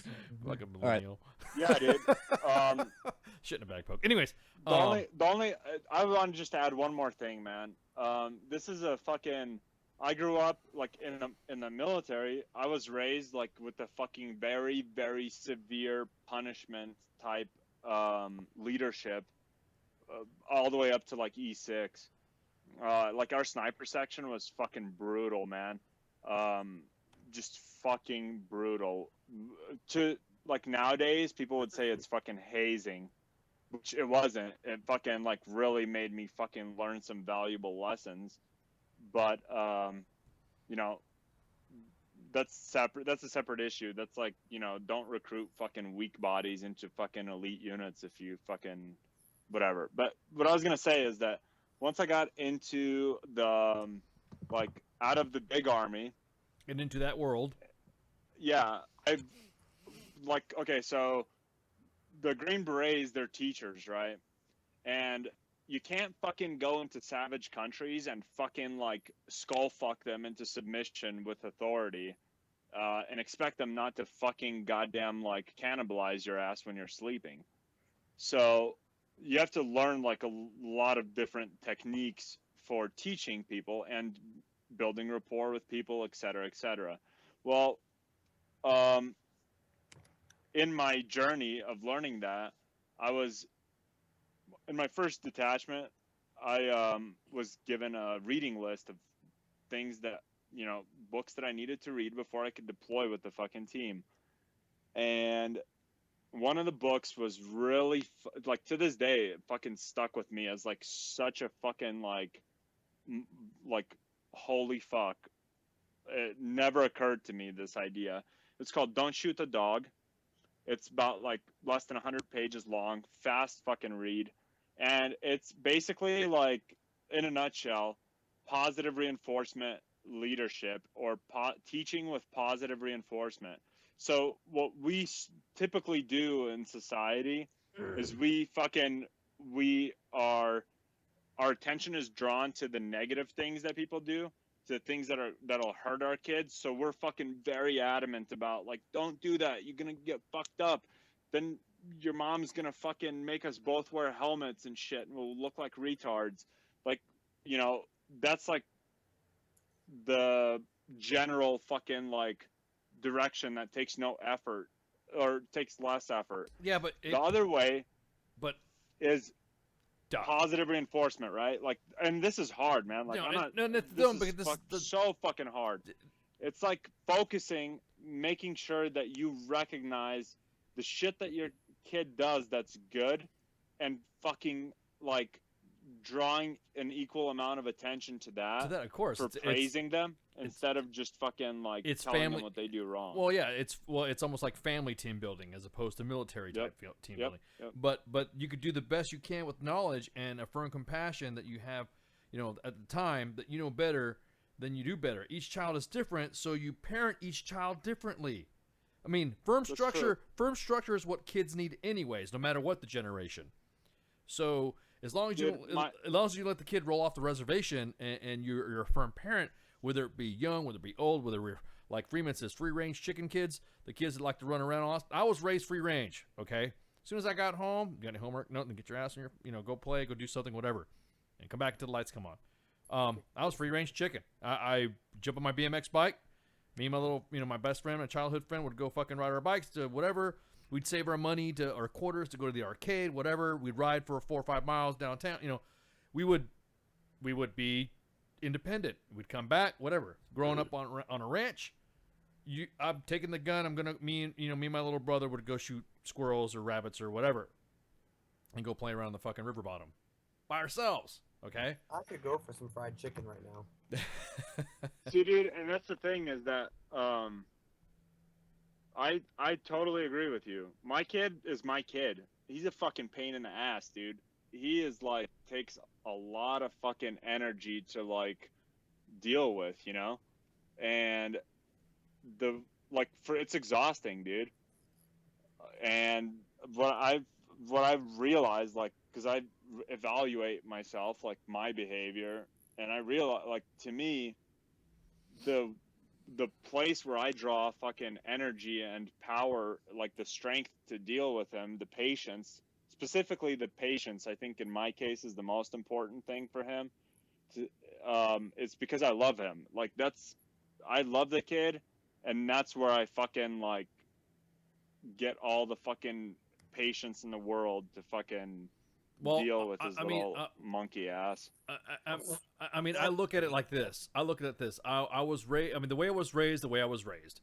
fucking millennial.
Yeah, dude.
Shit in a bag poke. Anyways,
The only I want to just add one more thing, man. This is a fucking. I grew up like in the military. I was raised like with the fucking very very severe punishment type leadership, all the way up to like E6. Like our sniper section was fucking brutal, man. Just fucking brutal. To like nowadays, people would say it's fucking hazing, which it wasn't. It fucking like really made me fucking learn some valuable lessons. But you know, that's separate. That's a separate issue. That's like, you know, don't recruit fucking weak bodies into fucking elite units if you fucking whatever. But what I was gonna say is that once I got into the like out of the big army
and into that world,
yeah, I like okay, so the Green Berets, they're teachers, right? And you can't fucking go into savage countries and fucking like skull fuck them into submission with authority, and expect them not to fucking goddamn like cannibalize your ass when you're sleeping. So you have to learn like a lot of different techniques for teaching people and building rapport with people, et cetera, et cetera. Well, in my journey of learning that, I was in my first detachment. I was given a reading list of things that, you know, books that I needed to read before I could deploy with the fucking team. And one of the books was really like to this day it fucking stuck with me as like such a fucking like holy fuck. It never occurred to me, this idea. It's called Don't Shoot the Dog. It's about like less than 100 pages long, fast fucking read. And it's basically like, in a nutshell, positive reinforcement leadership, or teaching with positive reinforcement. So what we typically do in society is our attention is drawn to the negative things that people do, to things that'll hurt our kids. So we're fucking very adamant about like, don't do that. You're gonna get fucked up. Then your mom's gonna fucking make us both wear helmets and shit, and we'll look like retards. Like, you know, that's like the general fucking like direction that takes no effort, or takes less effort.
Yeah, but
the other way is
duh.
Positive reinforcement, right? Like, and this is hard, man. Like, this is so fucking hard. It's like focusing, making sure that you recognize the shit that your kid does that's good, and fucking like drawing an equal amount of attention to that.
Of course,
for praising them instead of just fucking like telling them what they do wrong.
Well, yeah, it's almost like family team building as opposed to military type team building.
Yep.
But you could do the best you can with knowledge and a firm compassion that you have, you know, at the time that you know better than you do better. Each child is different, so you parent each child differently. I mean, firm structure is what kids need anyways, no matter what the generation. So as long as you let the kid roll off the reservation and you're a firm parent, whether it be young, whether it be old, whether we're like Freeman says, free range chicken kids, the kids that like to run around. I was raised free range. Okay, as soon as I got home, you got any homework? Nothing. Get your ass in your, go play, go do something, whatever, and come back until the lights come on. I was free range chicken. I jump on my BMX bike. Me and my little, my best friend, my childhood friend, would go fucking ride our bikes to whatever. We'd save our money our quarters to go to the arcade, whatever. We'd ride for 4 or 5 miles downtown. We would be independent. We'd come back, whatever. Growing up on a ranch, I'm taking the gun. Me and my little brother would go shoot squirrels or rabbits or whatever, and go play around the fucking river bottom by ourselves. Okay.
I could go for some fried chicken right now.
See, dude, and that's the thing is that I totally agree with you. My kid is my kid. He's a fucking pain in the ass, dude. He is like takes a lot of fucking energy to like deal with, you know? And it's exhausting, dude. And what I've realized, like, because I evaluate myself, like my behavior, and I realize, like, to me, the place where I draw fucking energy and power, like the strength to deal with him, the patience, specifically the patience, I think in my case is the most important thing for him. It's because I love him. Like I love the kid, and that's where I fucking like get all the fucking patience in the world to fucking deal with his little monkey ass.
I mean, I look at it like this. I was raised. I mean, the way I was raised.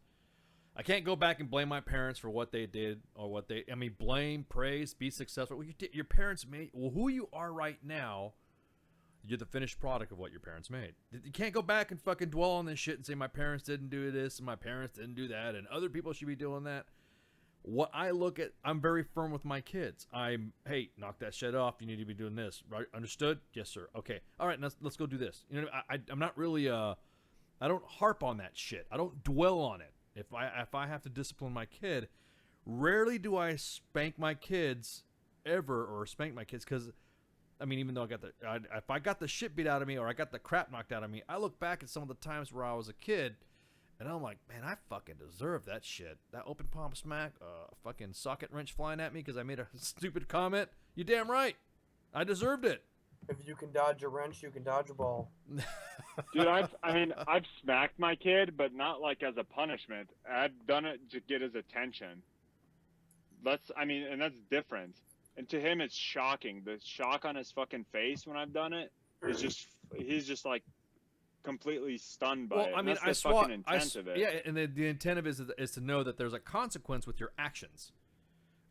I can't go back and blame my parents for what they did or what they. I mean, blame, praise, be successful. Well, your parents made. Well, who you are right now, you're the finished product of what your parents made. You can't go back and fucking dwell on this shit and say my parents didn't do this and my parents didn't do that and other people should be doing that. What I look at, I'm very firm with my kids. Hey, knock that shit off. You need to be doing this, right? Understood? Yes, sir. Okay. All right, let's go do this. You know, I'm not really, I don't harp on that shit. I don't dwell on it. If I have to discipline my kid, rarely do I spank my kids ever, or spank my kids, because, I mean, even though if I got the shit beat out of me or I got the crap knocked out of me, I look back at some of the times where I was a kid. And I'm like, man, I fucking deserve that shit. That open palm smack, fucking socket wrench flying at me because I made a stupid comment. You damn right. I deserved it.
If you can dodge a wrench, you can dodge a ball.
Dude, I've smacked my kid, but not like as a punishment. I've done it to get his attention. And that's different. And to him, it's shocking. The shock on his fucking face when I've done it is just, he's just like, completely stunned by it.
I mean,
that's the fucking intent of it.
Yeah, and the intent of it is to know that there's a consequence with your actions.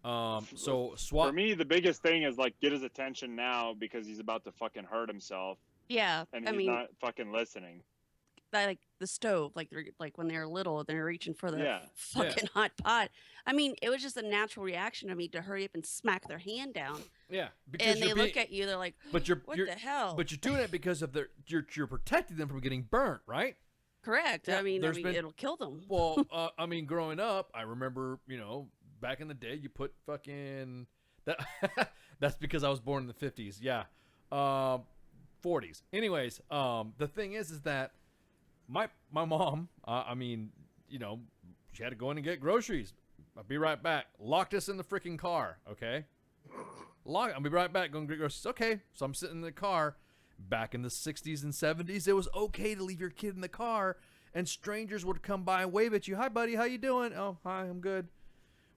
So SWAT.
For me, the biggest thing is like get his attention now because he's about to fucking hurt himself.
Yeah,
and he's not fucking listening.
Like the stove, like when they're little, they're reaching for the fucking
Yeah.
hot pot. I mean, it was just a natural reaction to me to hurry up and smack their hand down.
Yeah,
and they look at you, they're like,
"What
the hell?"
But you're doing it because of you're protecting them from getting burnt, right?
Correct.
Yeah,
I mean, it'll kill them.
Well, I mean, growing up, I remember, back in the day, you put fucking that. That's because I was born in the 50s. Yeah, 40s. Anyways, the thing is that my mom, she had to go in and get groceries. I'll be right back. Locked us in the freaking car, okay? I'll be right back. Going to get groceries. Okay, so I'm sitting in the car. Back in the 60s and 70s, it was okay to leave your kid in the car, and strangers would come by and wave at you. Hi, buddy. How you doing? Oh, hi. I'm good.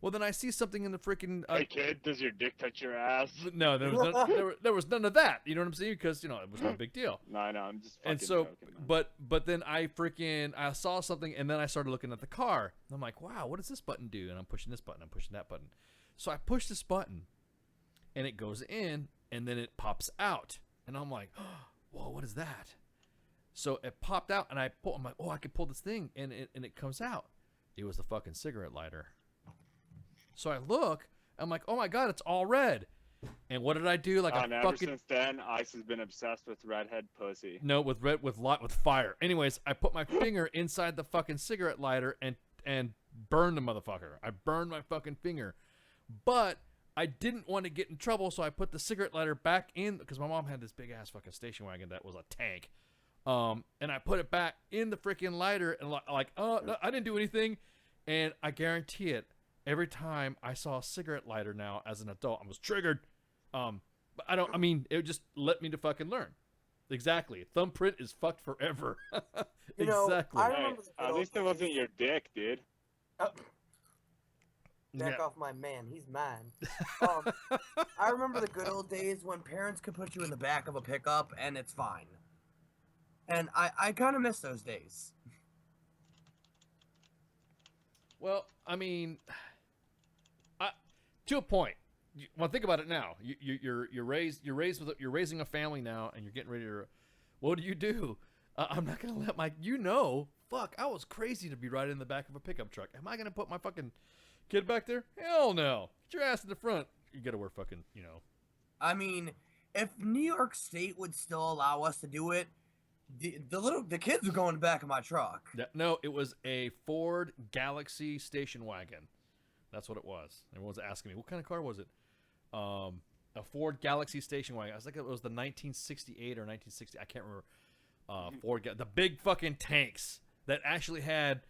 Well, then I see something in the freaking.
Hey, kid, does your dick touch your ass?
No, there was none of that. You know what I'm saying? Because it was no big deal.
No, I know. I'm just. Fucking
And so,
joking,
but then I saw something, and then I started looking at the car. I'm like, wow, what does this button do? And I'm pushing this button. I'm pushing that button. So I push this button, and it goes in, and then it pops out, and I'm like, whoa, what is that? So it popped out, and I'm like, oh, I can pull this thing, and it comes out. It was the fucking cigarette lighter. So I look, I'm like, oh my god, it's all red. And what did I do? Like
ever since then, Ice has been obsessed with redhead pussy.
No, with fire. Anyways, I put my finger inside the fucking cigarette lighter and burned the motherfucker. I burned my fucking finger, but I didn't want to get in trouble, so I put the cigarette lighter back in because my mom had this big ass fucking station wagon that was a tank. And I put it back in the freaking lighter and no, I didn't do anything. And I guarantee it. Every time I saw a cigarette lighter now as an adult, I was triggered. But it just let me to fucking learn. Exactly. Thumbprint is fucked forever. Exactly.
At least it wasn't your dick, dude.
Back off my man. He's mine. I remember the good old days when parents could put you in the back of a pickup and it's fine. And I kind of miss those days.
Well, I mean, to a point. Well, think about it now. You're raising a family now, and you're getting ready to. What do? I'm not gonna let fuck, I was crazy to be riding in the back of a pickup truck. Am I gonna put my fucking kid back there? Hell no. Get your ass in the front. You gotta wear fucking,
I mean, if New York State would still allow us to do it, the kids are going in the back of my truck.
Yeah, no, it was a Ford Galaxy station wagon. That's what it was. Everyone's asking me, what kind of car was it? A Ford Galaxy station wagon. I was like, it was the 1968 or 1960. I can't remember. The big fucking tanks that actually had,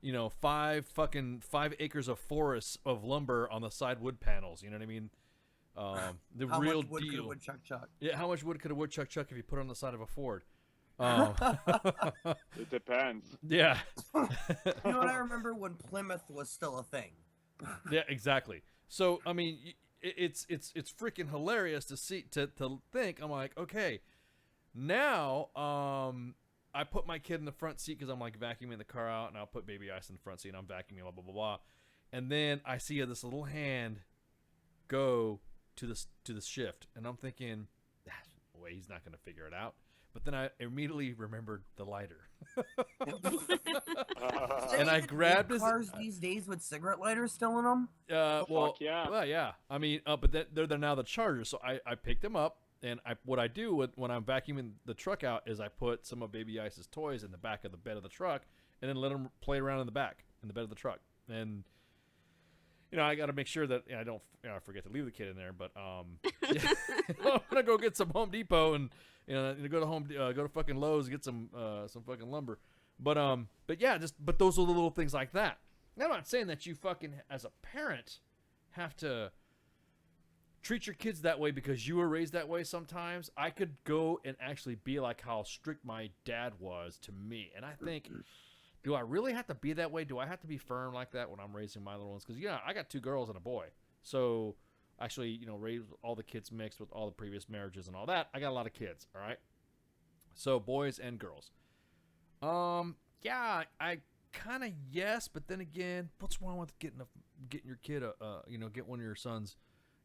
5 acres of forests of lumber on the side wood panels. You know what I mean? The
How
real
much wood
deal.
could a woodchuck chuck?
Yeah, how much wood could a woodchuck chuck if you put it on the side of a Ford?
It depends.
Yeah.
You know what? I remember when Plymouth was still a thing.
Yeah, exactly. So I mean, it's freaking hilarious to think. I'm like, okay, now I put my kid in the front seat because I'm like vacuuming the car out, and I'll put baby ice in the front seat, and I'm vacuuming, blah blah blah blah, and then I see this little hand go to the shift, and I'm thinking, no way, he's not going to figure it out. But then I immediately remembered the lighter. And I grabbed his
cars these days with cigarette lighters still in them.
Well, yeah. I mean, but they're now the Chargers. So I picked them up, and what I do when I'm vacuuming the truck out is I put some of Baby Ice's toys in the back of the bed of the truck, and then let them play around in the bed of the truck. And I got to make sure that I don't forget to leave the kid in there. But I'm gonna go get some Home Depot and go to fucking Lowe's and get some fucking lumber. But yeah, but those are the little things like that. Now, I'm not saying that you fucking as a parent have to treat your kids that way because you were raised that way. Sometimes I could go and actually be like how strict my dad was to me, and I think, do I really have to be that way? Do I have to be firm like that when I'm raising my little ones? Because I got 2 girls and a boy, so actually raised all the kids mixed with all the previous marriages and all that. I got a lot of kids. All right, so boys and girls. Yeah, I kind of yes, but then again, what's wrong with getting your kid get one of your sons,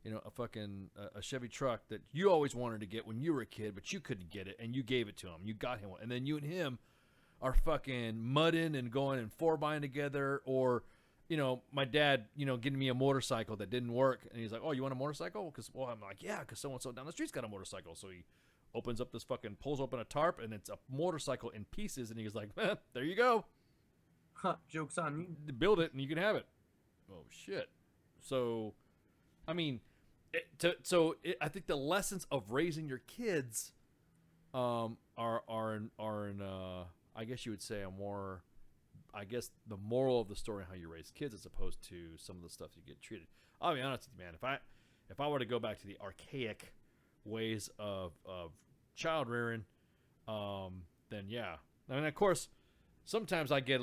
a fucking a Chevy truck that you always wanted to get when you were a kid, but you couldn't get it, and you gave it to him. You got him one, and then you and him are fucking mudding and going and 4-buying together, or my dad, getting me a motorcycle that didn't work, and he's like, "Oh, you want a motorcycle?" I'm like, "Yeah," because so and so down the street's got a motorcycle, so he opens up this fucking, pulls open a tarp, and it's a motorcycle in pieces, and he's like, there you go.
Joke's on you.
Build it, and you can have it. Oh, shit. So, I mean, I think the lessons of raising your kids are in I guess you would say the moral of the story on how you raise kids as opposed to some of the stuff you get treated. I'll be honest with you, man. If I were to go back to the archaic ways of child rearing, then yeah. I mean, of course, sometimes I get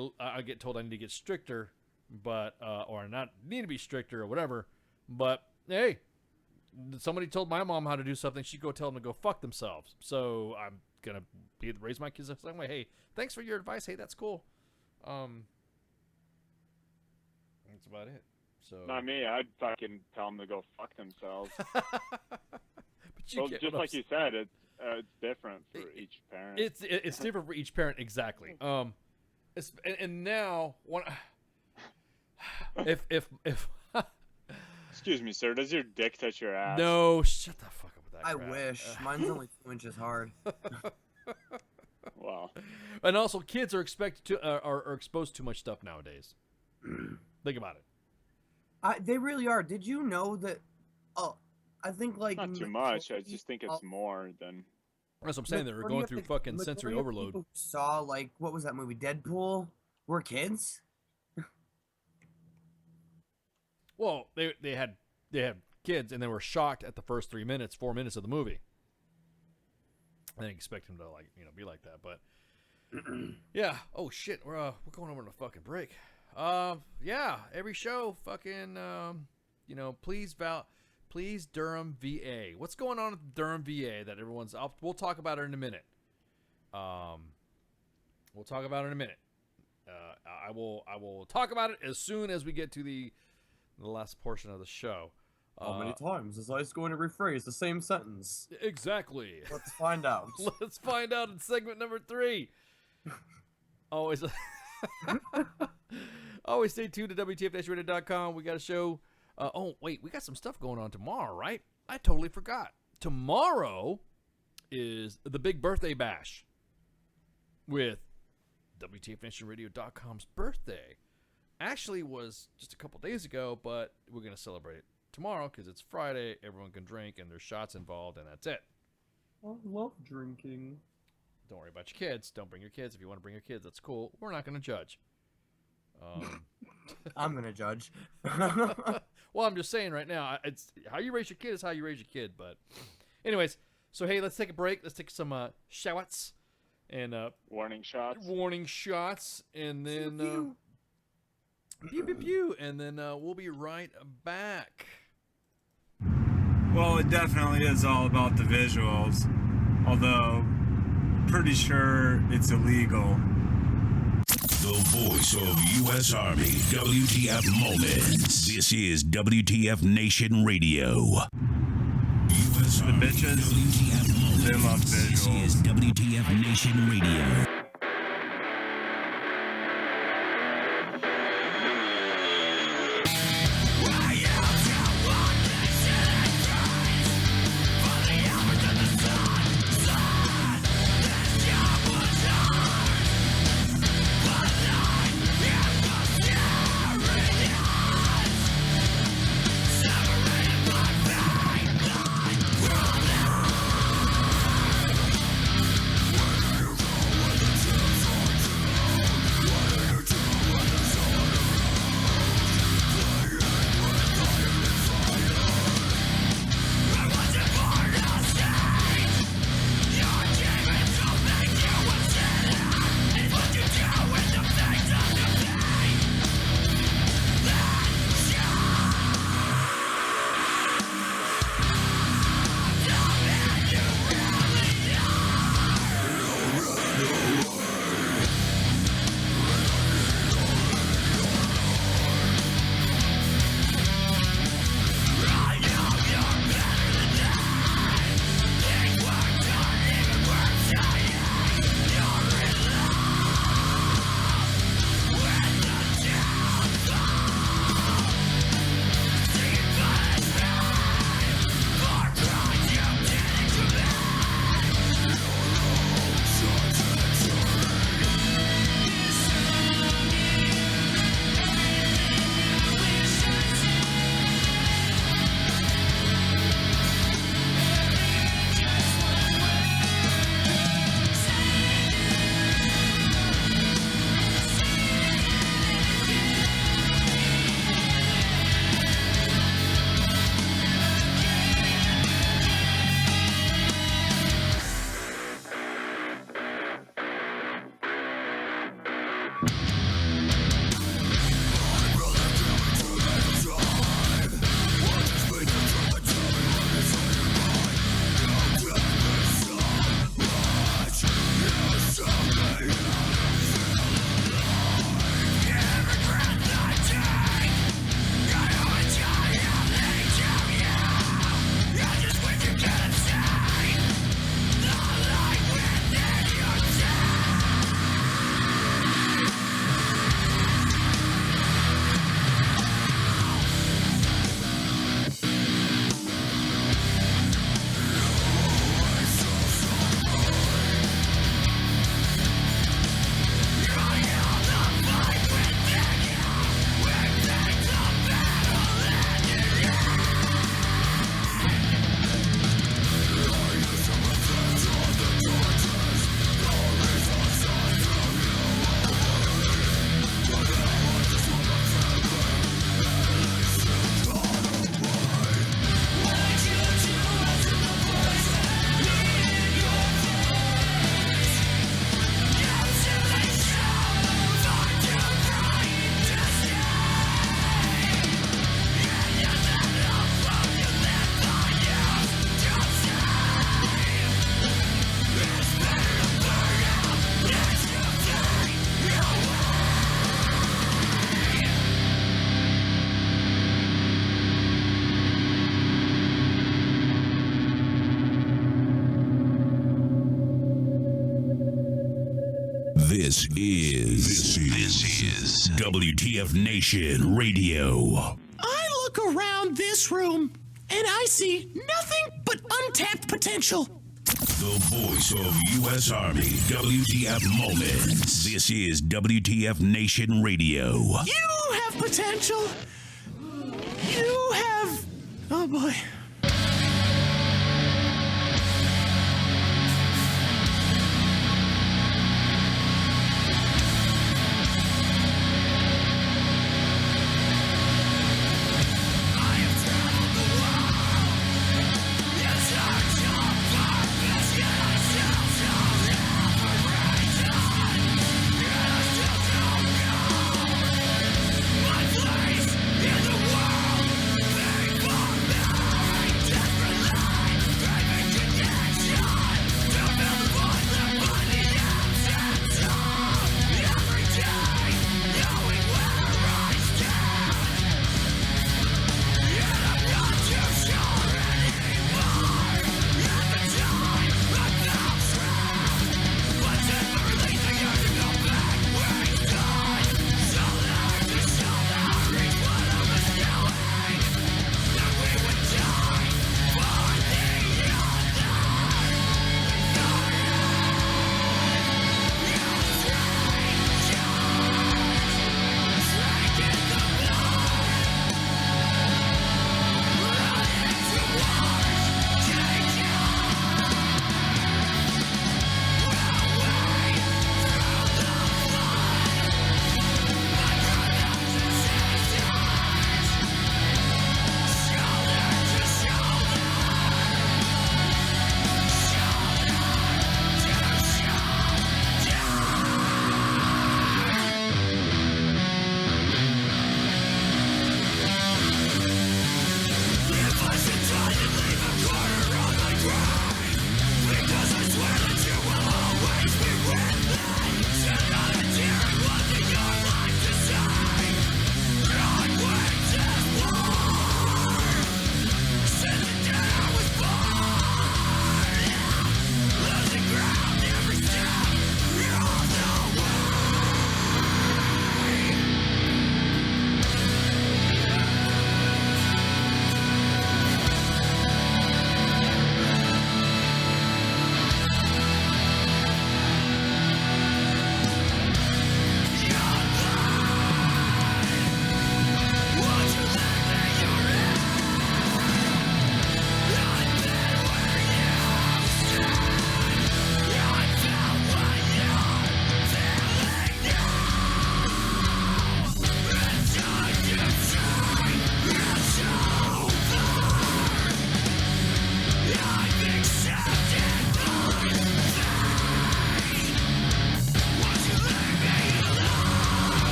told I need to get stricter, but or not need to be stricter or whatever. But hey, somebody told my mom how to do something, she'd go tell them to go fuck themselves. So I'm gonna raise my kids the same way. Hey, thanks for your advice. Hey, that's cool. That's about it. So
not me. I'd fucking tell them to go fuck themselves. Well, just like you said, it's different for each parent.
It's different for each parent, exactly. And now if
excuse me, sir, does your dick touch your ass?
No, shut the fuck up with that.
I
crap.
wish. Mine's only 2 inches hard.
Wow.
And also, kids are expected to are exposed to too much stuff nowadays. Think about it.
They really are. Did you know that? Oh, I think
not too much. I just think it's more than.
That's what I'm saying. They were going through fucking sensory overload.
People who saw what was that movie, Deadpool? Were kids?
Well, they had kids, and they were shocked at the first 4 minutes of the movie. I didn't expect him to be like that, but yeah. Oh shit, we're going over to a fucking break. Yeah, every show, fucking please Durham VA. What's going on at Durham VA that everyone's? We'll talk about it in a minute. We'll talk about it in a minute. I will talk about it as soon as we get to the last portion of the show.
How many times is Ice going to rephrase the same sentence?
Exactly.
Let's find out.
Let's find out in segment number 3. Oh, is it? Always stay tuned to WTFNationRadio.com. We got a show. Oh, wait, we got some stuff going on tomorrow, right? I totally forgot. Tomorrow is the big birthday bash with WTFNationRadio.com's birthday. Actually was just a couple days ago, but we're going to celebrate it tomorrow because it's Friday. Everyone can drink, and there's shots involved, and that's it.
I love drinking.
Don't worry about your kids. Don't bring your kids. If you want to bring your kids, that's cool. We're not going to judge.
I'm going to judge.
Well, I'm just saying right now, it's how you raise your kid is how you raise your kid. But anyways, so hey, let's take a break. Let's take some shots and
warning shots.
Warning shots, and then pew pew pew, and then we'll be right back.
Well, it definitely is all about the visuals, although pretty sure it's illegal.
The voice of U.S. Army, WTF Moments. This is WTF Nation Radio. U.S.
The bitches, they love visuals.
This is WTF Nation Radio. This is WTF Nation Radio.
I look around this room and I see nothing but untapped potential.
The voice of U.S. Army, WTF Moments. This is WTF Nation Radio.
You have potential. You have... Oh, boy.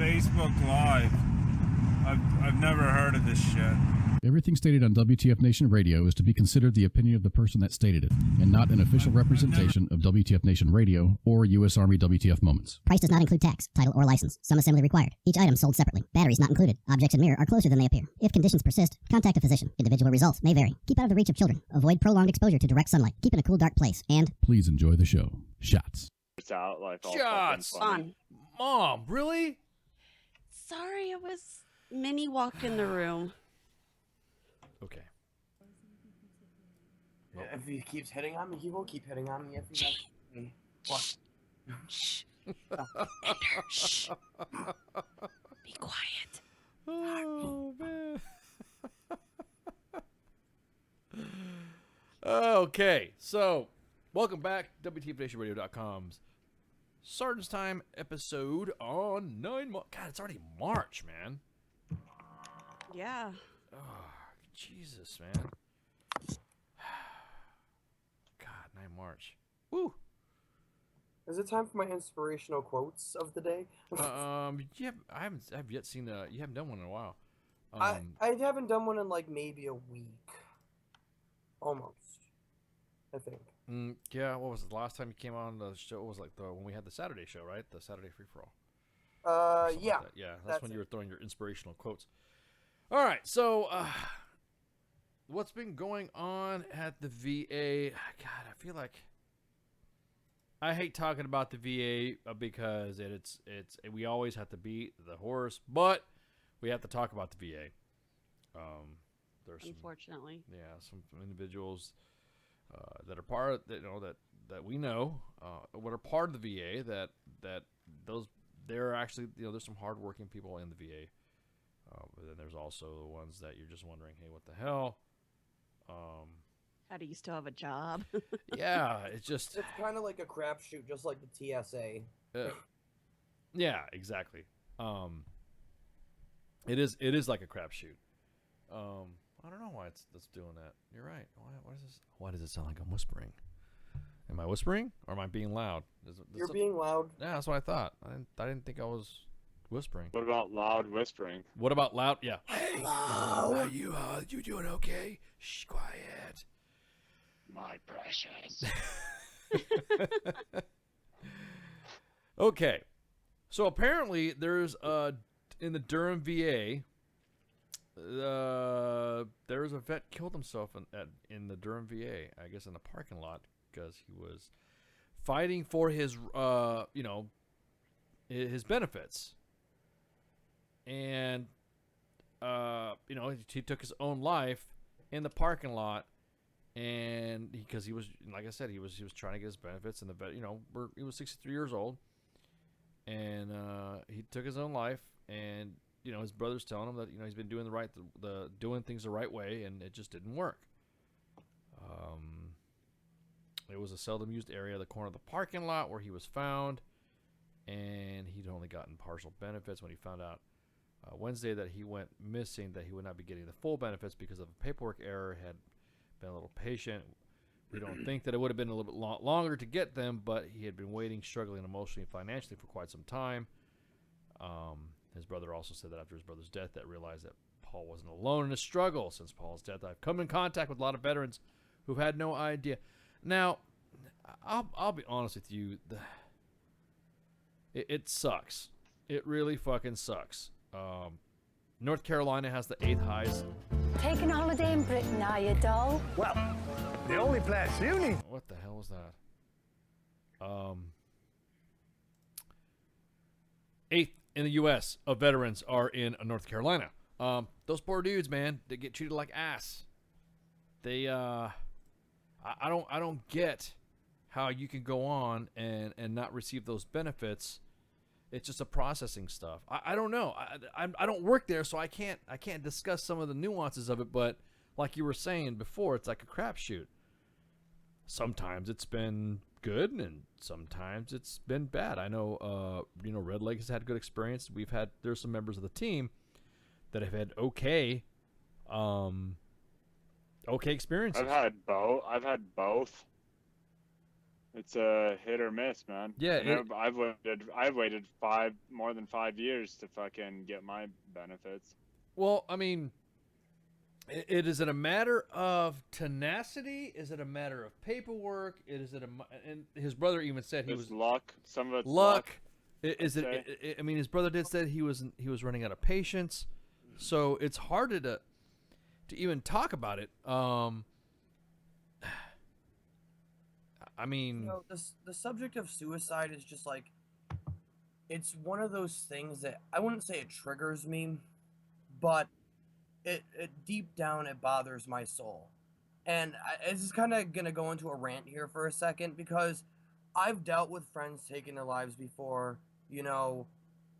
Facebook Live. I've never heard of this shit.
Everything stated on WTF Nation Radio is to be considered the opinion of the person that stated it, and not an official representation of WTF Nation Radio or U.S. Army WTF Moments.
Price does not include tax, title, or license. Some assembly required. Each item sold separately. Batteries not included. Objects in mirror are closer than they appear. If conditions persist, contact a physician. Individual results may vary. Keep out of the reach of children. Avoid prolonged exposure to direct sunlight. Keep in a cool, dark place. And
please enjoy the show. Shots.
It's out like all
Shots
fucking funny.
Mom, really?
sorry, it was Minnie walked in the room.
Okay.
Yeah, if he keeps hitting on me, he will keep hitting on me if he wants me. What?
Shh. Shh. Be quiet.
Oh, man. Okay, so welcome back. WTFNationRadio.com's Sergeant's Time episode on 9 March. God, it's already March, man.
Yeah.
Oh, Jesus, man. God, 9 March. Woo.
Is it time for my inspirational quotes of the day?
I've yet seen you haven't done one in a while.
I haven't done one in like maybe a week. Almost. I think.
Yeah, what was it? The last time you came on the show? It was like when we had the Saturday show, right? The Saturday free for all.
Yeah.
Like that. Yeah, that's when you were throwing your inspirational quotes. All right, so what's been going on at the VA? God, I feel like I hate talking about the VA because it's we always have to beat the horse, but we have to talk about the VA. There's
unfortunately,
some individuals that are part of, that we know what are part of the VA that those they're actually there's some hardworking people in the VA, but then there's also the ones that you're just wondering, hey, what the hell?
How do you still have a job?
Yeah, it's
kind of like a crapshoot, just like the TSA.
Yeah, exactly. It is like a crapshoot. I don't know why it's doing that. You're right. Why does it sound like I'm whispering? Am I whispering or am I being loud?
You're being loud.
Yeah, that's what I thought. I didn't think I was whispering.
What about loud whispering?
What about loud? Yeah. Hey, are you doing okay? Shh, quiet.
My precious.
Okay, so apparently there's in the Durham VA. There's a vet killed himself in the Durham VA, I guess in the parking lot because he was fighting for his his benefits, and he took his own life in the parking lot, and because he was, like I said, he was trying to get his benefits, and the vet, he was 63 years old, and he took his own life, and his brother's telling him that he's been doing doing things the right way, and it just didn't work. It was a seldom used area, the corner of the parking lot where he was found, and he'd only gotten partial benefits. When he found out Wednesday that he went missing, that he would not be getting the full benefits because of a paperwork error, had been a little patient. We don't think that it would have been a little bit longer to get them, but he had been waiting, struggling emotionally and financially for quite some time. His brother also said that after his brother's death, that realized that Paul wasn't alone in his struggle. Since Paul's death, I've come in contact with a lot of veterans who've had no idea. Now, I'll be honest with you. It sucks. It really fucking sucks. North Carolina has the 8th highest.
Taking a holiday in Britain, are you, doll?
Well, the only place you need.
What the hell was that? 8th in the U.S. of veterans are in North Carolina. Those poor dudes, man, they get treated like ass. They, I don't get how you can go on and not receive those benefits. It's just a processing stuff. I don't know. I don't work there, so I can't discuss some of the nuances of it. But like you were saying before, it's like a crapshoot. Sometimes it's been good, and sometimes it's been bad. I know, Red Lake has had good experience. There's some members of the team that have had okay experiences.
I've had both. It's a hit or miss, man.
Yeah,
I've waited more than 5 years to fucking get my benefits.
Well, I mean, is it a matter of tenacity? Is it a matter of paperwork? And his brother even said he was
luck. Some of it's
luck. Is it? I mean, his brother did say he was running out of patience, so it's hard to even talk about it.
I mean, the subject of suicide is just like, it's one of those things that I wouldn't say it triggers me, but it deep down it bothers my soul. And it's just kind of gonna go into a rant here for a second because I've dealt with friends taking their lives before, you know,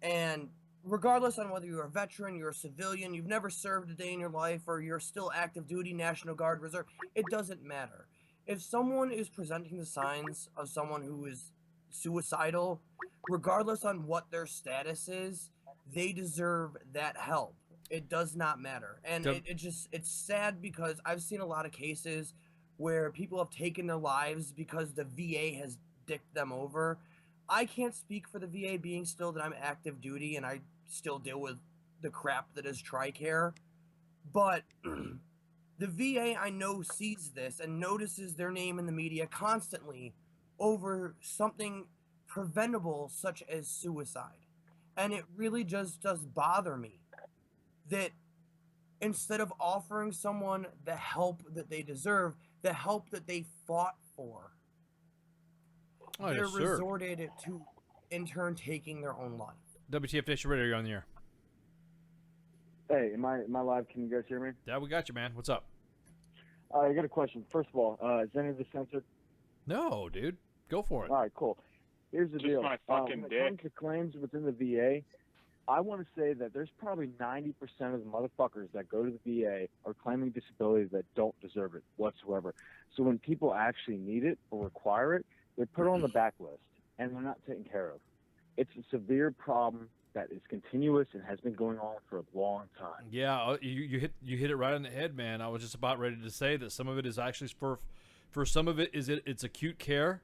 and regardless on whether you're a veteran, you're a civilian, you've never served a day in your life, or you're still active duty, National Guard, Reserve, it doesn't matter. If someone is presenting the signs of someone who is suicidal, regardless on what their status is, they deserve that help. It does not matter. And it's sad because I've seen a lot of cases where people have taken their lives because the VA has dicked them over. I can't speak for the VA being still that I'm active duty and I still deal with the crap that is TRICARE, but the VA I know sees this and notices their name in the media constantly over something preventable such as suicide. And it really just does bother me that instead of offering someone the help that they deserve, the help that they fought for, they're resorted to in turn taking their own life.
WTF Nation Radio, you're on the air.
Hey, am I live? Can you guys hear me?
Yeah, we got you, man. What's up?
I got a question. First of all, is any of this censored?
No, dude. Go for it.
All right, cool. Here's the
Just
deal.
my fucking
when it comes to claims within the VA, I want to say that there's probably 90% of the motherfuckers that go to the VA are claiming disabilities that don't deserve it whatsoever. So when people actually need it or require it, they're put on the back list, and they're not taken care of. It's a severe problem that is continuous and has been going on for a long time.
Yeah, you hit it right on the head, man. I was just about ready to say that some of it is actually for some of it it's acute care,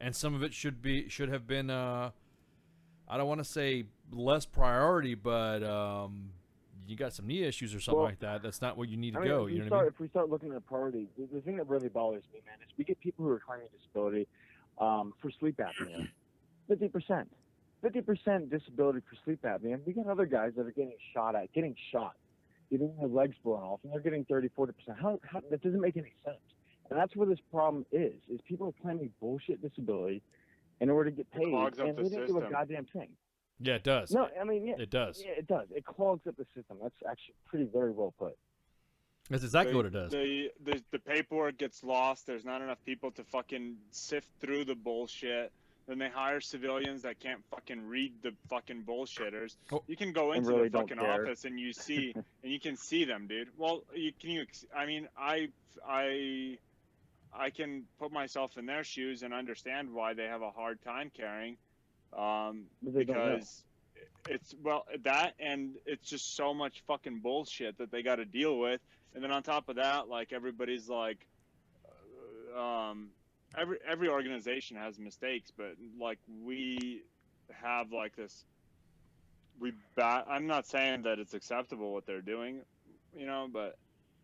and some of it should have been I don't want to say less priority, but you got some knee issues or something like that. That's not where you need to go. You know what I mean?
If we start looking at priority, the thing that really bothers me, man, is we get people who are claiming disability for sleep apnea. 50% disability for sleep apnea. We got other guys that are getting shot, getting their legs blown off, and they're getting 30, 40%. How that doesn't make any sense. And that's where this problem is people are claiming bullshit disability in order to get paid, and they didn't do a goddamn thing.
Yeah, it does.
No, I mean, yeah.
It does.
Yeah, it does. It clogs up the system. That's actually very well put.
That's exactly what it does.
The paperwork gets lost. There's not enough people to fucking sift through the bullshit. Then they hire civilians that can't fucking read the fucking bullshitters. You can go into
really
the fucking
don't care.
office and you see, and you can see them, dude. Well, I mean, I can put myself in their shoes and understand why they have a hard time carrying, because it's that, and it's just so much fucking bullshit that they got to deal with. And then on top of that, like, everybody's like, every organization has mistakes, but like, we have like this, I'm not saying that it's acceptable what they're doing, you know, but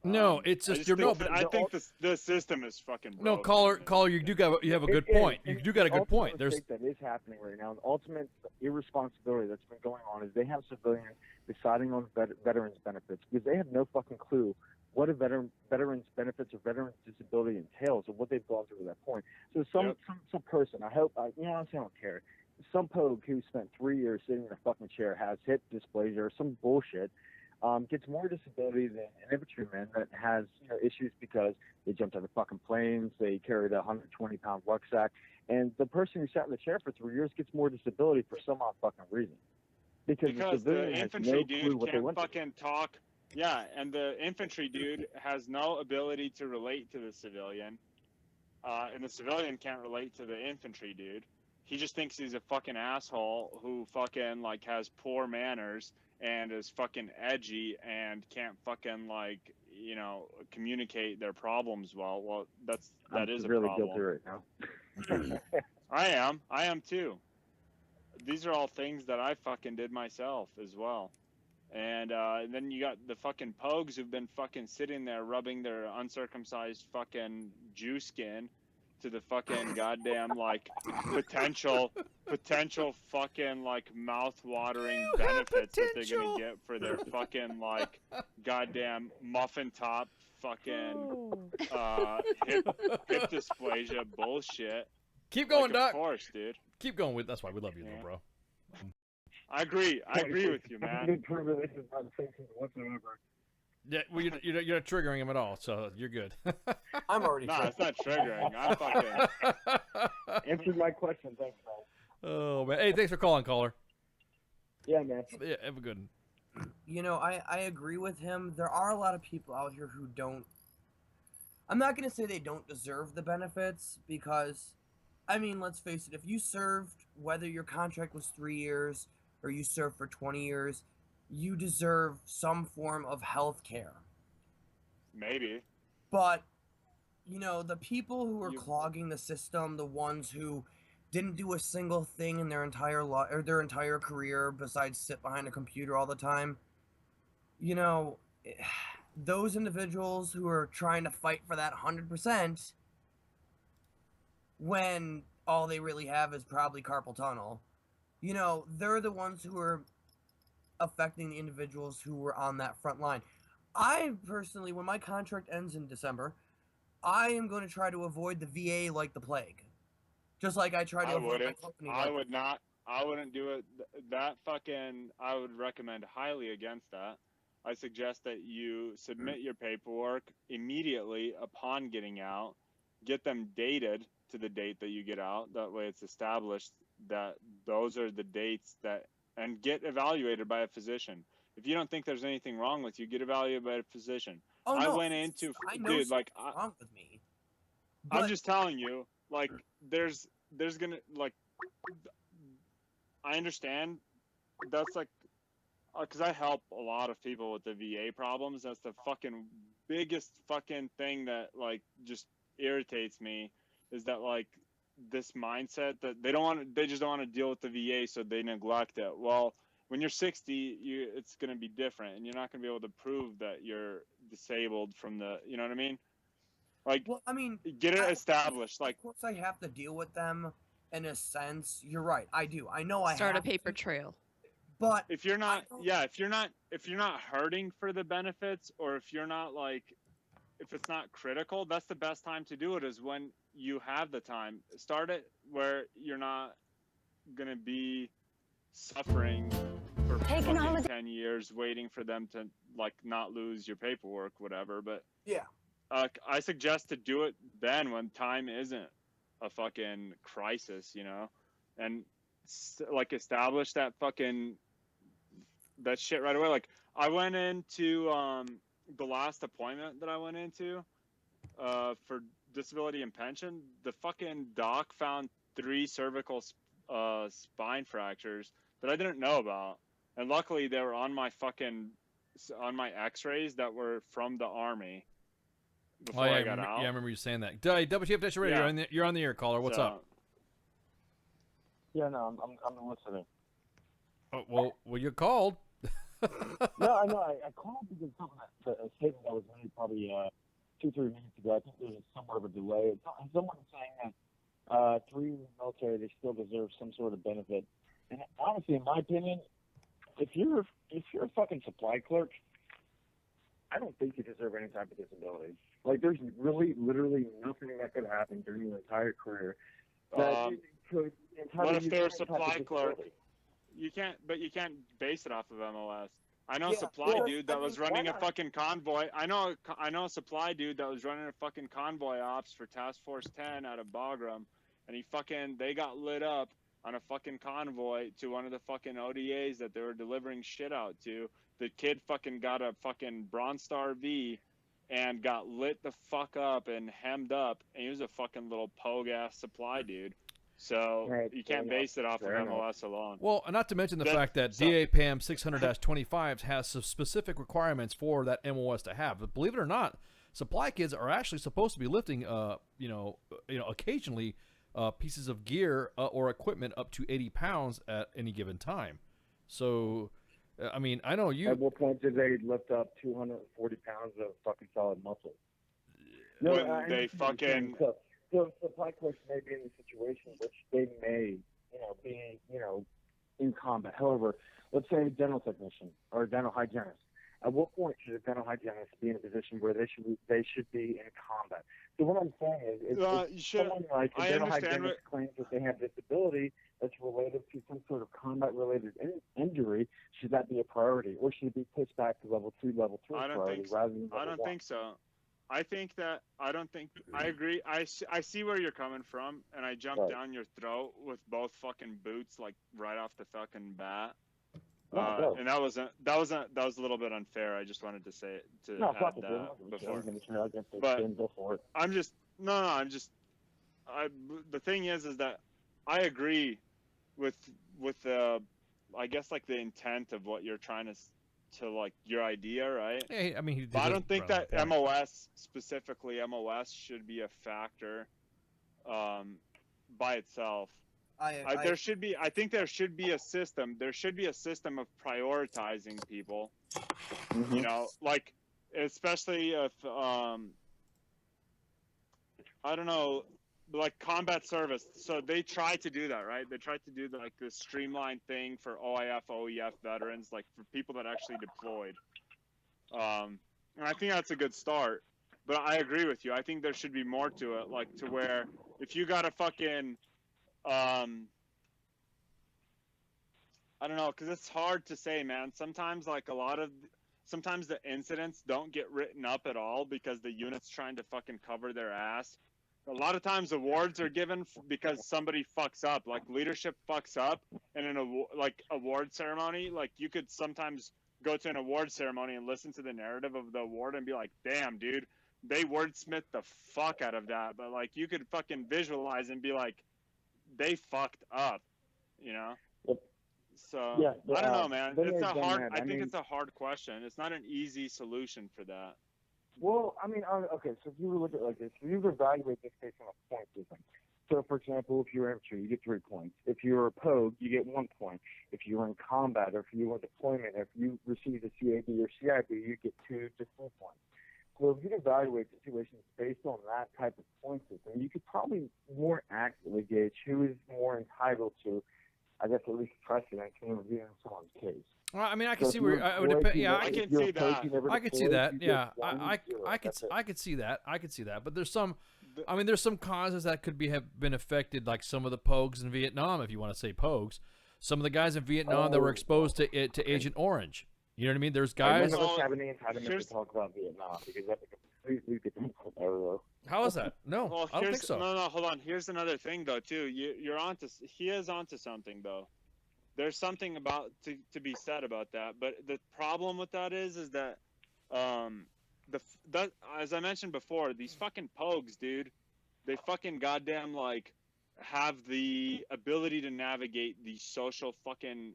no, it's just
I think the system is fucking broken.
No, caller, you have a good point. You do got a good point. There's
that is happening right now. The ultimate irresponsibility that's been going on is they have civilians deciding on veterans benefits because they have no fucking clue what a veteran's benefits or veteran's disability entails or what they've gone through at that point. So some person, I hope, you know what I'm saying, I don't care. Some pogue who spent 3 years sitting in a fucking chair, has hip dysplasia or some bullshit, gets more disability than an infantryman that has issues because they jumped out of fucking planes, they carried a 120-pound rucksack, and the person who sat in the chair for 3 years gets more disability for some odd fucking reason. Because
the infantry dude can't fucking talk. Yeah, and the infantry dude has no ability to relate to the civilian, and the civilian can't relate to the infantry dude. He just thinks he's a fucking asshole who fucking like has poor manners and is fucking edgy and can't fucking like communicate their problems well. Well, that is a
really
problem.
Guilty right now.
I am too. These are all things that I fucking did myself as well. And then you got the fucking pogues who've been fucking sitting there rubbing their uncircumcised fucking Jew skin to the fucking goddamn like potential fucking like mouth-watering benefits that they're gonna get for their fucking like goddamn muffin top fucking hip dysplasia bullshit.
Keep going,
like,
Doc.
Of course, dude.
Keep going with. That's why we love you, little bro.
I agree. I agree with you, man.
Yeah, well, you're not triggering him at all, so you're good.
I'm already.
No, it's not triggering. I'm fucking.
Answered my question. Thanks, man.
Oh man, hey, thanks for calling, caller.
Yeah, man.
Yeah, have a good one.
You know, I agree with him. There are a lot of people out here who don't. I'm not gonna say they don't deserve the benefits because, I mean, let's face it. If you served, whether your contract was 3 years or you served for 20 years, you deserve some form of health care.
Maybe.
But, you know, the people who are clogging the system, the ones who didn't do a single thing in their entire life or their entire career besides sit behind a computer all the time, you know, those individuals who are trying to fight for that 100% when all they really have is probably carpal tunnel, you know, they're the ones who are affecting the individuals who were on that front line. I personally, when my contract ends in December, I am going to try to avoid the VA like the plague. Just like I try to avoid my company.
I would not. I wouldn't do it. That fucking. I would recommend highly against that. I suggest that you submit your paperwork immediately upon getting out. Get them dated to the date that you get out. That way, it's established that those are the dates that. And get evaluated by a physician. If you don't think there's anything wrong with you, get evaluated by a physician.
Oh, no,
I went into,
dude,
like,
wrong with me.
I'm just telling you, like, there's gonna, like, I understand. That's like, because I help a lot of people with the VA problems. That's the fucking biggest fucking thing that, like, just irritates me is that, like, this mindset that they just don't want to deal with the VA, so they neglect it. Well, when you're 60, it's going to be different, and you're not going to be able to prove that you're disabled from the, you know what I mean? Like,
well, I mean,
get it established. Like,
of course, I have to deal with them in a sense. You're right, I do. I know I
Start
have
a paper trail.
But
if you're not, if you're not hurting for the benefits, or if you're not like, if it's not critical, that's the best time to do it is when you have the time. Start it where you're not going to be suffering for fucking 10 years waiting for them to, like, not lose your paperwork, whatever. But
yeah,
I suggest to do it then when time isn't a fucking crisis, you know, and like establish that fucking that shit right away. Like, I went into the last appointment that I went into for disability and pension, the fucking doc found 3 cervical spine fractures that I didn't know about, and luckily they were on my x-rays that were from the Army before I got out.
Yeah, I remember you saying that. WTF Nation Radio,
Yeah.
you're on the air, caller. What's up?
Yeah, no, I'm listening.
Oh, well, you called.
No, I know. I called because something a statement that was made probably 2-3 minutes ago. I think there's somewhat of a delay. Someone saying that through the military they still deserve some sort of benefit. And honestly, in my opinion, if you're a fucking supply clerk, I don't think you deserve any type of disability. Like, there's really, literally nothing that could happen during your entire career that could entitle
what if
you to
they're a
any type of
supply clerk?
disability.
You can't base it off of MLS. I know a
Yeah,
supply
well,
dude that
I
was
mean,
running
why
a
not?
fucking convoy. I know a supply dude that was running a fucking convoy ops for Task Force 10 out of Bagram, and they got lit up on a fucking convoy to one of the fucking ODAs that they were delivering shit out to. The kid fucking got a fucking Bronze Star V and got lit the fuck up and hemmed up, and he was a fucking little pogue-ass supply dude. So
Right,
you can't
fair
base it off of
enough.
MLS alone.
Well, not to mention the fact that DAPAM 600-25 has some specific requirements for that MOS to have. But believe it or not, supply kids are actually supposed to be lifting, occasionally pieces of gear or equipment up to 80 pounds at any given time. So, I mean, I know you.
At what point did they lift up 240 pounds of fucking solid muscle?
When
I
they
understand what you're saying.
fucking
So supply clerks may be in the situation which they may, be, in combat. However, let's say a dental technician or a dental hygienist. At what point should a dental hygienist be in a position where they should be in combat? So what I'm saying is, if someone like a dental hygienist claims that they have disability that's related to some sort of combat-related injury, should that be a priority, or should it be pushed back to level 2, level 3 priority rather than level 1?
I don't think so. I agree. I see where you're coming from, and I jumped down your throat with both fucking boots, like right off the fucking bat. And that was a little bit unfair. I just wanted to say it add that before. But the thing is that I agree with I guess like the intent of what you're trying to like your idea, right?
Yeah, I mean,
but I don't think that MOS should be a factor by itself. I think there should be a system. There should be a system of prioritizing people.
Mm-hmm.
You know, like especially if I don't know, like combat service. So they try to do that, right? They try to do like this streamlined thing for OIF, OEF veterans, like for people that actually deployed. And I think that's a good start. But I agree with you. I think there should be more to it, like to where if you got a fucking I don't know, because it's hard to say, man. Sometimes the incidents don't get written up at all because the unit's trying to fucking cover their ass. A lot of times awards are given because somebody fucks up, like leadership fucks up, and in a award ceremony, like you could sometimes go to an award ceremony and listen to the narrative of the award and be like, damn, dude, they wordsmith the fuck out of that. But like you could fucking visualize and be like, they fucked up, you know? So
yeah,
I don't know, man. It's a hard. I think it's a hard question. It's not an easy solution for that.
Well, I mean, okay. So if you look at it like this, if you evaluate this based on a point system. So, for example, if you're infantry, you get 3 points. If you're a POG, you get 1 point. If you're in combat, or if you were deployment, if you receive a CAB or CIB, you get 2 to 4 points. So if you evaluate situations based on that type of point system, you could probably more accurately gauge who is more entitled to, I guess, at least precedent in reviewing someone's case.
Well, I mean, I can see where I would depend. Yeah, I can see that. I could see that. Yeah, I could see that. I could see that. But there's some, I mean, there's some causes that could have been affected, like some of the POGs in Vietnam, if you want to say POGs. Some of the guys in Vietnam that were exposed to Agent Orange. You know what I mean? There's guys.
None of us have any impediment to talk about Vietnam because that's a completely different area.
How is that? No,
well,
I don't think so.
No, hold on. Here's another thing, though, too. He is onto something, though. There's something about to be said about that, but the problem with that is that as I mentioned before, these fucking POGs, dude, they fucking goddamn like have the ability to navigate these social fucking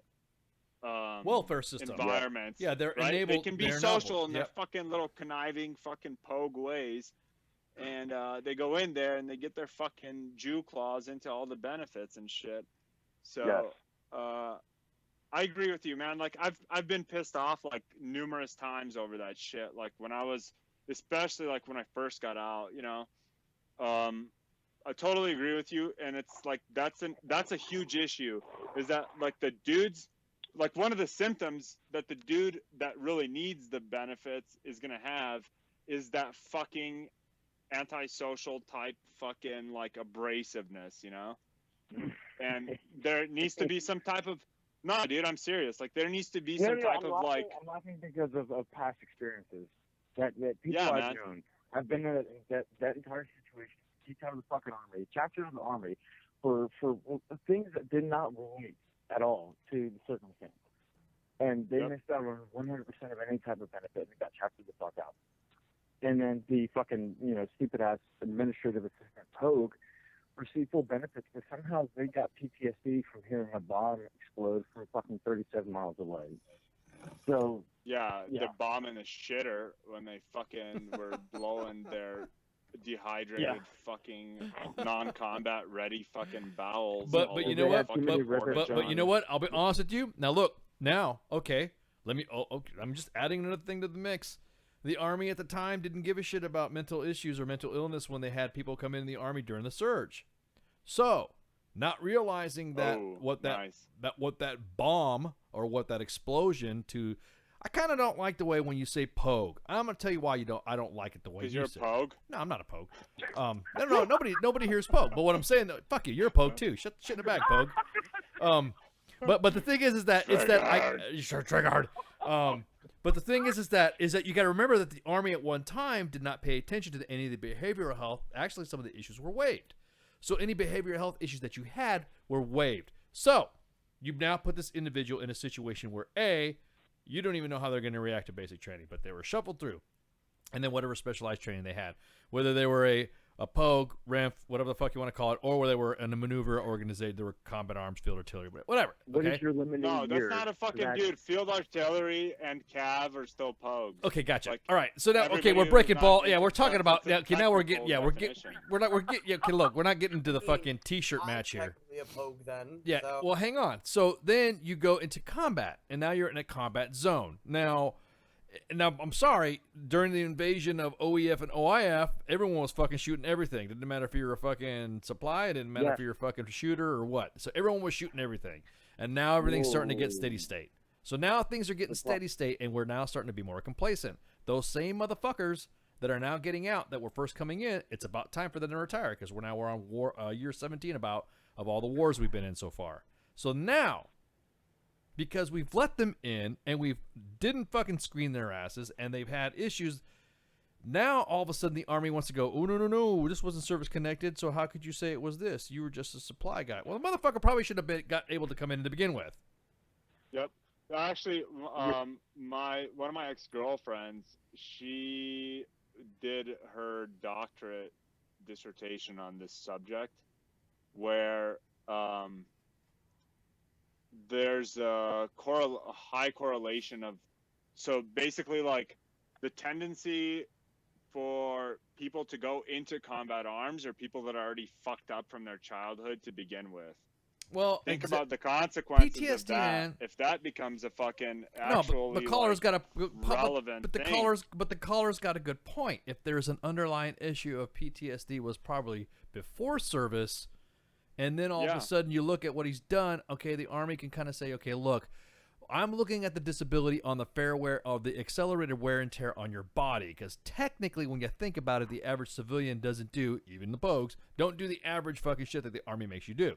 welfare system
environments.
Yeah, they're
right?
enabled.
They can be social in their fucking little conniving fucking POG ways, and they go in there and they get their fucking Jew claws into all the benefits and shit. So.
Yes.
I agree with you, man. Like I've been pissed off like numerous times over that shit. Like when I was, especially like when I first got out, you know. I totally agree with you, and it's like that's a huge issue. Is that like the dudes, like one of the symptoms that the dude that really needs the benefits is gonna have is that fucking antisocial type fucking like abrasiveness, you know. And there needs to be some type of dude, I'm serious. Like there needs to be some type of like.
I'm laughing because of past experiences that people I've known. I've been in that entire situation. Keep out of the fucking army, chapter of the army, for things that did not relate at all to the circumstance, and they missed out on 100% of any type of benefit and got chaptered the fuck out. And then the fucking stupid ass administrative assistant POG received full benefits, but somehow they got PTSD from hearing a bomb explode from fucking 37 miles away. So
the bomb in the shitter when they fucking were blowing their dehydrated fucking non-combat ready fucking bowels.
But you know what? But you know what? I'll be honest with you. Now look. Okay. Let me. Okay, I'm just adding another thing to the mix. The Army at the time didn't give a shit about mental issues or mental illness when they had people come in the Army during the surge. So, not realizing that what that bomb or what that explosion to, I kind of don't like the way when you say POG. I'm gonna tell you why I don't like it the way you
you're
say.
A POG?
No, I'm not a POG. No, nobody hears POG. But what I'm saying, fuck you, you're a POG too. Shit in the bag, POG. But the thing is that it's that you start triggered. But the thing is that you got to remember that the Army at one time did not pay attention to any of the behavioral health. Actually, some of the issues were waived. So any behavioral health issues that you had were waived. So you've now put this individual in a situation where A, you don't even know how they're going to react to basic training, but they were shuffled through. And then whatever specialized training they had, whether they were a POG, REMF, whatever the fuck you want to call it, or whether they were in a maneuver organization, they were combat arms, field artillery, whatever.
What
okay?
is your limiting
No, that's
year
not a
to
fucking
that?
dude. Field artillery and cav are still pogues.
Okay, gotcha.
Like,
all right, so now
everybody
we're
who's
breaking
not
ball.
into
Yeah, we're talking about.
that's
Yeah,
a
okay, now we're getting.
technical
Yeah, we're getting. Yeah, okay, look, we're not getting into the fucking t-shirt match here.
Technically a pogue then.
Yeah,
so.
well, hang on. So then you go into combat, and now you're in a combat zone. Now, I'm sorry, during the invasion of OEF and OIF, everyone was fucking shooting everything. Didn't matter if you were a fucking supply, it didn't matter if you were a fucking shooter or what. So everyone was shooting everything. And now everything's starting to get steady state. So now things are getting steady state, and we're now starting to be more complacent. Those same motherfuckers that are now getting out that were first coming in, it's about time for them to retire, because we're on year 17 of all the wars we've been in so far. So now, because we've let them in and we didn't fucking screen their asses and they've had issues, now all of a sudden the Army wants to go, oh, no, this wasn't service connected, so how could you say it was this? You were just a supply guy. Well, the motherfucker probably should have got able to come in to begin with.
Yep. Actually, one of my ex-girlfriends, she did her doctorate dissertation on this subject, where there's a high correlation of, so basically like the tendency for people to go into combat arms are people that are already fucked up from their childhood to begin with.
Well,
think about the consequences
PTSD,
of that.
man.
If that becomes a fucking
No,
actually
but caller's got a
relevant
but the
thing.
caller's got a good point. If there's an underlying issue of PTSD was probably before service, and then all of a sudden you look at what he's done, okay, the Army can kind of say, okay, look, I'm looking at the disability on the fair wear of the accelerated wear and tear on your body, because technically when you think about it, the average civilian doesn't do, even the pogues, don't do the average fucking shit that the Army makes you do.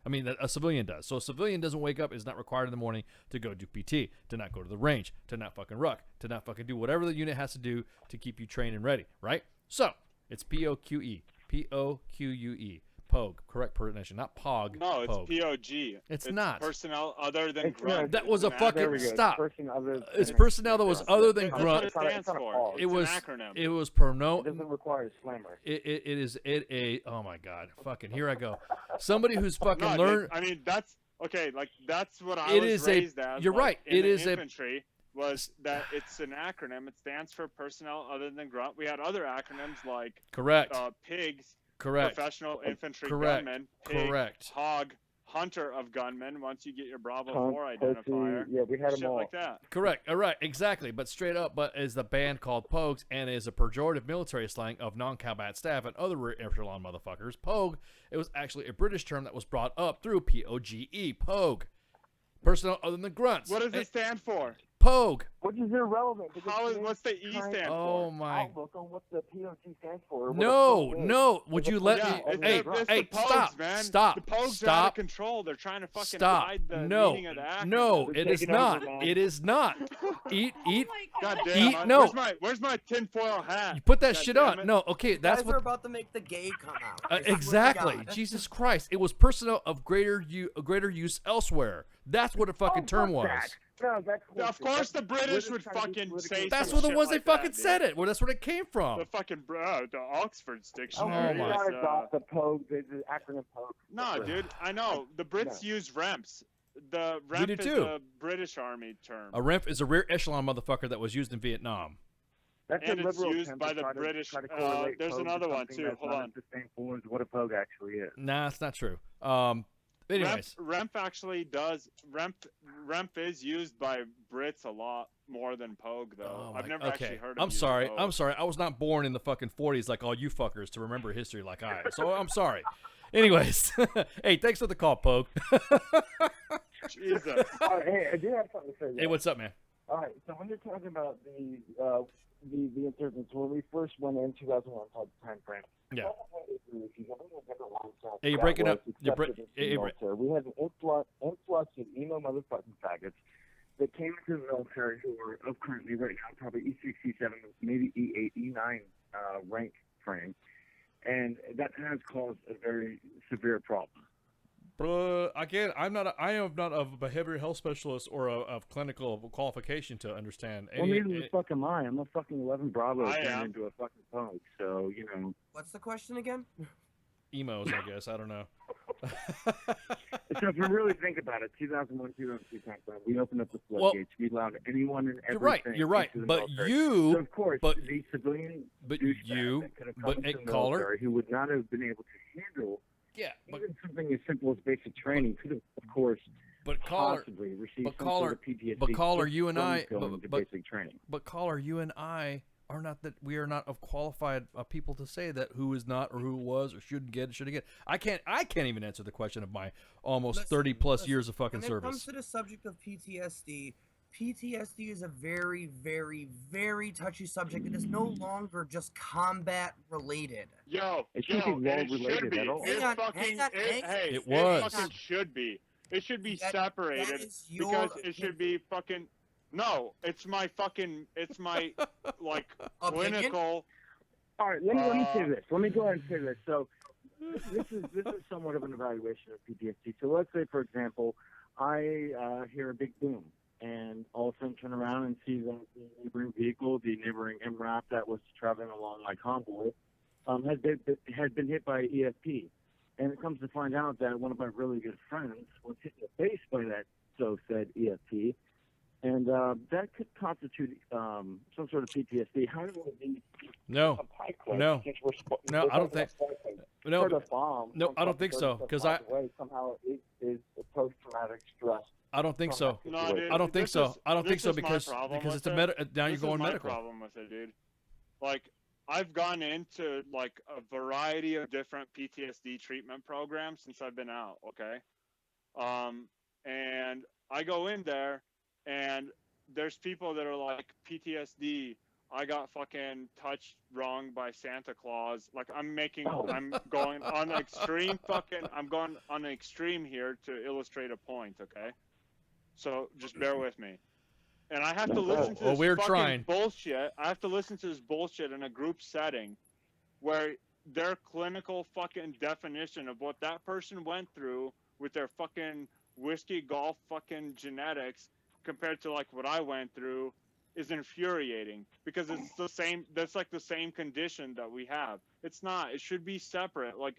I mean, a civilian does. So a civilian doesn't wake up, is not required in the morning to go do PT, to not go to the range, to not fucking ruck, to not fucking do whatever the unit has to do to keep you trained and ready, right? So it's POQE, POQUE. POG, correct pronunciation, not POG.
No, it's
POG.
POG.
It's not.
Personnel other than grunt.
That was a fucking stop. It's
Personnel
personnel that was other than
That's
grunt.
what it stands for.
It was
an acronym.
It was prono.
It doesn't require a slammer.
Oh my god, fucking here I go. Somebody who's fucking
No,
learned.
I mean, that's okay. Like that's what I
It
was
is
raised
a.
as.
You're
like,
right.
In
It
the
is
infantry. Was that it's an acronym? It stands for personnel other than grunt. We had other acronyms like
Correct.
PIGS.
Correct.
Professional infantry
Correct.
gunman. PIG,
Correct.
Hog. Hunter of gunmen. Once you get your Bravo
Hunt,
4
pussy,
identifier.
yeah, we had 'em
shit
all.
like that.
Correct. All right. Exactly. But straight up, but is the band called Pogues and is a pejorative military slang of non-combat staff and other rear echelon motherfuckers. Pogue. It was actually a British term that was brought up through POGE. Pogue. Personnel other than grunts.
What does it stand for?
Pogue.
Which is irrelevant.
What's the E stand
Oh
for?
my.
Outlook on what the POG stands for. or what a
No,
pogue is.
no. Would you let
Yeah,
me?
it's
Hey,
the
hey,
pogues,
stop,
man.
stop,
The pogues are out of
stop,
control. They're trying to fucking
stop.
hide the
No,
meaning of the acronym.
no,
They're
it is
taking over,
not.
man.
It is not. Eat.
God damn.
Eat. No.
Where's my tinfoil hat?
You put that
God
shit
damn
on.
it.
No, okay, that's
Guys
what.
are about to make the gay come out. I swear to
Exactly.
God.
Jesus Christ. It was personnel of greater use elsewhere. That's what a fucking term was.
No, that's
Of course the British would fucking say
That's
some
what it
shit
was.
like
They fucking
that,
said
dude.
it. Well, that's where it came from.
The fucking the Oxford's
Oh,
dictionary.
my
is,
gotta adopt the pogue, the acronym pogue.
No, dude, I know. The Brits use REMPs. The
We
REMP
do
is
too.
a British Army term.
A REMF is a rear echelon motherfucker that was used in Vietnam.
That's
And
a
it's
liberal
used
attempt
by
to
the
try to-
British,
try to correlate
there's
pogue to
another one,
something
too.
that's
Hold
not
on.
as sustainable as what a pogue actually is.
Nah, it's not true. Anyways.
REMP actually does. REMP is used by Brits a lot more than Pogue, though. I've never actually heard of
I'm
using
sorry.
Pogue.
I'm sorry. I was not born in the fucking 40s like all you fuckers to remember history like I am. So I'm sorry. Anyways, hey, thanks for the call, Pogue.
Jesus.
Hey, I do have something to say.
Hey, what's up, man?
All right, so when you're talking about the the interference when we first went in 2001 time frame.
Yeah.
Hey,
you're breaking up.
We had an influx of emo motherfucking faggots that came into the military who are of currently right now probably E6, E7, maybe E8, E9 rank frame, and that has caused a very severe problem.
Again, I am not a behavioral health specialist or of clinical qualification to understand.
Well, neither the fuck am I. I'm a fucking 11 Bravo turned into a fucking punk, so, you know.
What's the question again?
Emos, I guess. I don't know.
So if you really think about it, 2001, 2002 time frame, we opened up the floodgates. We allowed anyone and everything.
You're right.
Into the
But
military.
you,
so of course,
but
the civilian,
but
you, that could have come into the military who would not have been able to handle.
Yeah,
even something as simple as basic training could have, of course, possibly received some sort of PTSD.
But caller, you and I,
basic training.
But caller, you and I are not that. We are not of qualified people to say that who is not or who was or should have get. I can't even answer the question of my almost 30+ years of fucking service.
When it comes to the subject of PTSD, PTSD is a very, very, very touchy subject. It is no longer just combat related.
It shouldn't be well related at all.
It fucking should be. It should be separated because it should be fucking. No, it's my like clinical.
All right, let me say this. Let me go ahead and say this. So this is somewhat of an evaluation of PTSD. So let's say, for example, I hear a big boom. And all of a sudden turn around and see that the neighboring vehicle, the neighboring MRAP that was traveling along my convoy, had been hit by EFP. And it comes to find out that one of my really good friends was hit in the face by that so-said EFP. And that could constitute some sort of PTSD. How do we
No, I don't think. No, I don't think so. Because
somehow it is post-traumatic stress.
I don't think so.
No, dude,
I don't think so. I don't think so because it's a now you're going medical.
My problem with it, dude. Like I've gone into like a variety of different PTSD treatment programs since I've been out. Okay, and I go in there, and there's people that are like PTSD. I got fucking touched wrong by Santa Claus. Like I'm going on an extreme I'm going on an extreme here to illustrate a point. Okay. So just bear with me. And I have to listen to this fucking bullshit. I have to listen to this bullshit in a group setting where their clinical fucking definition of what that person went through with their fucking whiskey golf fucking genetics compared to like what I went through is infuriating because it's the same. That's like the same condition that we have. It's not. It should be separate. Like,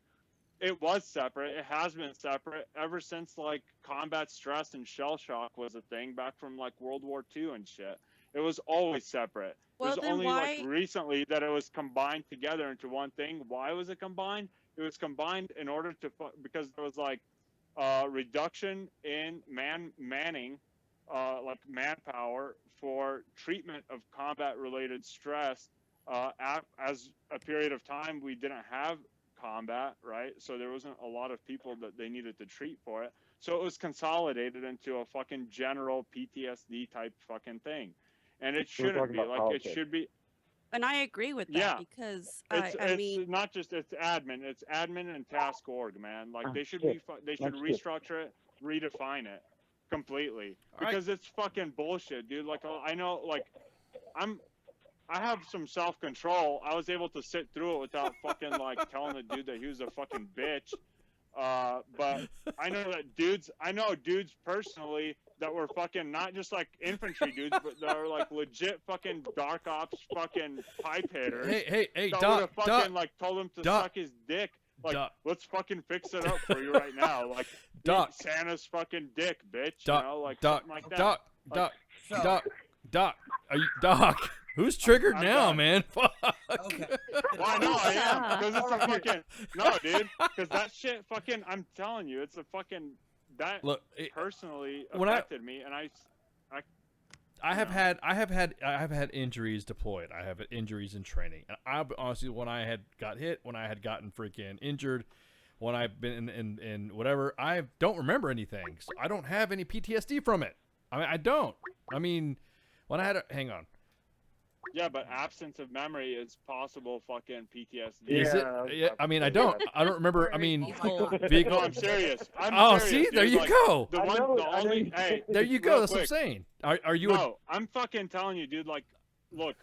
it was separate. It has been separate ever since like combat stress and shell shock was a thing back from like World War II and shit. It was always separate.
Well,
it was only like recently that it was combined together into one thing. Why was it combined? It was combined in order to because there was like reduction in manning, like manpower for treatment of combat related stress. As a period of time we didn't have combat, right? So there wasn't a lot of people that they needed to treat for it. So it was consolidated into a fucking general PTSD type fucking thing. And it shouldn't be. Like, it should be.
And I agree with that because
I mean, not just it's admin and task org, man. Like they should restructure it, redefine it completely because it's fucking bullshit, dude. Like I know, like I have some self-control. I was able to sit through it without fucking like telling the dude that he was a fucking bitch. But I know dudes personally that were fucking not just like infantry dudes, but that are like legit fucking dark ops fucking pipe hitters.
Hey,
that
Doc,
fucking like told him to suck his dick. Like, let's fucking fix it up for you right now. Like,
Doc,
Santa's fucking dick, bitch.
Doc,
you know, like
Doc,
something like that.
Doc, are you Doc? Who's triggered now, man? Fuck.
Okay.
Well, no, I am because it's a fucking dude. Because that shit, fucking, I'm telling you, it's a fucking personally affected me, and I
have had injuries deployed. I have had injuries in training. And I honestly, when I had got hit, when I had gotten freaking injured, when I've been in whatever, I don't remember anything. So I don't have any PTSD from it. I mean, I don't. I mean, when I had hang on.
Yeah, but absence of memory is possible fucking PTSD.
Is it? Yeah, I mean, I don't remember. I mean,
No, I'm serious.
Oh,
serious,
see,
dude.
there you
Like,
go.
The only, hey,
There you go.
real
That's what I'm
quick.
saying. Are you?
No, I'm fucking telling you, dude. Like, look,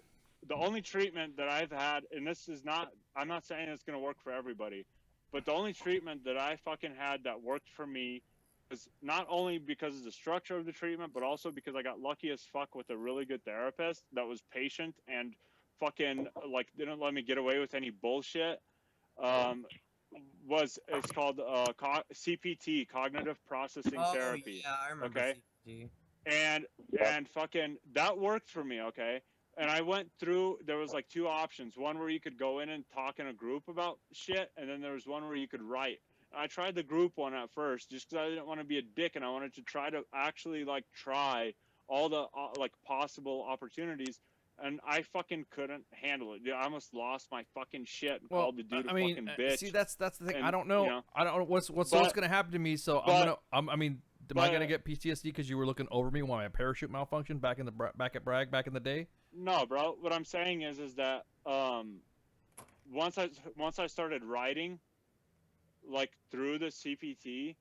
the only treatment that I've had, and this is not, I'm not saying it's gonna work for everybody, but the only treatment that I fucking had that worked for me was not only because of the structure of the treatment, but also because I got lucky as fuck with a really good therapist that was patient and fucking like didn't let me get away with any bullshit. It's called CPT, cognitive processing therapy.
Yeah, I remember
Okay.
CPT.
And fucking that worked for me, okay? And I went through, there was like two options. One where you could go in and talk in a group about shit, and then there was one where you could write. I tried the group one at first just because I didn't want to be a dick, and I wanted to try to actually like try all the like possible opportunities, and I fucking couldn't handle it. Dude, I almost lost my fucking shit and called the dude a fucking bitch.
See, that's the thing.
And,
I don't know.
you know,
I don't know what's gonna happen to me. So am I gonna get PTSD because you were looking over me while my parachute malfunctioned back in the day?
No, bro. What I'm saying is that once I started writing, like through the CPT,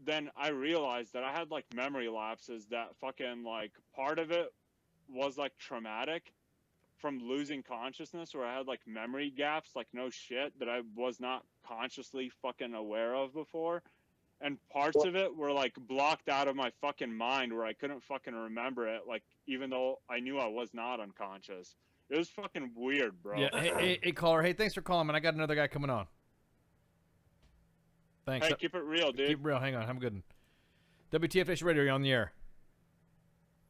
then I realized that I had like memory lapses that fucking like part of it was like traumatic from losing consciousness, where I had like memory gaps, like no shit, that I was not consciously fucking aware of before. And parts of it were like blocked out of my fucking mind where I couldn't fucking remember it, like even though I knew I was not unconscious. It was fucking weird, bro.
Yeah. Hey, caller. Hey, thanks for calling, man. I got another guy coming on. Thanks.
Hey, keep it real, dude.
Keep it real. Hang on. I'm good. WTF Nation Radio, you're on the air.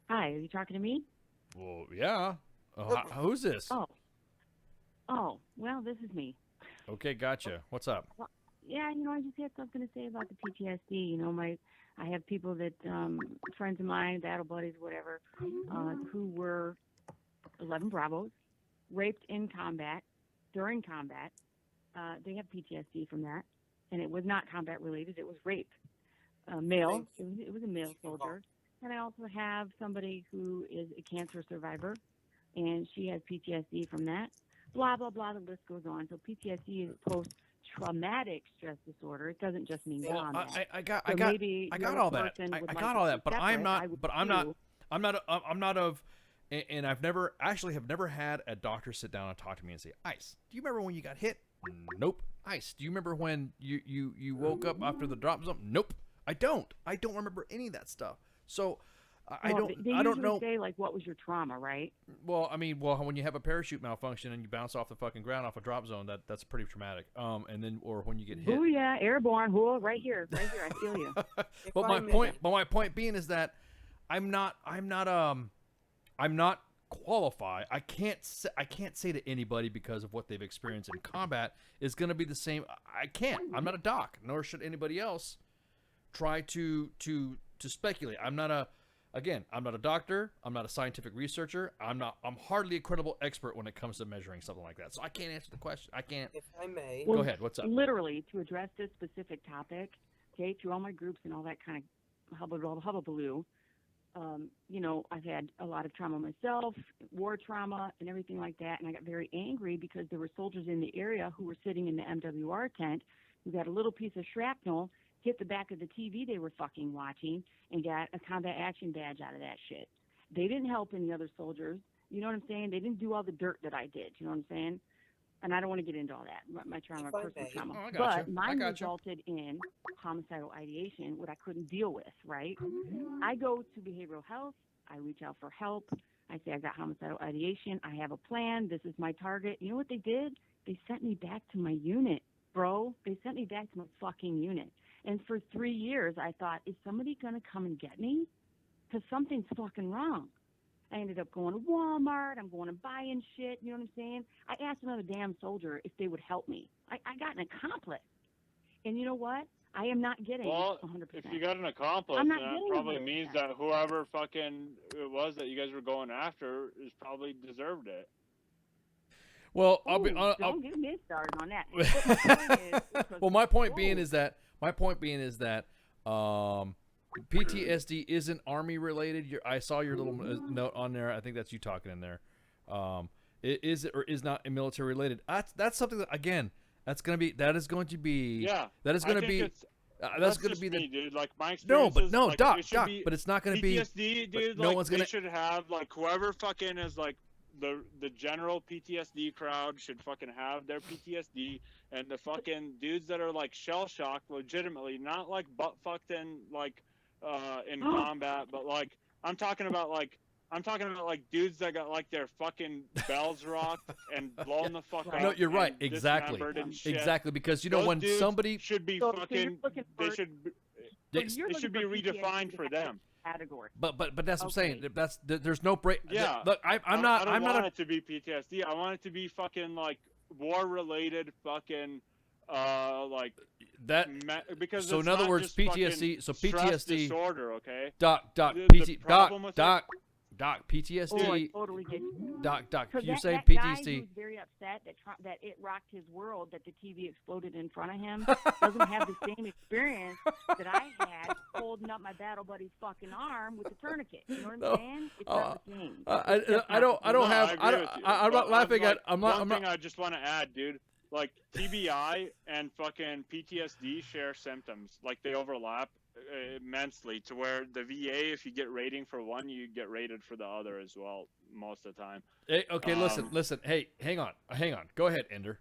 Hi, are you talking to me?
Well, yeah. Who's this?
Oh, well, this is me.
Okay, gotcha. What's up?
Well, yeah, I just had something to say about the PTSD. I have people that, friends of mine, battle buddies, whatever, who were 11 Bravos, raped in combat, during combat. They have PTSD from that, and it was not combat related. It was rape. Male. It was a male soldier. And I also have somebody who is a cancer survivor, and she has PTSD from that. Blah, blah, blah. The list goes on. So PTSD is post-traumatic stress disorder. It doesn't just mean combat.
I got
So maybe
all that.
the other person
I
would
got
like
all
to
that, but
be
I'm
separate.
not of, and I've never had a doctor sit down and talk to me and say, Ice, do you remember when you got hit? Nope. Ice, do you remember when you woke up after the drop zone? Nope. I don't remember any of that stuff. So I don't know.
They say, like, what was your trauma, right?
Well, I mean, when you have a parachute malfunction and you bounce off the fucking ground off a drop zone, that's pretty traumatic. And then, or when you get hit.
Oh yeah, airborne. Whoa, right here. I feel you.
But my point being is that I'm not qualified. I can't say to anybody because of what they've experienced in combat is going to be the same. I can't. I'm not a doc, nor should anybody else try to speculate. I'm not a doctor. I'm not a scientific researcher. I'm hardly a credible expert when it comes to measuring something like that. So I can't answer the question. I can't.
If I may.
Go ahead. What's up?
Literally, to address this specific topic, okay, through all my groups and all that kind of hubbubaloo, I've had a lot of trauma myself, war trauma and everything like that, and I got very angry because there were soldiers in the area who were sitting in the MWR tent who got a little piece of shrapnel, hit the back of the TV they were fucking watching, and got a combat action badge out of that shit. They didn't help any other soldiers. You know what I'm saying? They didn't do all the dirt that I did. You know what I'm saying? And I don't want to get into all that, my trauma, personal trauma.
I got
But
you.
mine
I got you.
resulted in homicidal ideation, what I couldn't deal with, right? I go to behavioral health. I reach out for help. I say I got homicidal ideation. I have a plan. This is my target. You know what they did? They sent me back to my unit, bro. They sent me back to my fucking unit. And for 3 years, I thought, is somebody going to come and get me? Because something's fucking wrong. I ended up going to Walmart. I'm going and buying shit. You know what I'm saying? I asked another damn soldier if they would help me. I got an accomplice. And you know what? I am not getting 100%.
If you got an accomplice,
I'm
then
not
that
getting
probably
100%.
means that whoever fucking it was that you guys were going after is probably deserved it.
Well,
Don't get me started on that. But my point is, because-
well, my point being is that PTSD isn't Army related. I saw your little note on there. I think that's you talking in there. Is it or is not military related? That's something that, again, that is going to be
That's going to be me, dude. Like my experience. Like,
Doc, but it's not going to be
PTSD, dude.
No
like,
one's
they
gonna.
should have like whoever fucking is like the general PTSD crowd should fucking have their PTSD, and the fucking dudes that are like shell shocked, legitimately, not like butt fucked in like in combat, but like I'm talking about like dudes that got like their fucking bells rocked and blown the fuck out.
No, you're right.
and
Exactly.
dismembered and shit.
Exactly, because
Those
when
dudes
somebody
should be fucking, they should be redefined for them.
Category.
But that's what I'm saying. There's no break.
Yeah.
Look,
I don't want it to be PTSD. I want it to be fucking like war related fucking like
that
because
so
it's
in other
not
words
just
PTSD so
stress
PTSD
disorder, okay?
Doc PTSD.
Oh, I totally get you.
Doc, you
that,
say
that
PTSD.
guy who's very upset that it rocked his world, that the TV exploded in front of him, doesn't have the same experience that I had holding up my battle buddy's fucking arm with the tourniquet. You know what I'm saying? It's not the same.
I'm not laughing at.
One thing I just want to add, dude. Like TBI and fucking PTSD share symptoms. Like they overlap immensely to where the VA, if you get rating for one, you get rated for the other as well most of the time.
Hey, okay, listen. Hey, hang on. Go ahead, Ender.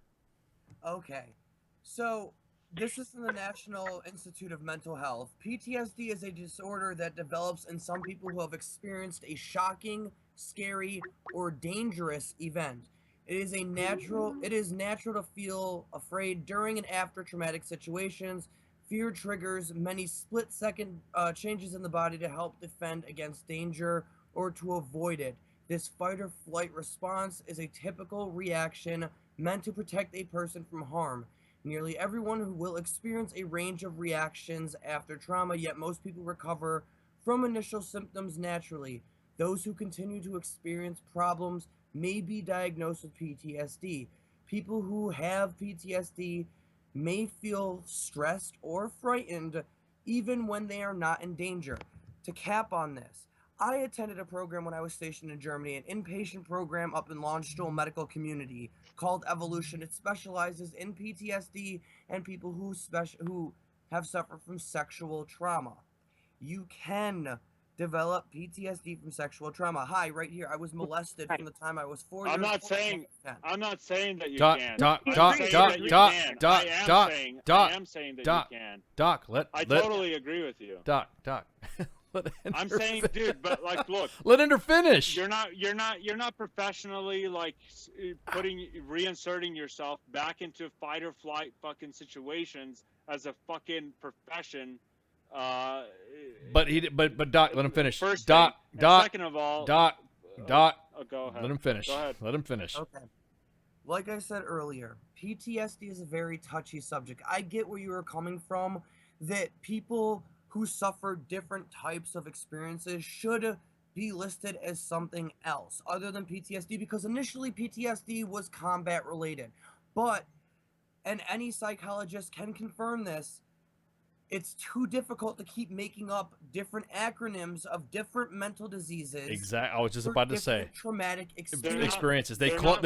Okay, so this is from the National Institute of Mental Health. PTSD is a disorder that develops in some people who have experienced a shocking, scary, or dangerous event. It is natural to feel afraid during and after traumatic situations. Fear triggers many split-second changes in the body to help defend against danger or to avoid it. This fight-or-flight response is a typical reaction meant to protect a person from harm. Nearly everyone who will experience a range of reactions after trauma, yet most people recover from initial symptoms naturally. Those who continue to experience problems may be diagnosed with PTSD. People who have PTSD may feel stressed or frightened even when they are not in danger. To cap on this, I attended a program when I was stationed in Germany, an inpatient program up in Landstuhl Medical Community called Evolution. It specializes in PTSD and people who have suffered from sexual trauma. You can develop PTSD from sexual trauma. Hi, right here. I was molested from the time I was 4 years old.
I'm not saying that you
Doc,
can.
Doc,
I am saying that you can.
Doc,
I totally agree with you.
Doc.
I'm saying, dude, but like, look.
Let Ender finish.
You're not professionally like reinserting yourself back into fight or flight fucking situations as a fucking profession.
But Doc, let him finish.
First
Doc,
thing, and second of all,
Doc.
Go ahead.
Let him finish.
Go ahead.
Let him finish.
Okay. Like I said earlier, PTSD is a very touchy subject. I get where you are coming from, that people who suffer different types of experiences should be listed as something else other than PTSD, because initially PTSD was combat related. But, and any psychologist can confirm this, it's too difficult to keep making up different acronyms of different mental diseases.
Exactly. I was just about to say.
Traumatic experiences.
They've clumped.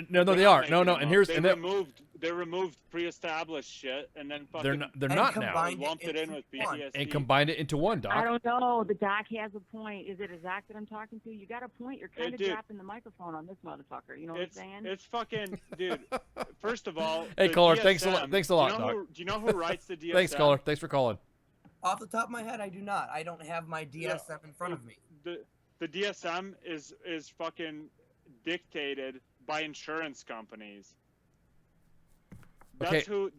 No, they are. No. And
they removed pre-established shit and then fucking.
They're not now.
Lumped it in with PTSD
and combined it into one, Doc.
I don't know. The doc has a point. Is it Zach that I'm talking to? You got a point. You're kind of dropping the microphone on this motherfucker. You know what I'm saying?
It's fucking, dude. First of all,
hey, caller.
DSM,
Thanks a lot, Doc.
Do you know who writes the DSM?
Thanks, caller. Thanks for calling.
Off the top of my head, I do not. I don't have my DSM in front of me.
The DSM is fucking by insurance companies. That's who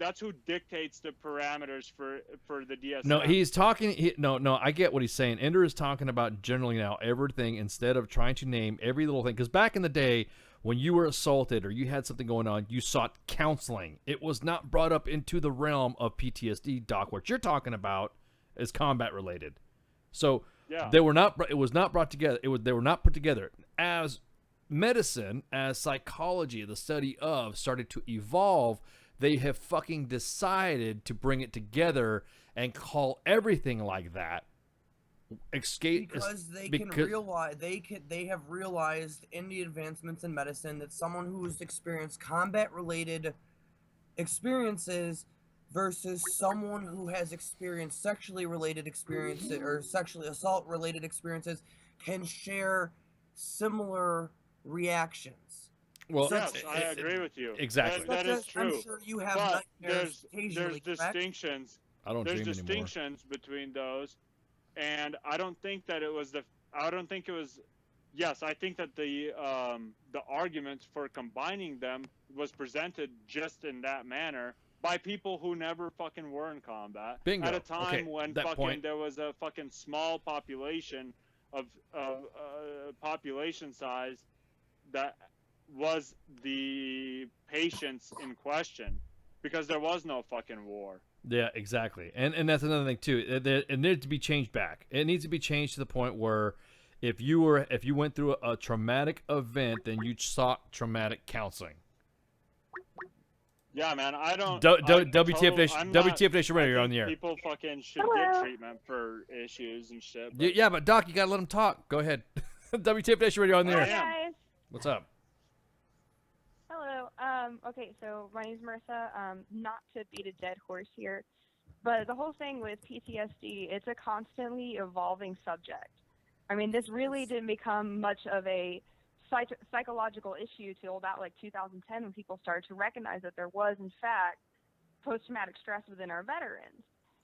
dictates the parameters for the DSM.
No, he's talking. No, I get what he's saying. Ender is talking about generally now everything instead of trying to name every little thing. Because back in the day, when you were assaulted or you had something going on, you sought counseling. It was not brought up into the realm of PTSD, Doc. What you're talking about is combat related. So they were not. It was not brought together. They were not put together as medicine, as psychology, the study of started to evolve. They have fucking decided to bring it together and call everything like that escape
because they have realized in the advancements in medicine that someone who's experienced combat related experiences versus someone who has experienced sexually related experiences or sexually assault related experiences can share similar reactions.
Well,
yes, I agree with you.
Exactly.
That is true.
I'm sure you have
but
nightmares
there's
occasionally, correct?
distinctions.
I don't
There's
dream anymore.
distinctions between those, and I don't think that it was I don't think it was. Yes, I think that the argument for combining them was presented just in that manner by people who never fucking were in combat.
Bingo.
At a time
Okay,
when
that
fucking
point.
there was a fucking small population of population size that was the patients in question, because there was no fucking war.
Yeah, exactly. And that's another thing too. It needs to be changed back. It needs to be changed to the point where if you went through a traumatic event, then you sought traumatic counseling.
Yeah, man, I don't.
WTF Nation Radio, you're on the air.
People fucking should get treatment for issues and shit. But
Yeah, but Doc, you gotta let them talk. Go ahead. WTF Nation Radio on the air.
Hey guys.
What's up?
Hello. Okay, so my name's Marissa. Not to beat a dead horse here, but the whole thing with PTSD, it's a constantly evolving subject. I mean, this really didn't become much of a psychological issue till about like 2010 when people started to recognize that there was, in fact, post-traumatic stress within our veterans.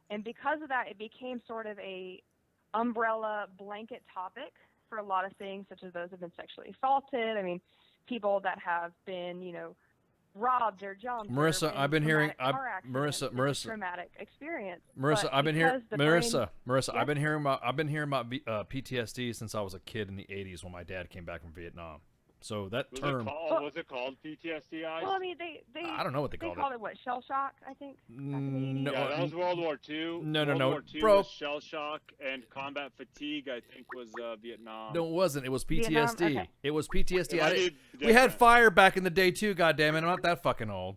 And because of that, it became sort of a umbrella blanket topic for a lot of things, such as those who have been sexually assaulted. I mean, people that have been, robbed or jumped.
Marissa, I've been hearing. Marissa,
traumatic experience.
Marissa,
But
I've been hearing.
because the
Marissa,
brain-
I've been hearing about PTSD since I was a kid in the '80s when my dad came back from Vietnam. So that term.
Was it called PTSD?
Well, I mean, they
I don't know what they called
called it. What, shell shock? I think.
No,
Yeah, that was World War II.
No,
World War II
bro.
was shell shock, and combat fatigue, I think, was Vietnam.
No, it wasn't. It was
Vietnam?
PTSD.
Okay.
It was PTSD.
It might be
We had
different.
fire back in the day too. God damn it! I'm not that fucking old.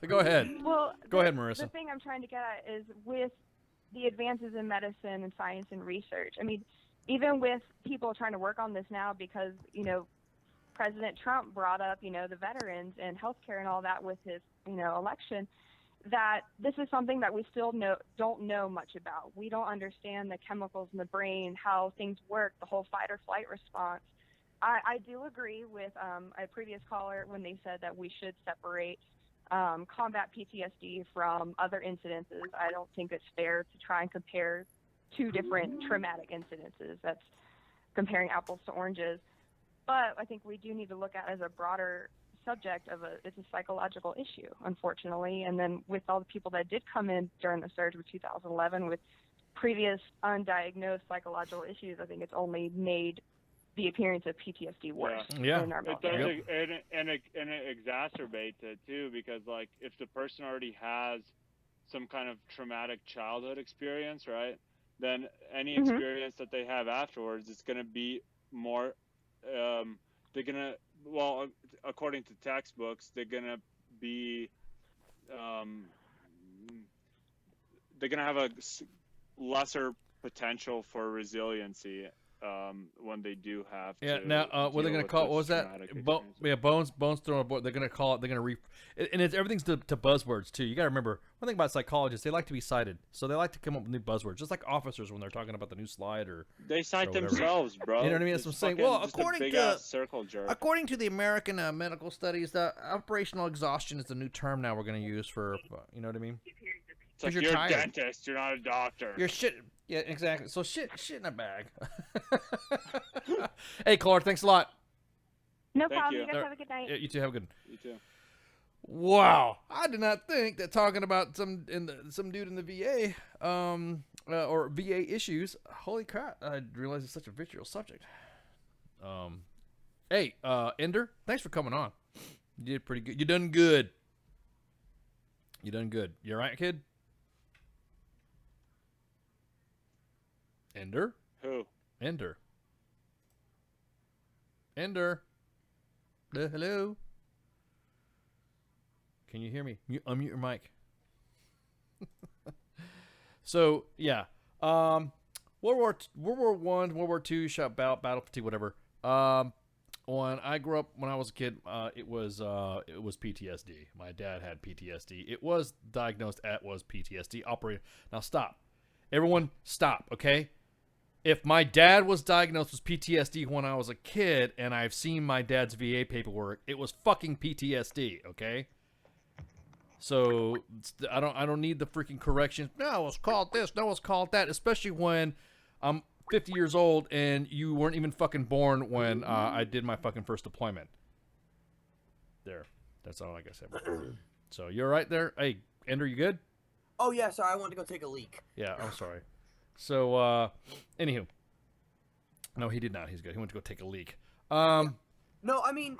Go ahead.
Well,
Go ahead, Marissa.
The thing I'm trying to get at is with the advances in medicine and science and research. I mean, even with people trying to work on this now because, President Trump brought up, the veterans and healthcare and all that with his, election, that this is something that we still don't know much about. We don't understand the chemicals in the brain, how things work, the whole fight or flight response. I do agree with a previous caller when they said that we should separate combat PTSD from other incidences. I don't think it's fair to try and compare two different traumatic incidences. That's comparing apples to oranges. But I think we do need to look at it as a broader subject it's a psychological issue, unfortunately. And then with all the people that did come in during the surge of 2011 with previous undiagnosed psychological issues, I think it's only made the appearance of PTSD worse.
Yeah.
In our
It does, and it exacerbates it too, because like if the person already has some kind of traumatic childhood experience, right? Then any experience that they have afterwards, it's going to be more. They're gonna, well, according to textbooks, they're gonna be, they're gonna have a lesser potential for resiliency when they do have to.
Yeah. Now, what they're gonna call? What was that? Bones thrown aboard. They're gonna call it. They're gonna and everything's to buzzwords too. You gotta remember one thing about psychologists. They like to be cited, so they like to come up with new buzzwords, just like officers when they're talking about the new slide or.
They cite
or whatever.
themselves, bro.
You know what I mean? That's what I'm saying. Well, according to the American medical studies, operational exhaustion is the new term now we're gonna use for. You know what I mean?
It's like
you're
you're a
tired.
dentist, you're not a doctor.
You're shit. Yeah, exactly. So shit in a bag. Hey, Clark, thanks a lot.
No problem. You guys have a good night.
Yeah, you too. Have a good.
You too.
Wow, I did not think that talking about some dude in the VA, or VA issues. Holy crap! I didn't realize it's such a vitriol subject. Hey, Ender, thanks for coming on. You did pretty good. You done good. You done good. You all right, kid? Ender?
Who?
Ender. Hello? Can you hear me? Unmute your mic. So, yeah. World War One, World War Two, shot battle fatigue, whatever. When I grew up, when I was a kid, it was PTSD. My dad had PTSD. It was diagnosed was PTSD. Operated. Now stop, everyone, stop. Okay, if my dad was diagnosed with PTSD when I was a kid, and I've seen my dad's VA paperwork, it was fucking PTSD. Okay. So I don't need the freaking corrections. No, it's called this. No, it's called that. Especially when I'm 50 years old and you weren't even fucking born when I did my fucking first deployment. There, that's all I gotta say. So you're right there. Hey, Ender, you good?
Oh yeah, sorry, I wanted to go take a leak.
Yeah, I'm sorry. So anywho, no, he did not. He's good. He went to go take a leak.
No, I mean,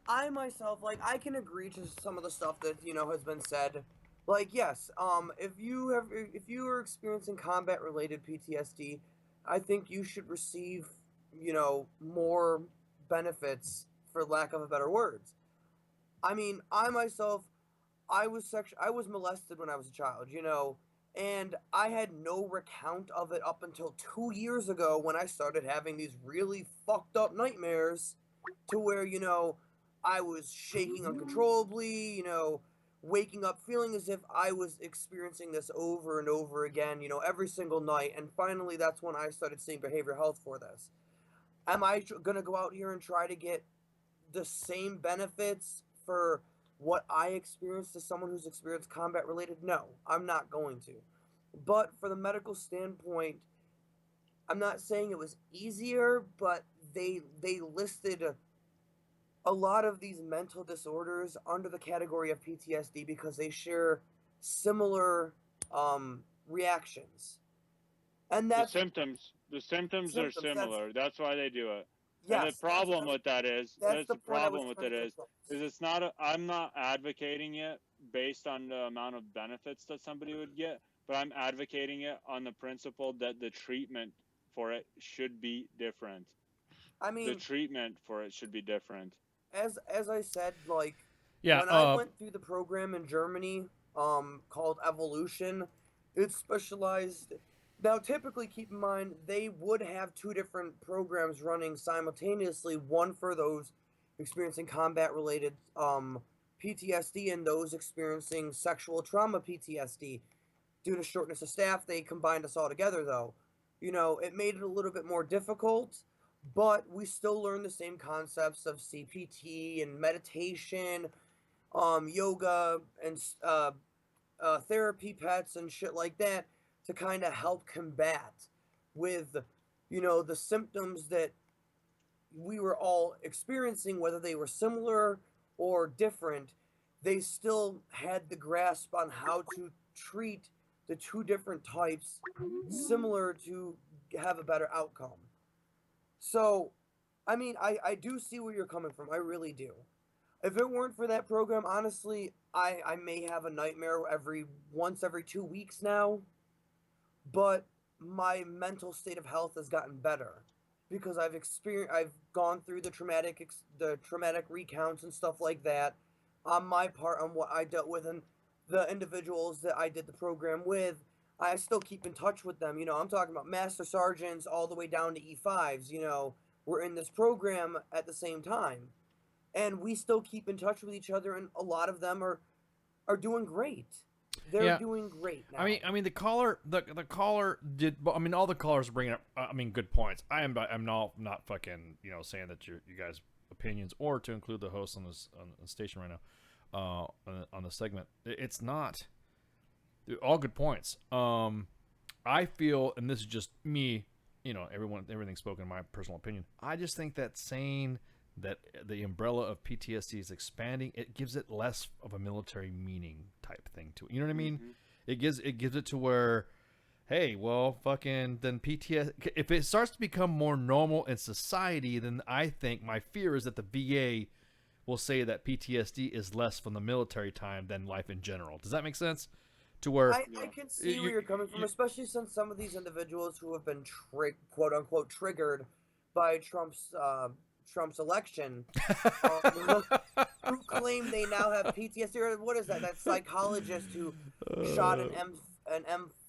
I myself, like, I can agree to some of the stuff that, has been said. Like, yes, if you are experiencing combat-related PTSD, I think you should receive, more benefits, for lack of a better words. I mean, I myself, I was molested when I was a child, and I had no recount of it up until 2 years ago when I started having these really fucked up nightmares to where, I was shaking uncontrollably, waking up feeling as if I was experiencing this over and over again, every single night. And finally, that's when I started seeing behavioral health for this. Am I going to go out here and try to get the same benefits for what I experienced as someone who's experienced combat related? No, I'm not going to. But for the medical standpoint, I'm not saying it was easier, but they listed a lot of these mental disorders under the category of PTSD because they share similar reactions. And that's
the symptoms are similar. That's why they do it.
Yes,
and the problem with that is
that's
the problem with it is it's not I'm not advocating it based on the amount of benefits that somebody would get, but I'm advocating it on the principle that the treatment for it should be different.
I mean,
the treatment for it should be different.
As I said, like,
yeah,
when I went through the program in Germany, called Evolution, it's specialized. Now, typically, keep in mind, they would have two different programs running simultaneously, one for those experiencing combat-related PTSD and those experiencing sexual trauma PTSD. Due to shortness of staff, they combined us all together, though. It made it a little bit more difficult, but we still learn the same concepts of CPT and meditation, yoga, and therapy pets and shit like that to kind of help combat with, the symptoms that we were all experiencing, whether they were similar or different. They still had the grasp on how to treat the two different types similar to have a better outcome. So, I mean, I do see where you're coming from. I really do. If it weren't for that program, honestly, I may have a nightmare once every 2 weeks now. But my mental state of health has gotten better because I've gone through the traumatic recounts and stuff like that on my part, on what I dealt with, and the individuals that I did the program with. I still keep in touch with them. I'm talking about master sergeants all the way down to E5s. We're in this program at the same time, and we still keep in touch with each other. And a lot of them are doing great. They're doing great now.
I mean, the caller did. I mean, all the callers are bringing up. Good points. I'm not fucking saying that you guys' opinions or to include the host on this on the station right now, on the segment. It's not. All good points. I feel, and this is just me, everything's spoken in my personal opinion. I just think that saying that the umbrella of PTSD is expanding, it gives it less of a military meaning type thing to it. You know what I mean? Mm-hmm. It gives it to where, hey, well, fucking then PTSD. If it starts to become more normal in society, then I think my fear is that the VA will say that PTSD is less from the military time than life in general. Does that make sense? To where
I can see where you're coming from, especially since some of these individuals who have been quote unquote triggered by Trump's election, who claim they now have PTSD. Or what is that? That psychologist who shot an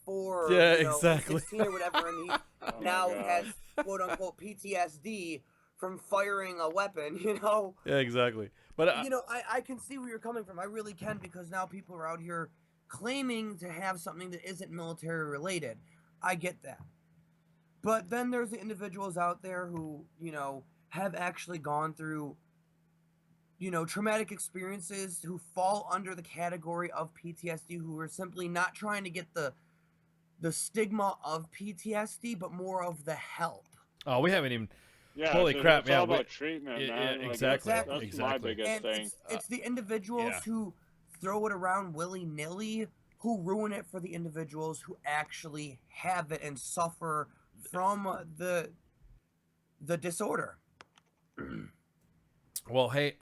4 or
Yeah,
you know,
exactly.
16 or whatever, and he now has quote unquote PTSD from firing a weapon, you know.
Yeah, exactly. But
you know, I can see where you're coming from. I really can, because now people are out here claiming to have something that isn't military related. I get that. But then there's the individuals out there who, you know, have actually gone through, you know, traumatic experiences, who fall under the category of PTSD, who are simply not trying to get the stigma of PTSD, but more of the help.
Oh, we haven't even.
Yeah,
Holy
it's
crap!
all about treatment,
yeah,
man. Like,
exactly.
That's my biggest
And
thing.
it's the individuals who throw it around willy-nilly who ruin it for the individuals who actually have it and suffer from the disorder.
Well, hey,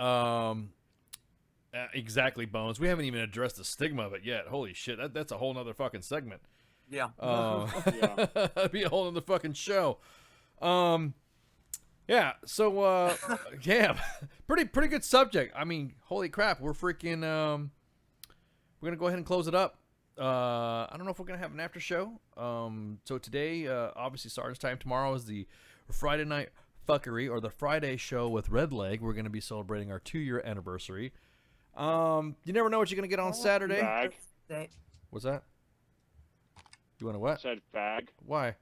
exactly, Bones. We haven't even addressed the stigma of it yet. Holy shit, that's a whole nother fucking segment.
Yeah.
That'd be a whole nother fucking show. Yeah. So, yeah, pretty good subject. I mean, holy crap, we're freaking. We're gonna go ahead and close it up. I don't know if we're gonna have an after show. So today, obviously, Sergeant's Time. Tomorrow is the Friday night fuckery, or the Friday show with Red Leg. We're gonna be celebrating our 2-year anniversary. You never know what you're gonna get on Saturday.
Fag.
What's that? You want to what?
Said fag.
Why?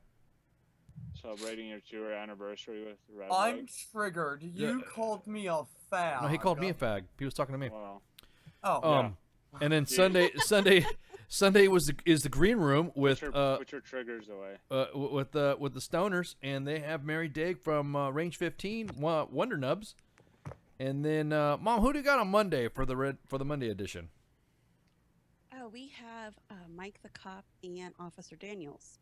Celebrating your 2-year anniversary with Red
I'm
Leg.
triggered. You called me a fag.
No, he called me a fag. He was talking to me.
Wow.
Oh.
And then Sunday is the green room with
put your triggers away.
With the stoners, and they have Mary Dig from Range 15 Wonder Nubs, and then Mom, who do you got on Monday for the Monday edition?
Oh, we have Mike the Cop and Officer Daniels.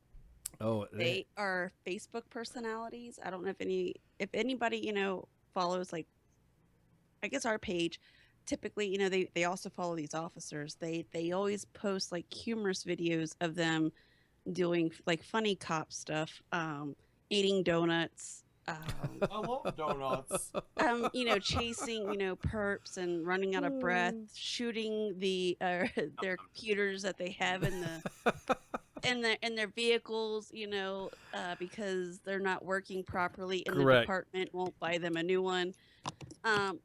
Oh,
they are Facebook personalities. I don't know if anybody, you know, follows, like, I guess our page. Typically, you know, they also follow these officers. They always post like humorous videos of them doing like funny cop stuff, eating donuts.
I love donuts.
You know, chasing, you know, perps and running out of breath, shooting their computers that they have in their vehicles, you know, because they're not working properly, and the department won't buy them a new one.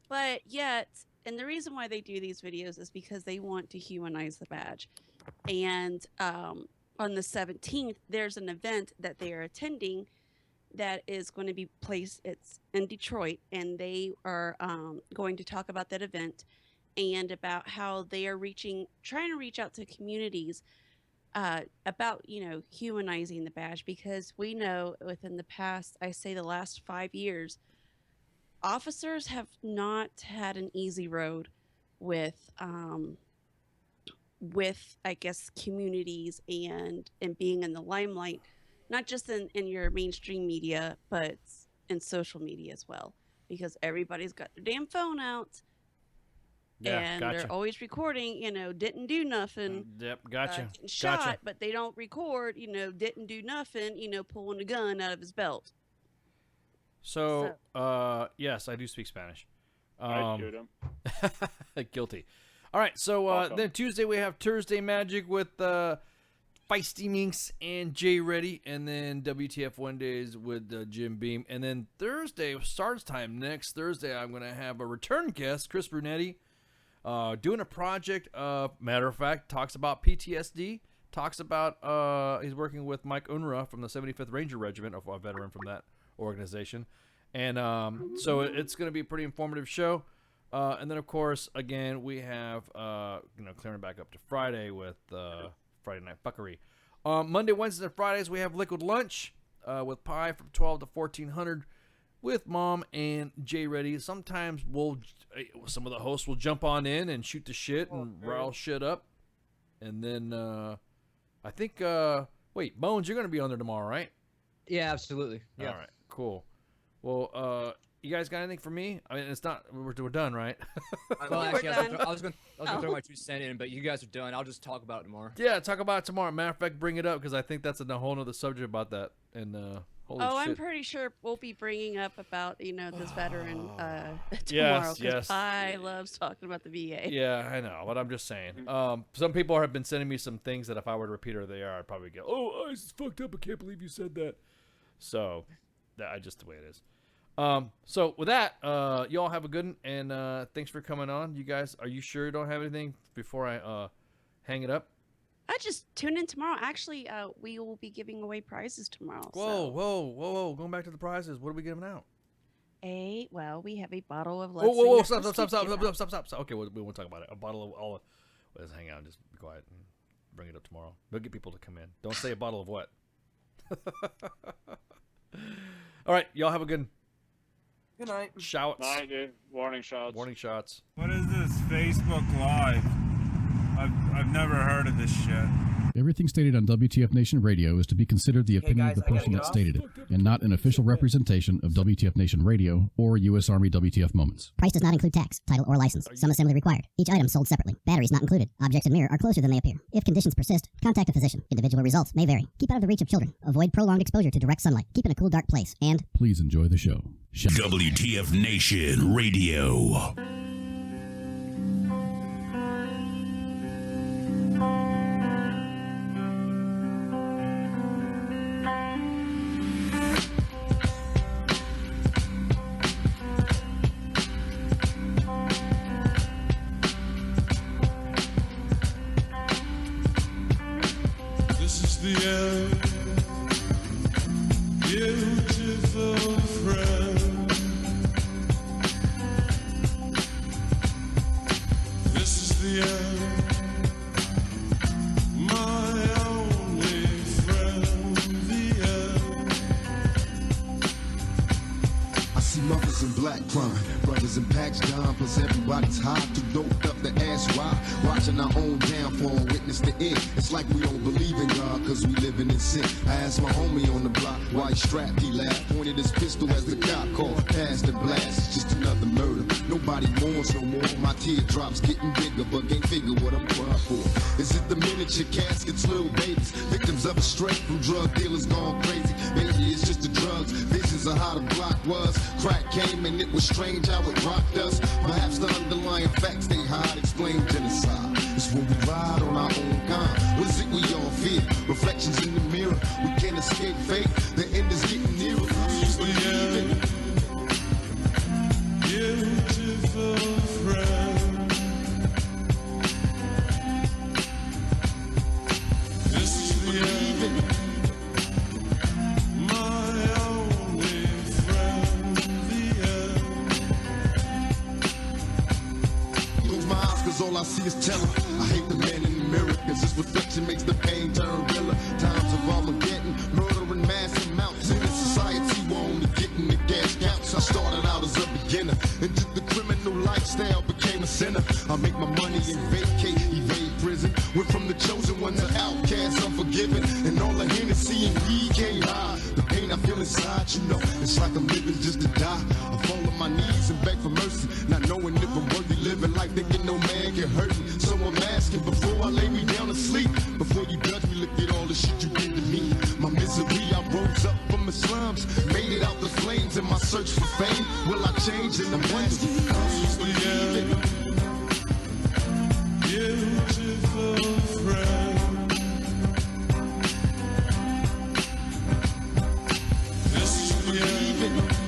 But yet. And the reason why they do these videos is because they want to humanize the badge. And on the 17th, there's an event that they are attending that is going to be placed. It's in Detroit, and they are going to talk about that event and about how they are trying to reach out to communities about, you know, humanizing the badge, because we know within the past, I say the last 5 years, officers have not had an easy road with I guess communities and being in the limelight, not just in your mainstream media, but in social media as well, because everybody's got their damn phone out.
Yeah,
and
gotcha.
They're always recording, you know, didn't do nothing.
Yep, gotcha.
Getting shot,
Gotcha.
but they don't record, you know, didn't do nothing, you know, pulling a gun out of his belt.
So, yes, I do speak Spanish.
I shoot him.
Guilty. All right, so then Tuesday we have Thursday Magic with Feisty Minx and Jay Reddy, and then WTF Wednesdays with Jim Beam. And then Thursday, Sergeant's Time, next Thursday, I'm going to have a return guest, Chris Brunetti, doing a project. Matter of fact, talks about PTSD, talks about, he's working with Mike Unruh from the 75th Ranger Regiment, a veteran from that organization. And so it's going to be a pretty informative show. And then, of course, again, we have, clearing back up to Friday with Friday Night Fuckery. Monday, Wednesdays, and Fridays, we have Liquid Lunch with Pie from 12 to 1400 with Mom and Jay Reddy. Sometimes some of the hosts will jump on in and shoot the shit and rile shit up. And then I think, Bones, you're going to be on there tomorrow, right?
Yeah, absolutely. Yeah.
All right, cool. Well, you guys got anything for me? I mean, it's not, we're done, right?
Well, actually, I was going to throw my 2 cents in, but you guys are done. I'll just talk about it tomorrow.
Yeah, talk about it tomorrow. Matter of fact, bring it up, because I think that's a whole nother subject about that. And Holy
I'm
shit.
pretty sure we'll be bringing up about this veteran tomorrow.
Yes,
'cause
yes.
I love talking about the VA.
Yeah, I know, but I'm just saying. Some people have been sending me some things that if I were to repeat who they are, I'd probably go, "Oh, ICE is fucked up. I can't believe you said that." So, that's just the way it is. So with that, y'all have a good one, and thanks for coming on. You guys, are you sure you don't have anything before I hang it up?
I just tune in tomorrow. Actually, we will be giving away prizes tomorrow.
Whoa! Going back to the prizes. What are we giving out?
We have a bottle of.
Whoa! Stop! Okay, we won't talk about it. A bottle of all. Let's hang out. Just be quiet and bring it up tomorrow. We'll get people to come in. Don't say a bottle of what. All right, y'all have a good.
Good night.
Shouts.
Night, dude. Warning shots.
Warning shots.
What is this Facebook Live? I've never heard of this shit.
Everything stated on WTF Nation Radio is to be considered the opinion of the person that stated it, and not an official representation of WTF Nation Radio or U.S. Army WTF Moments.
Price does not include tax, title, or license. Some assembly required. Each item sold separately. Batteries not included. Objects in mirror are closer than they appear. If conditions persist, contact a physician. Individual results may vary. Keep out of the reach of children. Avoid prolonged exposure to direct sunlight. Keep in a cool, dark place. And
please enjoy the show.
WTF Nation Radio.
This is the end, beautiful friend. This is the end, my only friend, the end.
I see mothers in black crying, brothers in packs down, plus everybody's high, too doped up to ask why. Watching our own downfall, witness the end. It's like we don't believe in God, cause we living in sin. I asked my homie on the block why he strapped, he laughed, pointed his pistol as the cop called, passed the blast. It's just another murder, nobody mourns no more. My teardrops getting bigger, but can't figure what I'm crying for. Is it the miniature caskets, little babies, victims of a stray from drug dealers gone crazy? Maybe it's just the drugs, visions of how the block was. Crack came and it was strange how it rocked us. Perhaps the underlying facts they hide explain genocide. It's when we ride on our own kind. What is it we all fear? Reflections in the mirror. We can't escape fate. The end is getting nearer.
This is the end, beautiful friend. This is the end, my only friend, the end.
Close my eyes cause all I see is terror. I hate the man in the mirror cause his reflection makes the pain turn realer. Times of Armageddon, murdering mass amounts. In a society we're only getting the gas counts. I started out as a beginner, into the criminal lifestyle, became a sinner. I make my money and vacate, evade prison. Went from the chosen one to outcast, unforgiven. And all the Hennessy and weed can't hide the pain I feel inside, you know. It's like I'm living just to die. I fall on my knees and beg for mercy, not knowing if I'm worthy living life, thinking no man can hurt me. So I'm asking before I lay me down to sleep, before you judge me, look at all the shit you did to me. My misery, I rose up from the slums, made it out the flames in my search for fame. Will I change in the wonder?
This is the end, beautiful friend. This is the end.